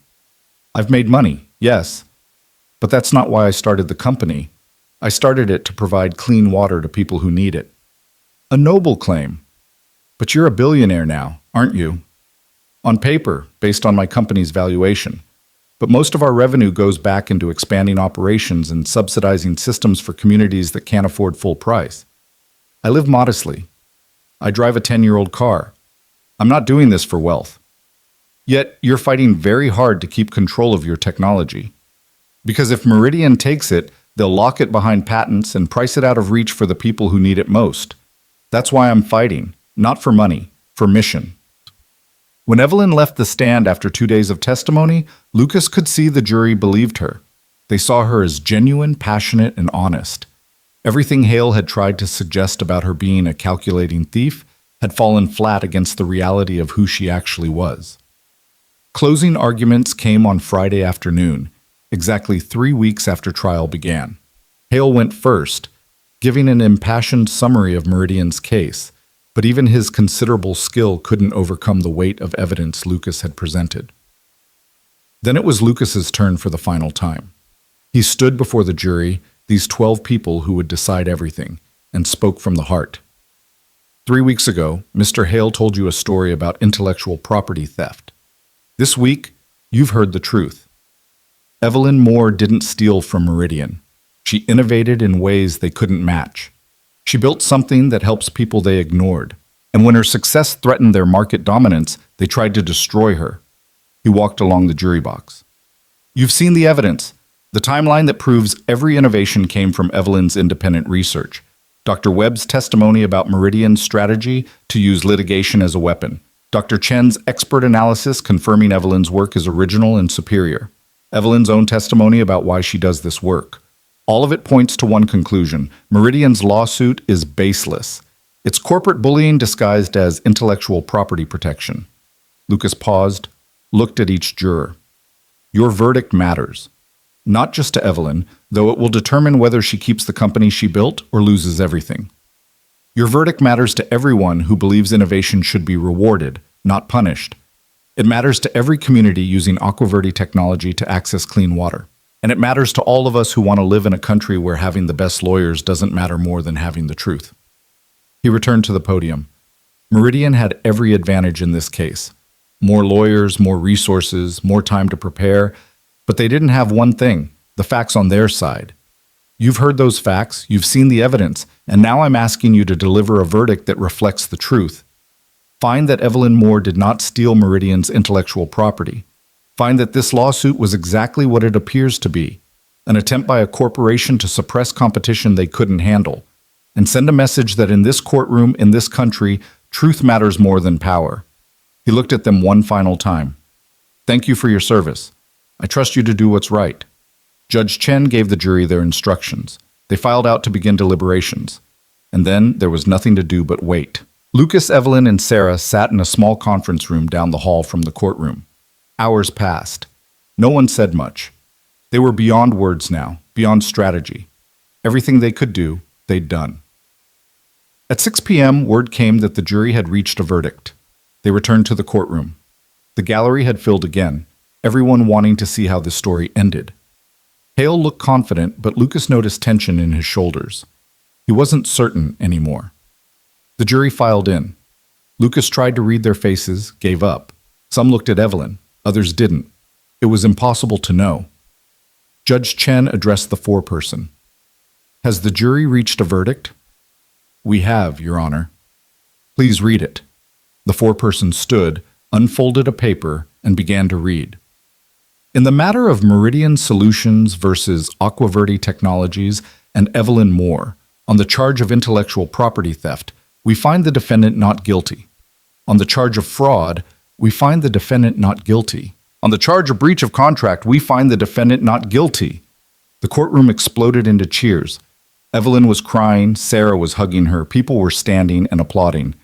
Speaker 1: I've made money, yes, but that's not why I started the company. I started it to provide clean water to people who need it. A noble claim. But you're a billionaire now, aren't you? On paper, based on my company's valuation. But most of our revenue goes back into expanding operations and subsidizing systems for communities that can't afford full price. I live modestly. I drive a 10-year-old car. I'm not doing this for wealth. Yet, you're fighting very hard to keep control of your technology. Because if Meridian takes it, they'll lock it behind patents and price it out of reach for the people who need it most. That's why I'm fighting, not for money, for mission. When Evelyn left the stand after 2 days of testimony, Lucas could see the jury believed her. They saw her as genuine, passionate, and honest. Everything Hale had tried to suggest about her being a calculating thief had fallen flat against the reality of who she actually was. Closing arguments came on Friday afternoon, exactly 3 weeks after trial began. Hale went first, giving an impassioned summary of Meridian's case, but even his considerable skill couldn't overcome the weight of evidence Lucas had presented. Then it was Lucas's turn for the final time. He stood before the jury, these 12 people who would decide everything, and spoke from the heart. 3 weeks ago, Mr. Hale told you a story about intellectual property theft. This week, you've heard the truth. Evelyn Moore didn't steal from Meridian. She innovated in ways they couldn't match. She built something that helps people they ignored. And when her success threatened their market dominance, they tried to destroy her. He walked along the jury box. You've seen the evidence, the timeline that proves every innovation came from Evelyn's independent research. Dr. Webb's testimony about Meridian's strategy to use litigation as a weapon. Dr. Chen's expert analysis confirming Evelyn's work is original and superior. Evelyn's own testimony about why she does this work. All of it points to one conclusion. Meridian's lawsuit is baseless. It's corporate bullying disguised as intellectual property protection. Lucas paused, looked at each juror. Your verdict matters. Not just to Evelyn, though it will determine whether she keeps the company she built or loses everything. Your verdict matters to everyone who believes innovation should be rewarded, not punished. It matters to every community using Aqua Verde technology to access clean water. And it matters to all of us who want to live in a country where having the best lawyers doesn't matter more than having the truth. He returned to the podium. Meridian had every advantage in this case. More lawyers, more resources, more time to prepare, but they didn't have one thing, the facts on their side. You've heard those facts, you've seen the evidence, and now I'm asking you to deliver a verdict that reflects the truth. Find that Evelyn Moore did not steal Meridian's intellectual property. Find that this lawsuit was exactly what it appears to be, an attempt by a corporation to suppress competition they couldn't handle, and send a message that in this courtroom, in this country, truth matters more than power. He looked at them one final time. Thank you for your service. I trust you to do what's right. Judge Chen gave the jury their instructions. They filed out to begin deliberations. And then there was nothing to do but wait. Lucas, Evelyn, and Sarah sat in a small conference room down the hall from the courtroom. Hours passed. No one said much. They were beyond words now, beyond strategy. Everything they could do, they'd done. At 6 p.m., word came that the jury had reached a verdict. They returned to the courtroom. The gallery had filled again, everyone wanting to see how the story ended. Hale looked confident, but Lucas noticed tension in his shoulders. He wasn't certain anymore. The jury filed in. Lucas tried to read their faces, gave up. Some looked at Evelyn, others didn't. It was impossible to know. Judge Chen addressed the foreperson. Has the jury reached a verdict? We have, Your Honor. Please read it. The foreperson stood, unfolded a paper, and began to read. In the matter of Meridian Solutions versus Aquaverde Technologies and Evelyn Moore, on the charge of intellectual property theft, we find the defendant not guilty. On the charge of fraud, we find the defendant not guilty. On the charge of breach of contract, we find the defendant not guilty. The courtroom exploded into cheers. Evelyn was crying, Sarah was hugging her, people were standing and applauding.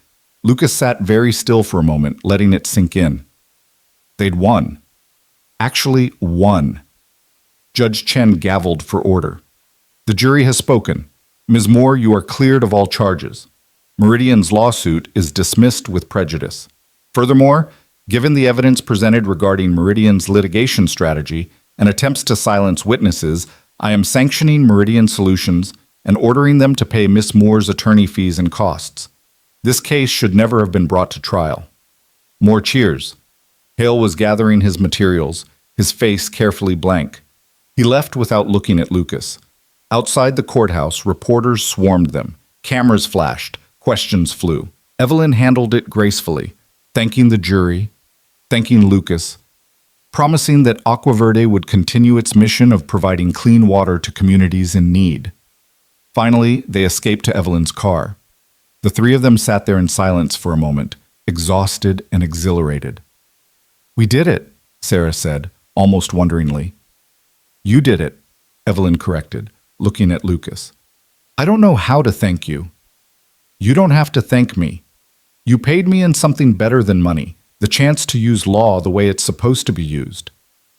Speaker 1: Lucas sat very still for a moment, letting it sink in. They'd won. Actually won. Judge Chen gavelled for order. The jury has spoken. Ms. Moore, you are cleared of all charges. Meridian's lawsuit is dismissed with prejudice. Furthermore, given the evidence presented regarding Meridian's litigation strategy and attempts to silence witnesses, I am sanctioning Meridian Solutions and ordering them to pay Ms. Moore's attorney fees and costs. This case should never have been brought to trial. More cheers. Hale was gathering his materials, his face carefully blank. He left without looking at Lucas. Outside the courthouse, reporters swarmed them. Cameras flashed. Questions flew. Evelyn handled it gracefully, thanking the jury, thanking Lucas, promising that Aquaverde would continue its mission of providing clean water to communities in need. Finally, they escaped to Evelyn's car. The three of them sat there in silence for a moment, exhausted and exhilarated. We did it, Sarah said, almost wonderingly. You did it, Evelyn corrected, looking at Lucas. I don't know how to thank you. You don't have to thank me. You paid me in something better than money, the chance to use law the way it's supposed to be used,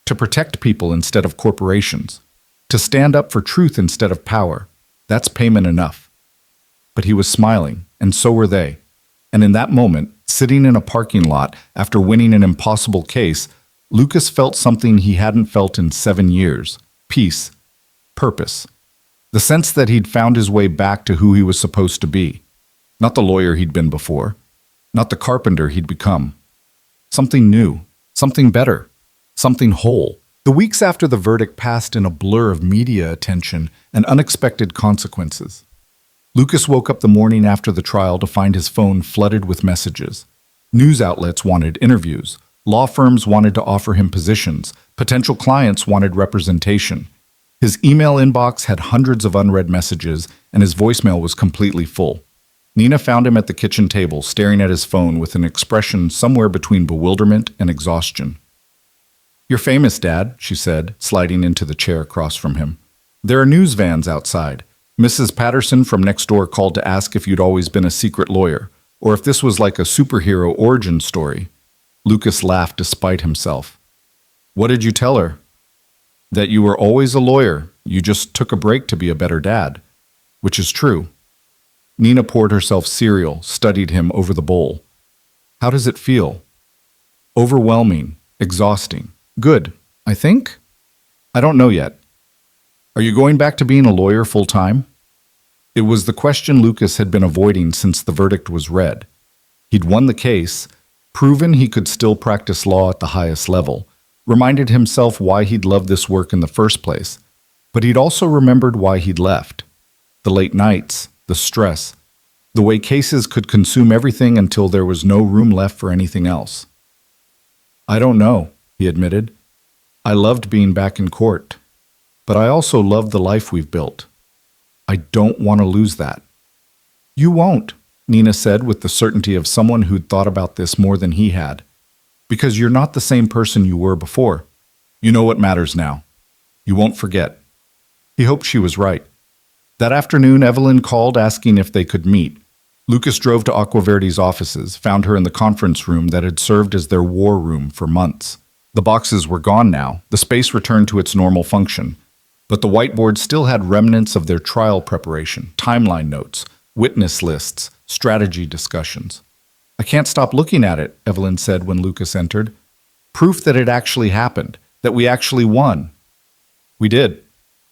Speaker 1: to protect people instead of corporations, to stand up for truth instead of power. That's payment enough. But he was smiling, and so were they. And in that moment, sitting in a parking lot after winning an impossible case, Lucas felt something he hadn't felt in 7 years: peace, purpose. The sense that he'd found his way back to who he was supposed to be. Not the lawyer he'd been before, not the carpenter he'd become. Something new, something better, something whole. The weeks after the verdict passed in a blur of media attention and unexpected consequences. Lucas woke up the morning after the trial to find his phone flooded with messages. News outlets wanted interviews. Law firms wanted to offer him positions. Potential clients wanted representation. His email inbox had hundreds of unread messages, and his voicemail was completely full. Nina found him at the kitchen table, staring at his phone with an expression somewhere between bewilderment and exhaustion. You're famous, Dad, she said, sliding into the chair across from him. There are news vans outside. Mrs. Patterson from next door called to ask if you'd always been a secret lawyer, or if this was like a superhero origin story. Lucas laughed despite himself. What did you tell her? That you were always a lawyer. You just took a break to be a better dad. Which is true. Nina poured herself cereal, studied him over the bowl. How does it feel? Overwhelming, exhausting. Good, I think? I don't know yet. Are you going back to being a lawyer full-time? It was the question Lucas had been avoiding since the verdict was read. He'd won the case, proven he could still practice law at the highest level, reminded himself why he'd loved this work in the first place, but he'd also remembered why he'd left. The late nights, the stress, the way cases could consume everything until there was no room left for anything else. I don't know, he admitted. I loved being back in court, but I also loved the life we've built. I don't want to lose that. You won't, Nina said with the certainty of someone who'd thought about this more than he had. Because you're not the same person you were before. You know what matters now. You won't forget. He hoped she was right. That afternoon, Evelyn called asking if they could meet. Lucas drove to Aquaverde's offices, found her in the conference room that had served as their war room for months. The boxes were gone now, the space returned to its normal function. But the whiteboard still had remnants of their trial preparation, timeline notes, witness lists, strategy discussions. I can't stop looking at it, Evelyn said when Lucas entered. Proof that it actually happened, that we actually won. We did.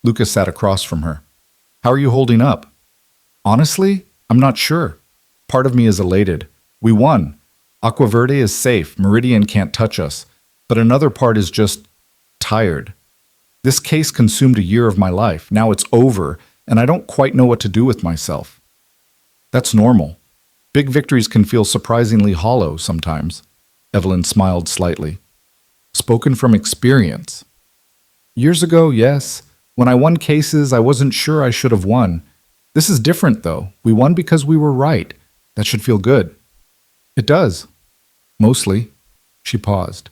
Speaker 1: Lucas sat across from her. How are you holding up? Honestly, I'm not sure. Part of me is elated. We won. Aquaverde is safe. Meridian can't touch us. But another part is just tired. This case consumed a year of my life. Now it's over, and I don't quite know what to do with myself. That's normal. Big victories can feel surprisingly hollow sometimes. Evelyn smiled slightly. Spoken from experience. Years ago, yes. When I won cases, I wasn't sure I should have won. This is different, though. We won because we were right. That should feel good. It does. Mostly. She paused.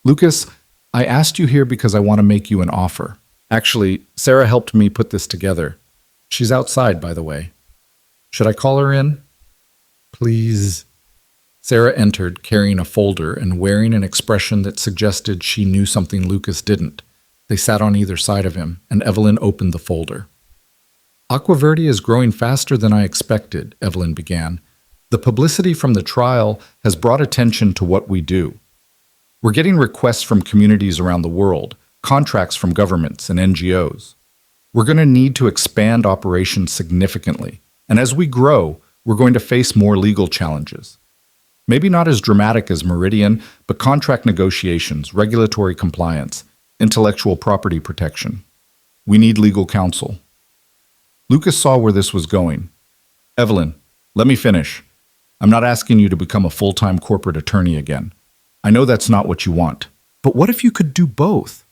Speaker 1: Lucas, I asked you here because I want to make you an offer. Actually, Sarah helped me put this together. She's outside, by the way. Should I call her in? Please. Sarah entered, carrying a folder and wearing an expression that suggested she knew something Lucas didn't. They sat on either side of him, and Evelyn opened the folder. Aquaverde is growing faster than I expected, Evelyn began. The publicity from the trial has brought attention to what we do. We're getting requests from communities around the world, contracts from governments and NGOs. We're going to need to expand operations significantly, and as we grow, we're going to face more legal challenges. Maybe not as dramatic as Meridian, but contract negotiations, regulatory compliance, intellectual property protection. We need legal counsel. Lucas saw where this was going. Evelyn, let me finish. I'm not asking you to become a full-time corporate attorney again. I know that's not what you want. But what if you could do both?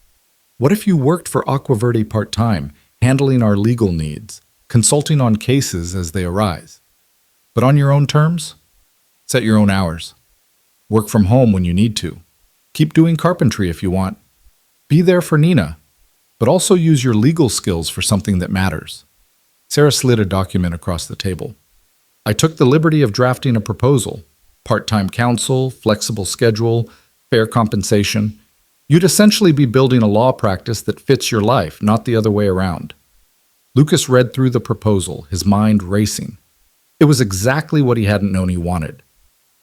Speaker 1: What if you worked for Aquaverde part-time, handling our legal needs, consulting on cases as they arise? But on your own terms? Set your own hours. Work from home when you need to. Keep doing carpentry if you want. Be there for Nina, but also use your legal skills for something that matters. Sarah slid a document across the table. I took the liberty of drafting a proposal. Part-time counsel, flexible schedule, fair compensation. You'd essentially be building a law practice that fits your life, not the other way around. Lucas read through the proposal, his mind racing. It was exactly what he hadn't known he wanted.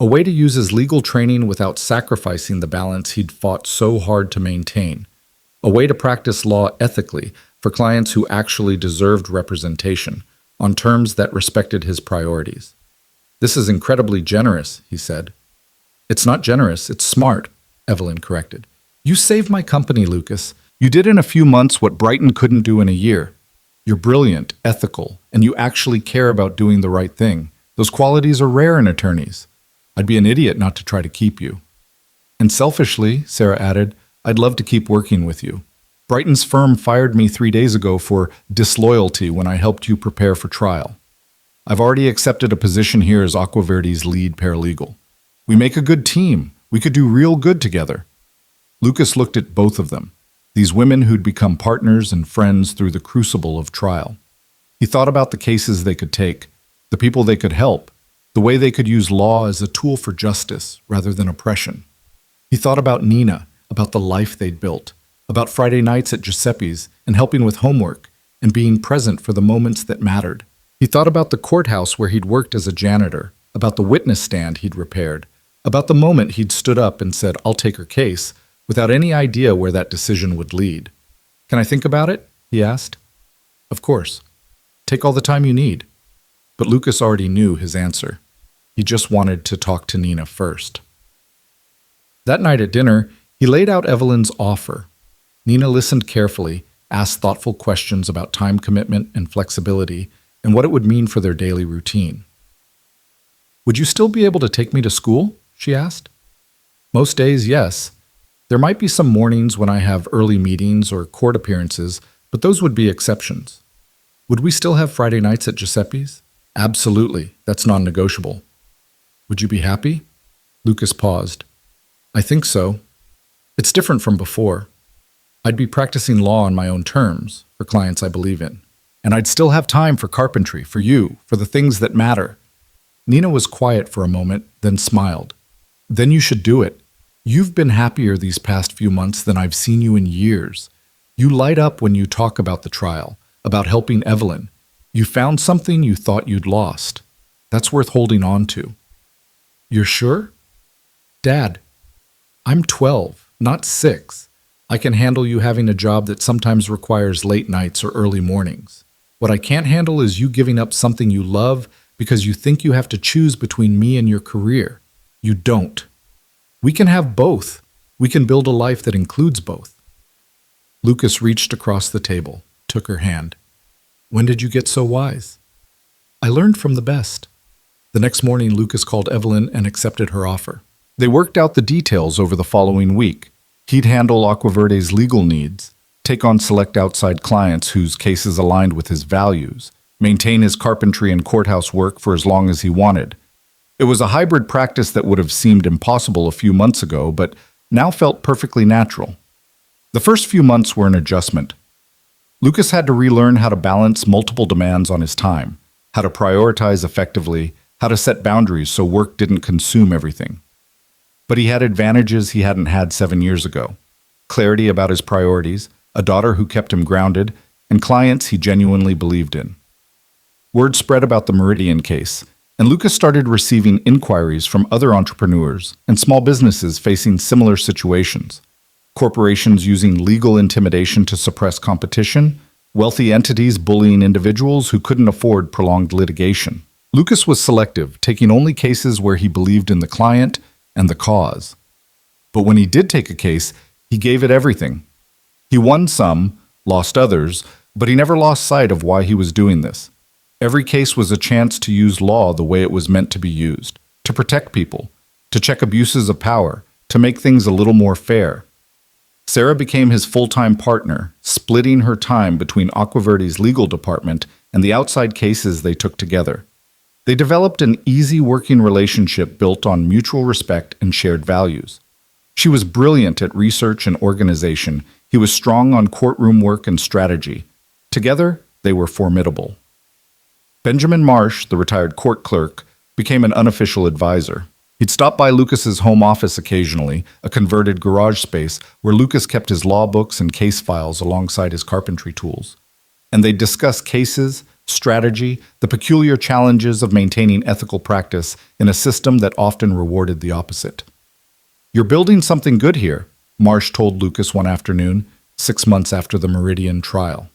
Speaker 1: A way to use his legal training without sacrificing the balance he'd fought so hard to maintain. A way to practice law ethically for clients who actually deserved representation, on terms that respected his priorities. This is incredibly generous, he said. It's not generous, it's smart, Evelyn corrected. You saved my company, Lucas. You did in a few months what Brighton couldn't do in a year. You're brilliant, ethical, and you actually care about doing the right thing. Those qualities are rare in attorneys. I'd be an idiot not to try to keep you. And selfishly, Sarah added, I'd love to keep working with you. Brighton's firm fired me 3 days ago for disloyalty when I helped you prepare for trial. I've already accepted a position here as Aquaverde's lead paralegal. We make a good team. We could do real good together. Lucas looked at both of them, these women who'd become partners and friends through the crucible of trial. He thought about the cases they could take, the people they could help, the way they could use law as a tool for justice rather than oppression. He thought about Nina, about the life they'd built, about Friday nights at Giuseppe's and helping with homework and being present for the moments that mattered. He thought about the courthouse where he'd worked as a janitor, about the witness stand he'd repaired, about the moment he'd stood up and said, I'll take her case, without any idea where that decision would lead. Can I think about it? he asked. Of course. Take all the time you need. But Lucas already knew his answer. He just wanted to talk to Nina first. That night at dinner, he laid out Evelyn's offer. Nina listened carefully, asked thoughtful questions about time commitment and flexibility, and what it would mean for their daily routine. Would you still be able to take me to school? She asked. Most days, yes. There might be some mornings when I have early meetings or court appearances, but those would be exceptions. Would we still have Friday nights at Giuseppe's? Absolutely. That's non-negotiable. Would you be happy? Lucas paused. I think so. It's different from before. I'd be practicing law on my own terms, for clients I believe in. And I'd still have time for carpentry, for you, for the things that matter. Nina was quiet for a moment, then smiled. Then you should do it. You've been happier these past few months than I've seen you in years. You light up when you talk about the trial, about helping Evelyn. You found something you thought you'd lost. That's worth holding on to. You're sure? Dad, I'm 12, not 6. I can handle you having a job that sometimes requires late nights or early mornings. What I can't handle is you giving up something you love because you think you have to choose between me and your career. You don't. We can have both. We can build a life that includes both. Lucas reached across the table, took her hand. When did you get so wise? I learned from the best. The next morning, Lucas called Evelyn and accepted her offer. They worked out the details over the following week. He'd handle Aquaverde's legal needs, take on select outside clients whose cases aligned with his values, maintain his carpentry and courthouse work for as long as he wanted. It was a hybrid practice that would have seemed impossible a few months ago, but now felt perfectly natural. The first few months were an adjustment. Lucas had to relearn how to balance multiple demands on his time, how to prioritize effectively, how to set boundaries so work didn't consume everything. But he had advantages he hadn't had 7 years ago. Clarity about his priorities, a daughter who kept him grounded, and clients he genuinely believed in. Word spread about the Meridian case, and Lucas started receiving inquiries from other entrepreneurs and small businesses facing similar situations. Corporations using legal intimidation to suppress competition, wealthy entities bullying individuals who couldn't afford prolonged litigation. Lucas was selective, taking only cases where he believed in the client and the cause. But when he did take a case, he gave it everything. He won some, lost others, but he never lost sight of why he was doing this. Every case was a chance to use law the way it was meant to be used, to protect people, to check abuses of power, to make things a little more fair. Sarah became his full-time partner, splitting her time between Aquaverde's legal department and the outside cases they took together. They developed an easy working relationship built on mutual respect and shared values. She was brilliant at research and organization. He was strong on courtroom work and strategy. Together, they were formidable. Benjamin Marsh, the retired court clerk, became an unofficial advisor. He'd stop by Lucas's home office occasionally, a converted garage space where Lucas kept his law books and case files alongside his carpentry tools. And they'd discuss cases, strategy, the peculiar challenges of maintaining ethical practice in a system that often rewarded the opposite. You're building something good here, Marsh told Lucas one afternoon, 6 months after the Meridian trial.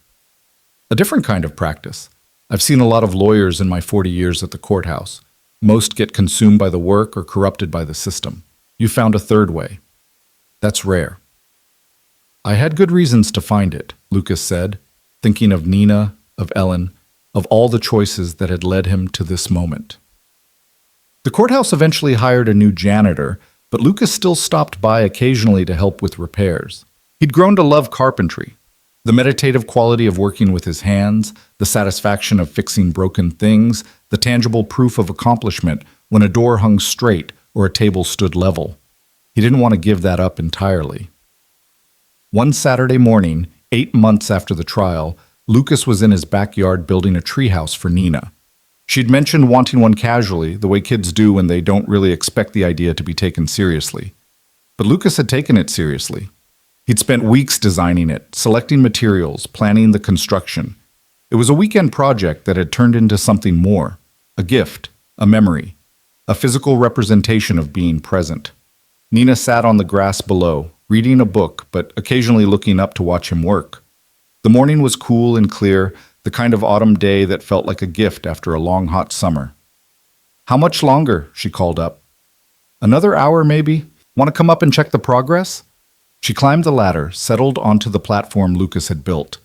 Speaker 1: A different kind of practice. I've seen a lot of lawyers in my 40 years at the courthouse. Most get consumed by the work or corrupted by the system. You found a third way. That's rare. I had good reasons to find it, Lucas said, thinking of Nina, of Ellen, of all the choices that had led him to this moment. The courthouse eventually hired a new janitor, but Lucas still stopped by occasionally to help with repairs. He'd grown to love carpentry. The meditative quality of working with his hands, the satisfaction of fixing broken things, the tangible proof of accomplishment when a door hung straight or a table stood level. He didn't want to give that up entirely. One Saturday morning, 8 months after the trial, Lucas was in his backyard building a treehouse for Nina. She'd mentioned wanting one casually, the way kids do when they don't really expect the idea to be taken seriously. But Lucas had taken it seriously. He'd spent weeks designing it, selecting materials, planning the construction. It was a weekend project that had turned into something more, a gift, a memory, a physical representation of being present. Nina sat on the grass below, reading a book, but occasionally looking up to watch him work. The morning was cool and clear, the kind of autumn day that felt like a gift after a long hot summer. How much longer? She called up. Another hour, maybe? Want to come up and check the progress? She climbed the ladder, settled onto the platform Lucas had built.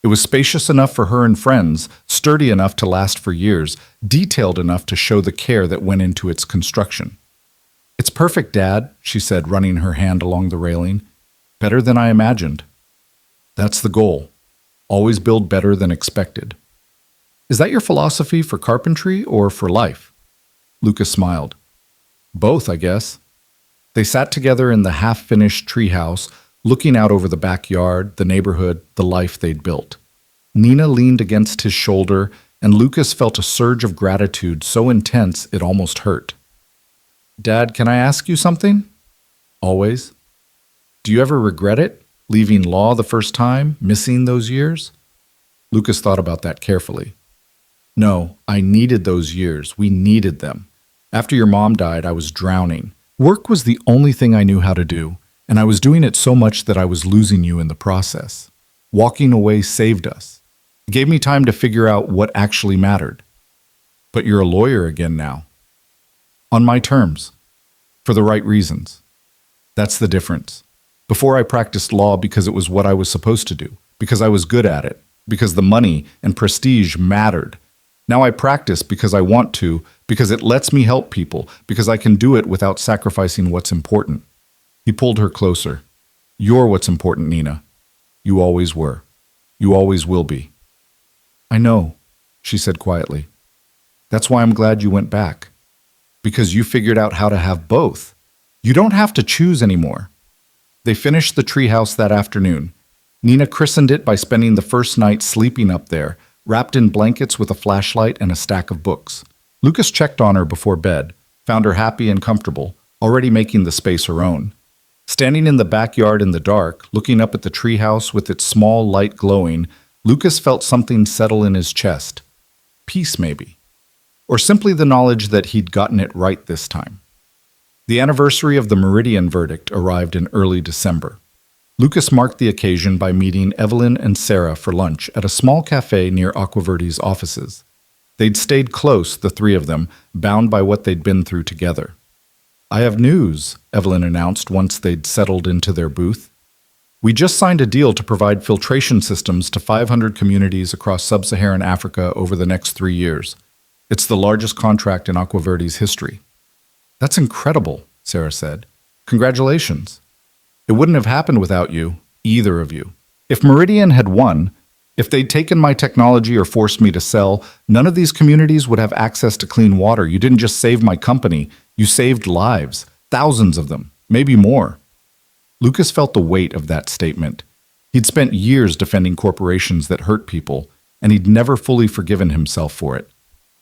Speaker 1: It was spacious enough for her and friends, sturdy enough to last for years, detailed enough to show the care that went into its construction. It's perfect, Dad, she said, running her hand along the railing. Better than I imagined. That's the goal. Always build better than expected. Is that your philosophy for carpentry or for life? Lucas smiled. Both, I guess. They sat together in the half-finished treehouse, looking out over the backyard, the neighborhood, the life they'd built. Nina leaned against his shoulder, and Lucas felt a surge of gratitude so intense it almost hurt. Dad, can I ask you something? Always. Do you ever regret it? Leaving law the first time, missing those years? Lucas thought about that carefully. No, I needed those years. We needed them. After your mom died, I was drowning. Work was the only thing I knew how to do, and I was doing it so much that I was losing you in the process. Walking away saved us. It gave me time to figure out what actually mattered. But you're a lawyer again now. On my terms. For the right reasons. That's the difference. Before I practiced law because it was what I was supposed to do, because I was good at it, because the money and prestige mattered. Now I practice because I want to, because it lets me help people, because I can do it without sacrificing what's important. He pulled her closer. You're what's important, Nina. You always were. You always will be. I know, she said quietly. That's why I'm glad you went back. Because you figured out how to have both. You don't have to choose anymore. They finished the treehouse that afternoon. Nina christened it by spending the first night sleeping up there, wrapped in blankets with a flashlight and a stack of books. Lucas checked on her before bed, found her happy and comfortable, already making the space her own. Standing in the backyard in the dark, looking up at the treehouse with its small light glowing, Lucas felt something settle in his chest. Peace, maybe. Or simply the knowledge that he'd gotten it right this time. The anniversary of the Meridian verdict arrived in early December. Lucas marked the occasion by meeting Evelyn and Sarah for lunch at a small cafe near Aquaverdi's offices. They'd stayed close, the three of them, bound by what they'd been through together. I have news, Evelyn announced once they'd settled into their booth. We just signed a deal to provide filtration systems to 500 communities across sub-Saharan Africa over the next 3 years. It's the largest contract in Aquaverdi's history. That's incredible, Sarah said. Congratulations. It wouldn't have happened without you, either of you. If Meridian had won, if they'd taken my technology or forced me to sell, none of these communities would have access to clean water. You didn't just save my company, you saved lives, thousands of them, maybe more. Lucas felt the weight of that statement. He'd spent years defending corporations that hurt people, and he'd never fully forgiven himself for it.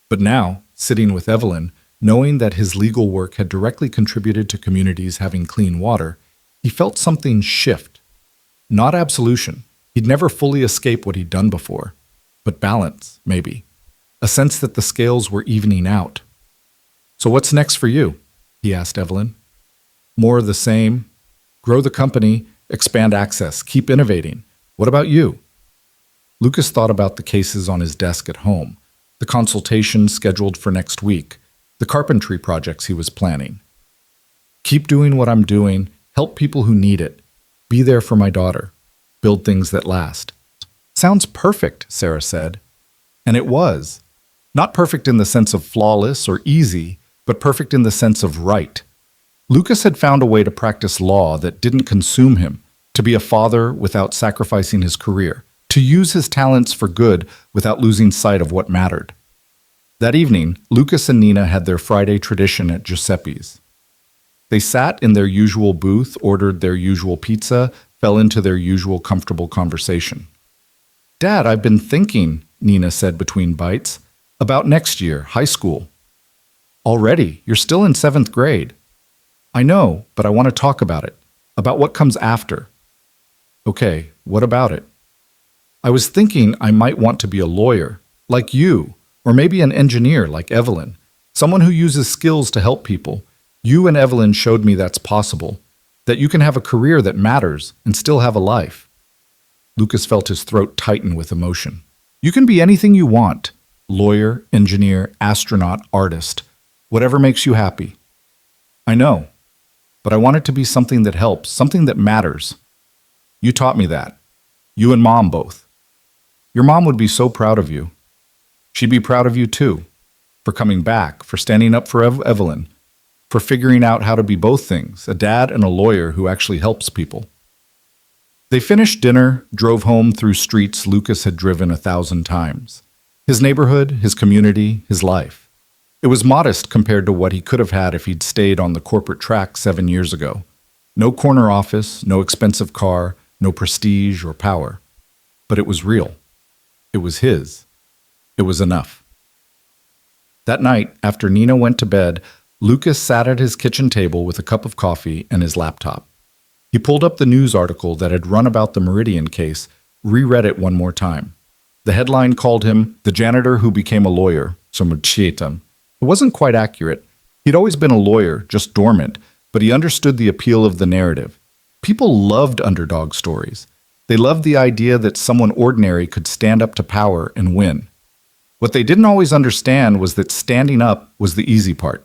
Speaker 1: But now, sitting with Evelyn, knowing that his legal work had directly contributed to communities having clean water, he felt something shift. Not absolution. He'd never fully escape what he'd done before. But balance, maybe. A sense that the scales were evening out. So what's next for you? He asked Evelyn. More of the same. Grow the company, expand access, keep innovating. What about you? Lucas thought about the cases on his desk at home, the consultations scheduled for next week, the carpentry projects he was planning. Keep doing what I'm doing, help people who need it, be there for my daughter, build things that last. Sounds perfect, Sarah said. And it was. Not perfect in the sense of flawless or easy, but perfect in the sense of right. Lucas had found a way to practice law that didn't consume him, to be a father without sacrificing his career, to use his talents for good without losing sight of what mattered. That evening, Lucas and Nina had their Friday tradition at Giuseppe's. They sat in their usual booth, ordered their usual pizza, fell into their usual comfortable conversation. Dad, I've been thinking, Nina said between bites, about next year, high school. Already? You're still in 7th grade. I know, but I want to talk about it, about what comes after. Okay, what about it? I was thinking I might want to be a lawyer, like you, or maybe an engineer like Evelyn, someone who uses skills to help people. You and Evelyn showed me that's possible, that you can have a career that matters and still have a life. Lucas felt his throat tighten with emotion. You can be anything you want. Lawyer, engineer, astronaut, artist. Whatever makes you happy. I know. But I want it to be something that helps, something that matters. You taught me that. You and Mom both. Your mom would be so proud of you. She'd be proud of you too. For coming back, for standing up for Evelyn, for figuring out how to be both things, a dad and a lawyer who actually helps people. They finished dinner, drove home through streets Lucas had driven 1,000 times. His neighborhood, his community, his life. It was modest compared to what he could have had if he'd stayed on the corporate track 7 years ago. No corner office, no expensive car, no prestige or power. But it was real. It was his. It was enough. That night, after Nina went to bed, Lucas sat at his kitchen table with a cup of coffee and his laptop. He pulled up the news article that had run about the Meridian case, reread it one more time. The headline called him the janitor who became a lawyer, It wasn't quite accurate. He'd always been a lawyer, just dormant, but he understood the appeal of the narrative. People loved underdog stories. They loved the idea that someone ordinary could stand up to power and win. What they didn't always understand was that standing up was the easy part.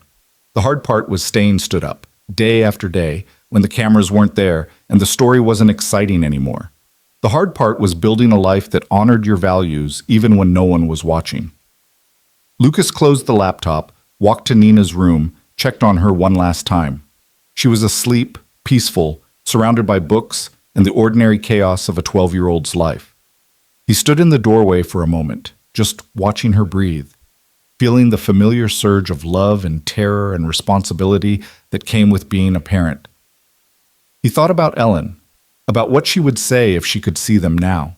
Speaker 1: The hard part was staying stood up, day after day, when the cameras weren't there and the story wasn't exciting anymore. The hard part was building a life that honored your values even when no one was watching. Lucas closed the laptop, walked to Nina's room, checked on her one last time. She was asleep, peaceful, surrounded by books and the ordinary chaos of a 12-year-old's life. He stood in the doorway for a moment, just watching her breathe, feeling the familiar surge of love and terror and responsibility that came with being a parent. He thought about Ellen, about what she would say if she could see them now.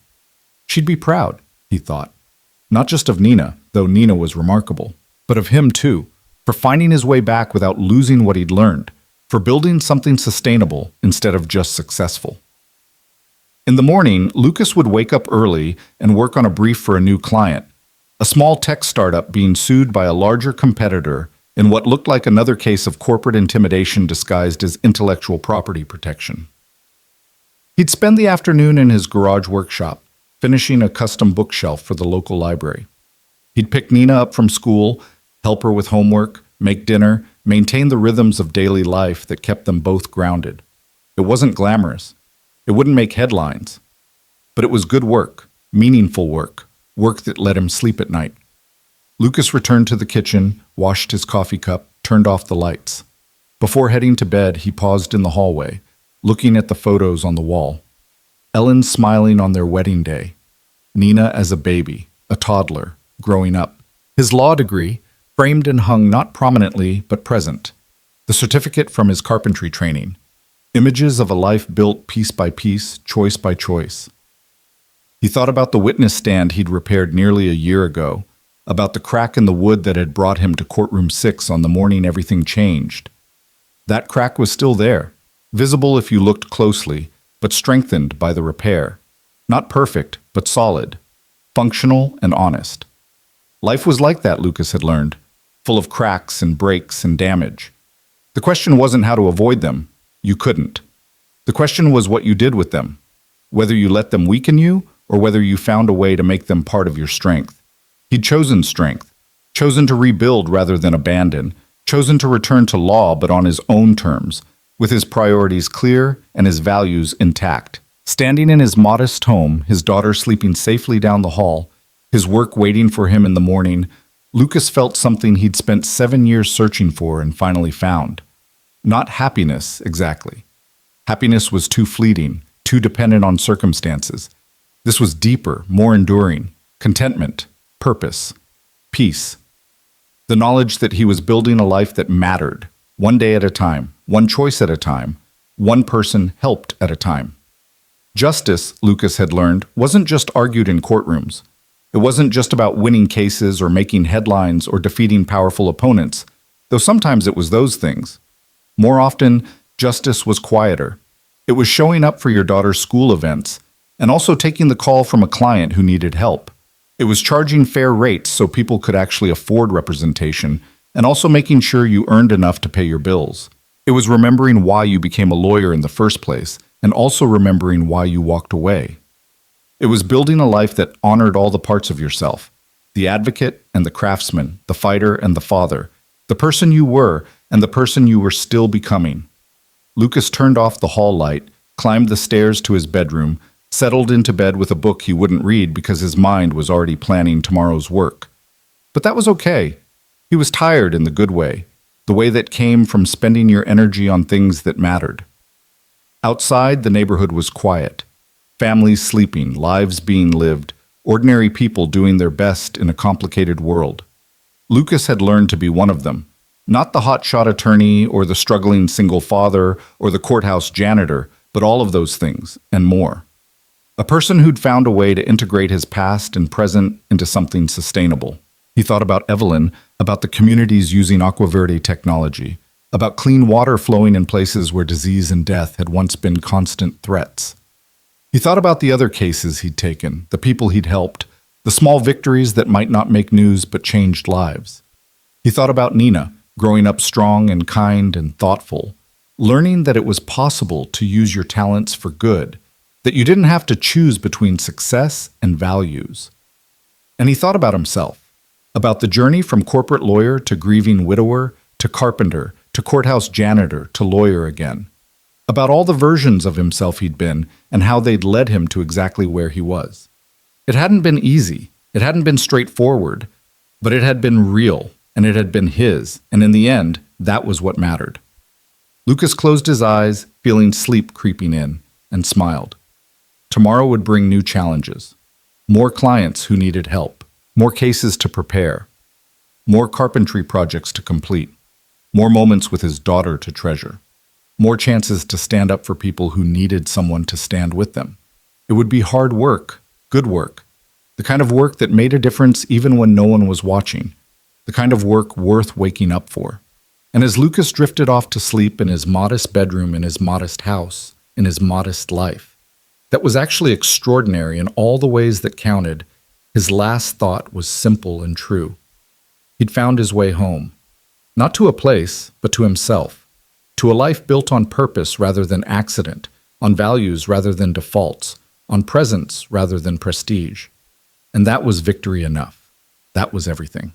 Speaker 1: She'd be proud, he thought. Not just of Nina, though Nina was remarkable, but of him too, for finding his way back without losing what he'd learned, for building something sustainable instead of just successful. In the morning, Lucas would wake up early and work on a brief for a new client, a small tech startup being sued by a larger competitor in what looked like another case of corporate intimidation disguised as intellectual property protection. He'd spend the afternoon in his garage workshop, finishing a custom bookshelf for the local library. He'd pick Nina up from school, help her with homework, make dinner, maintain the rhythms of daily life that kept them both grounded. It wasn't glamorous. It wouldn't make headlines. But it was good work, meaningful work, work that let him sleep at night. Lucas returned to the kitchen, washed his coffee cup, turned off the lights. Before heading to bed, he paused in the hallway, looking at the photos on the wall. Ellen smiling on their wedding day. Nina as a baby, a toddler, growing up. His law degree, framed and hung not prominently but present. The certificate from his carpentry training. Images of a life built piece by piece, choice by choice. He thought about the witness stand he'd repaired nearly a year ago, about the crack in the wood that had brought him to courtroom 6 on the morning everything changed. That crack was still there, visible if you looked closely, but strengthened by the repair. Not perfect, but solid, functional and honest. Life was like that, Lucas had learned, full of cracks and breaks and damage. The question wasn't how to avoid them. You couldn't. The question was what you did with them, whether you let them weaken you or whether you found a way to make them part of your strength. He'd chosen strength, chosen to rebuild rather than abandon, chosen to return to law but on his own terms, with his priorities clear and his values intact. Standing in his modest home, his daughter sleeping safely down the hall, his work waiting for him in the morning, Lucas felt something he'd spent 7 years searching for and finally found. Not happiness, exactly. Happiness was too fleeting, too dependent on circumstances. This was deeper, more enduring. Contentment, purpose, peace. The knowledge that he was building a life that mattered, one day at a time, one choice at a time, one person helped at a time. Justice, Lucas had learned, wasn't just argued in courtrooms. It wasn't just about winning cases or making headlines or defeating powerful opponents, though sometimes it was those things. More often, justice was quieter. It was showing up for your daughter's school events and also taking the call from a client who needed help. It was charging fair rates so people could actually afford representation and also making sure you earned enough to pay your bills. It was remembering why you became a lawyer in the first place and also remembering why you walked away. It was building a life that honored all the parts of yourself: the advocate and the craftsman, the fighter and the father, the person you were and the person you were still becoming. Lucas turned off the hall light, climbed the stairs to his bedroom, settled into bed with a book he wouldn't read because his mind was already planning tomorrow's work. But that was okay. He was tired in the good way, the way that came from spending your energy on things that mattered. Outside, the neighborhood was quiet. Families sleeping, lives being lived, ordinary people doing their best in a complicated world. Lucas had learned to be one of them, not the hotshot attorney or the struggling single father or the courthouse janitor, but all of those things and more. A person who'd found a way to integrate his past and present into something sustainable. He thought about Evelyn, about the communities using Aqua Verde technology, about clean water flowing in places where disease and death had once been constant threats. He thought about the other cases he'd taken, the people he'd helped, the small victories that might not make news but changed lives. He thought about Nina, growing up strong and kind and thoughtful, learning that it was possible to use your talents for good, that you didn't have to choose between success and values. And he thought about himself, about the journey from corporate lawyer to grieving widower to carpenter to courthouse janitor to lawyer again, about all the versions of himself he'd been and how they'd led him to exactly where he was. It hadn't been easy, it hadn't been straightforward, but it had been real, and it had been his, and in the end, that was what mattered. Lucas closed his eyes, feeling sleep creeping in, and smiled. Tomorrow would bring new challenges. More clients who needed help, more cases to prepare, more carpentry projects to complete, more moments with his daughter to treasure. More chances to stand up for people who needed someone to stand with them. It would be hard work, good work, the kind of work that made a difference even when no one was watching, the kind of work worth waking up for. And as Lucas drifted off to sleep in his modest bedroom in his modest house, in his modest life, that was actually extraordinary in all the ways that counted, his last thought was simple and true. He'd found his way home, not to a place, but to himself. To a life built on purpose rather than accident, on values rather than defaults, on presence rather than prestige. And that was victory enough. That was everything.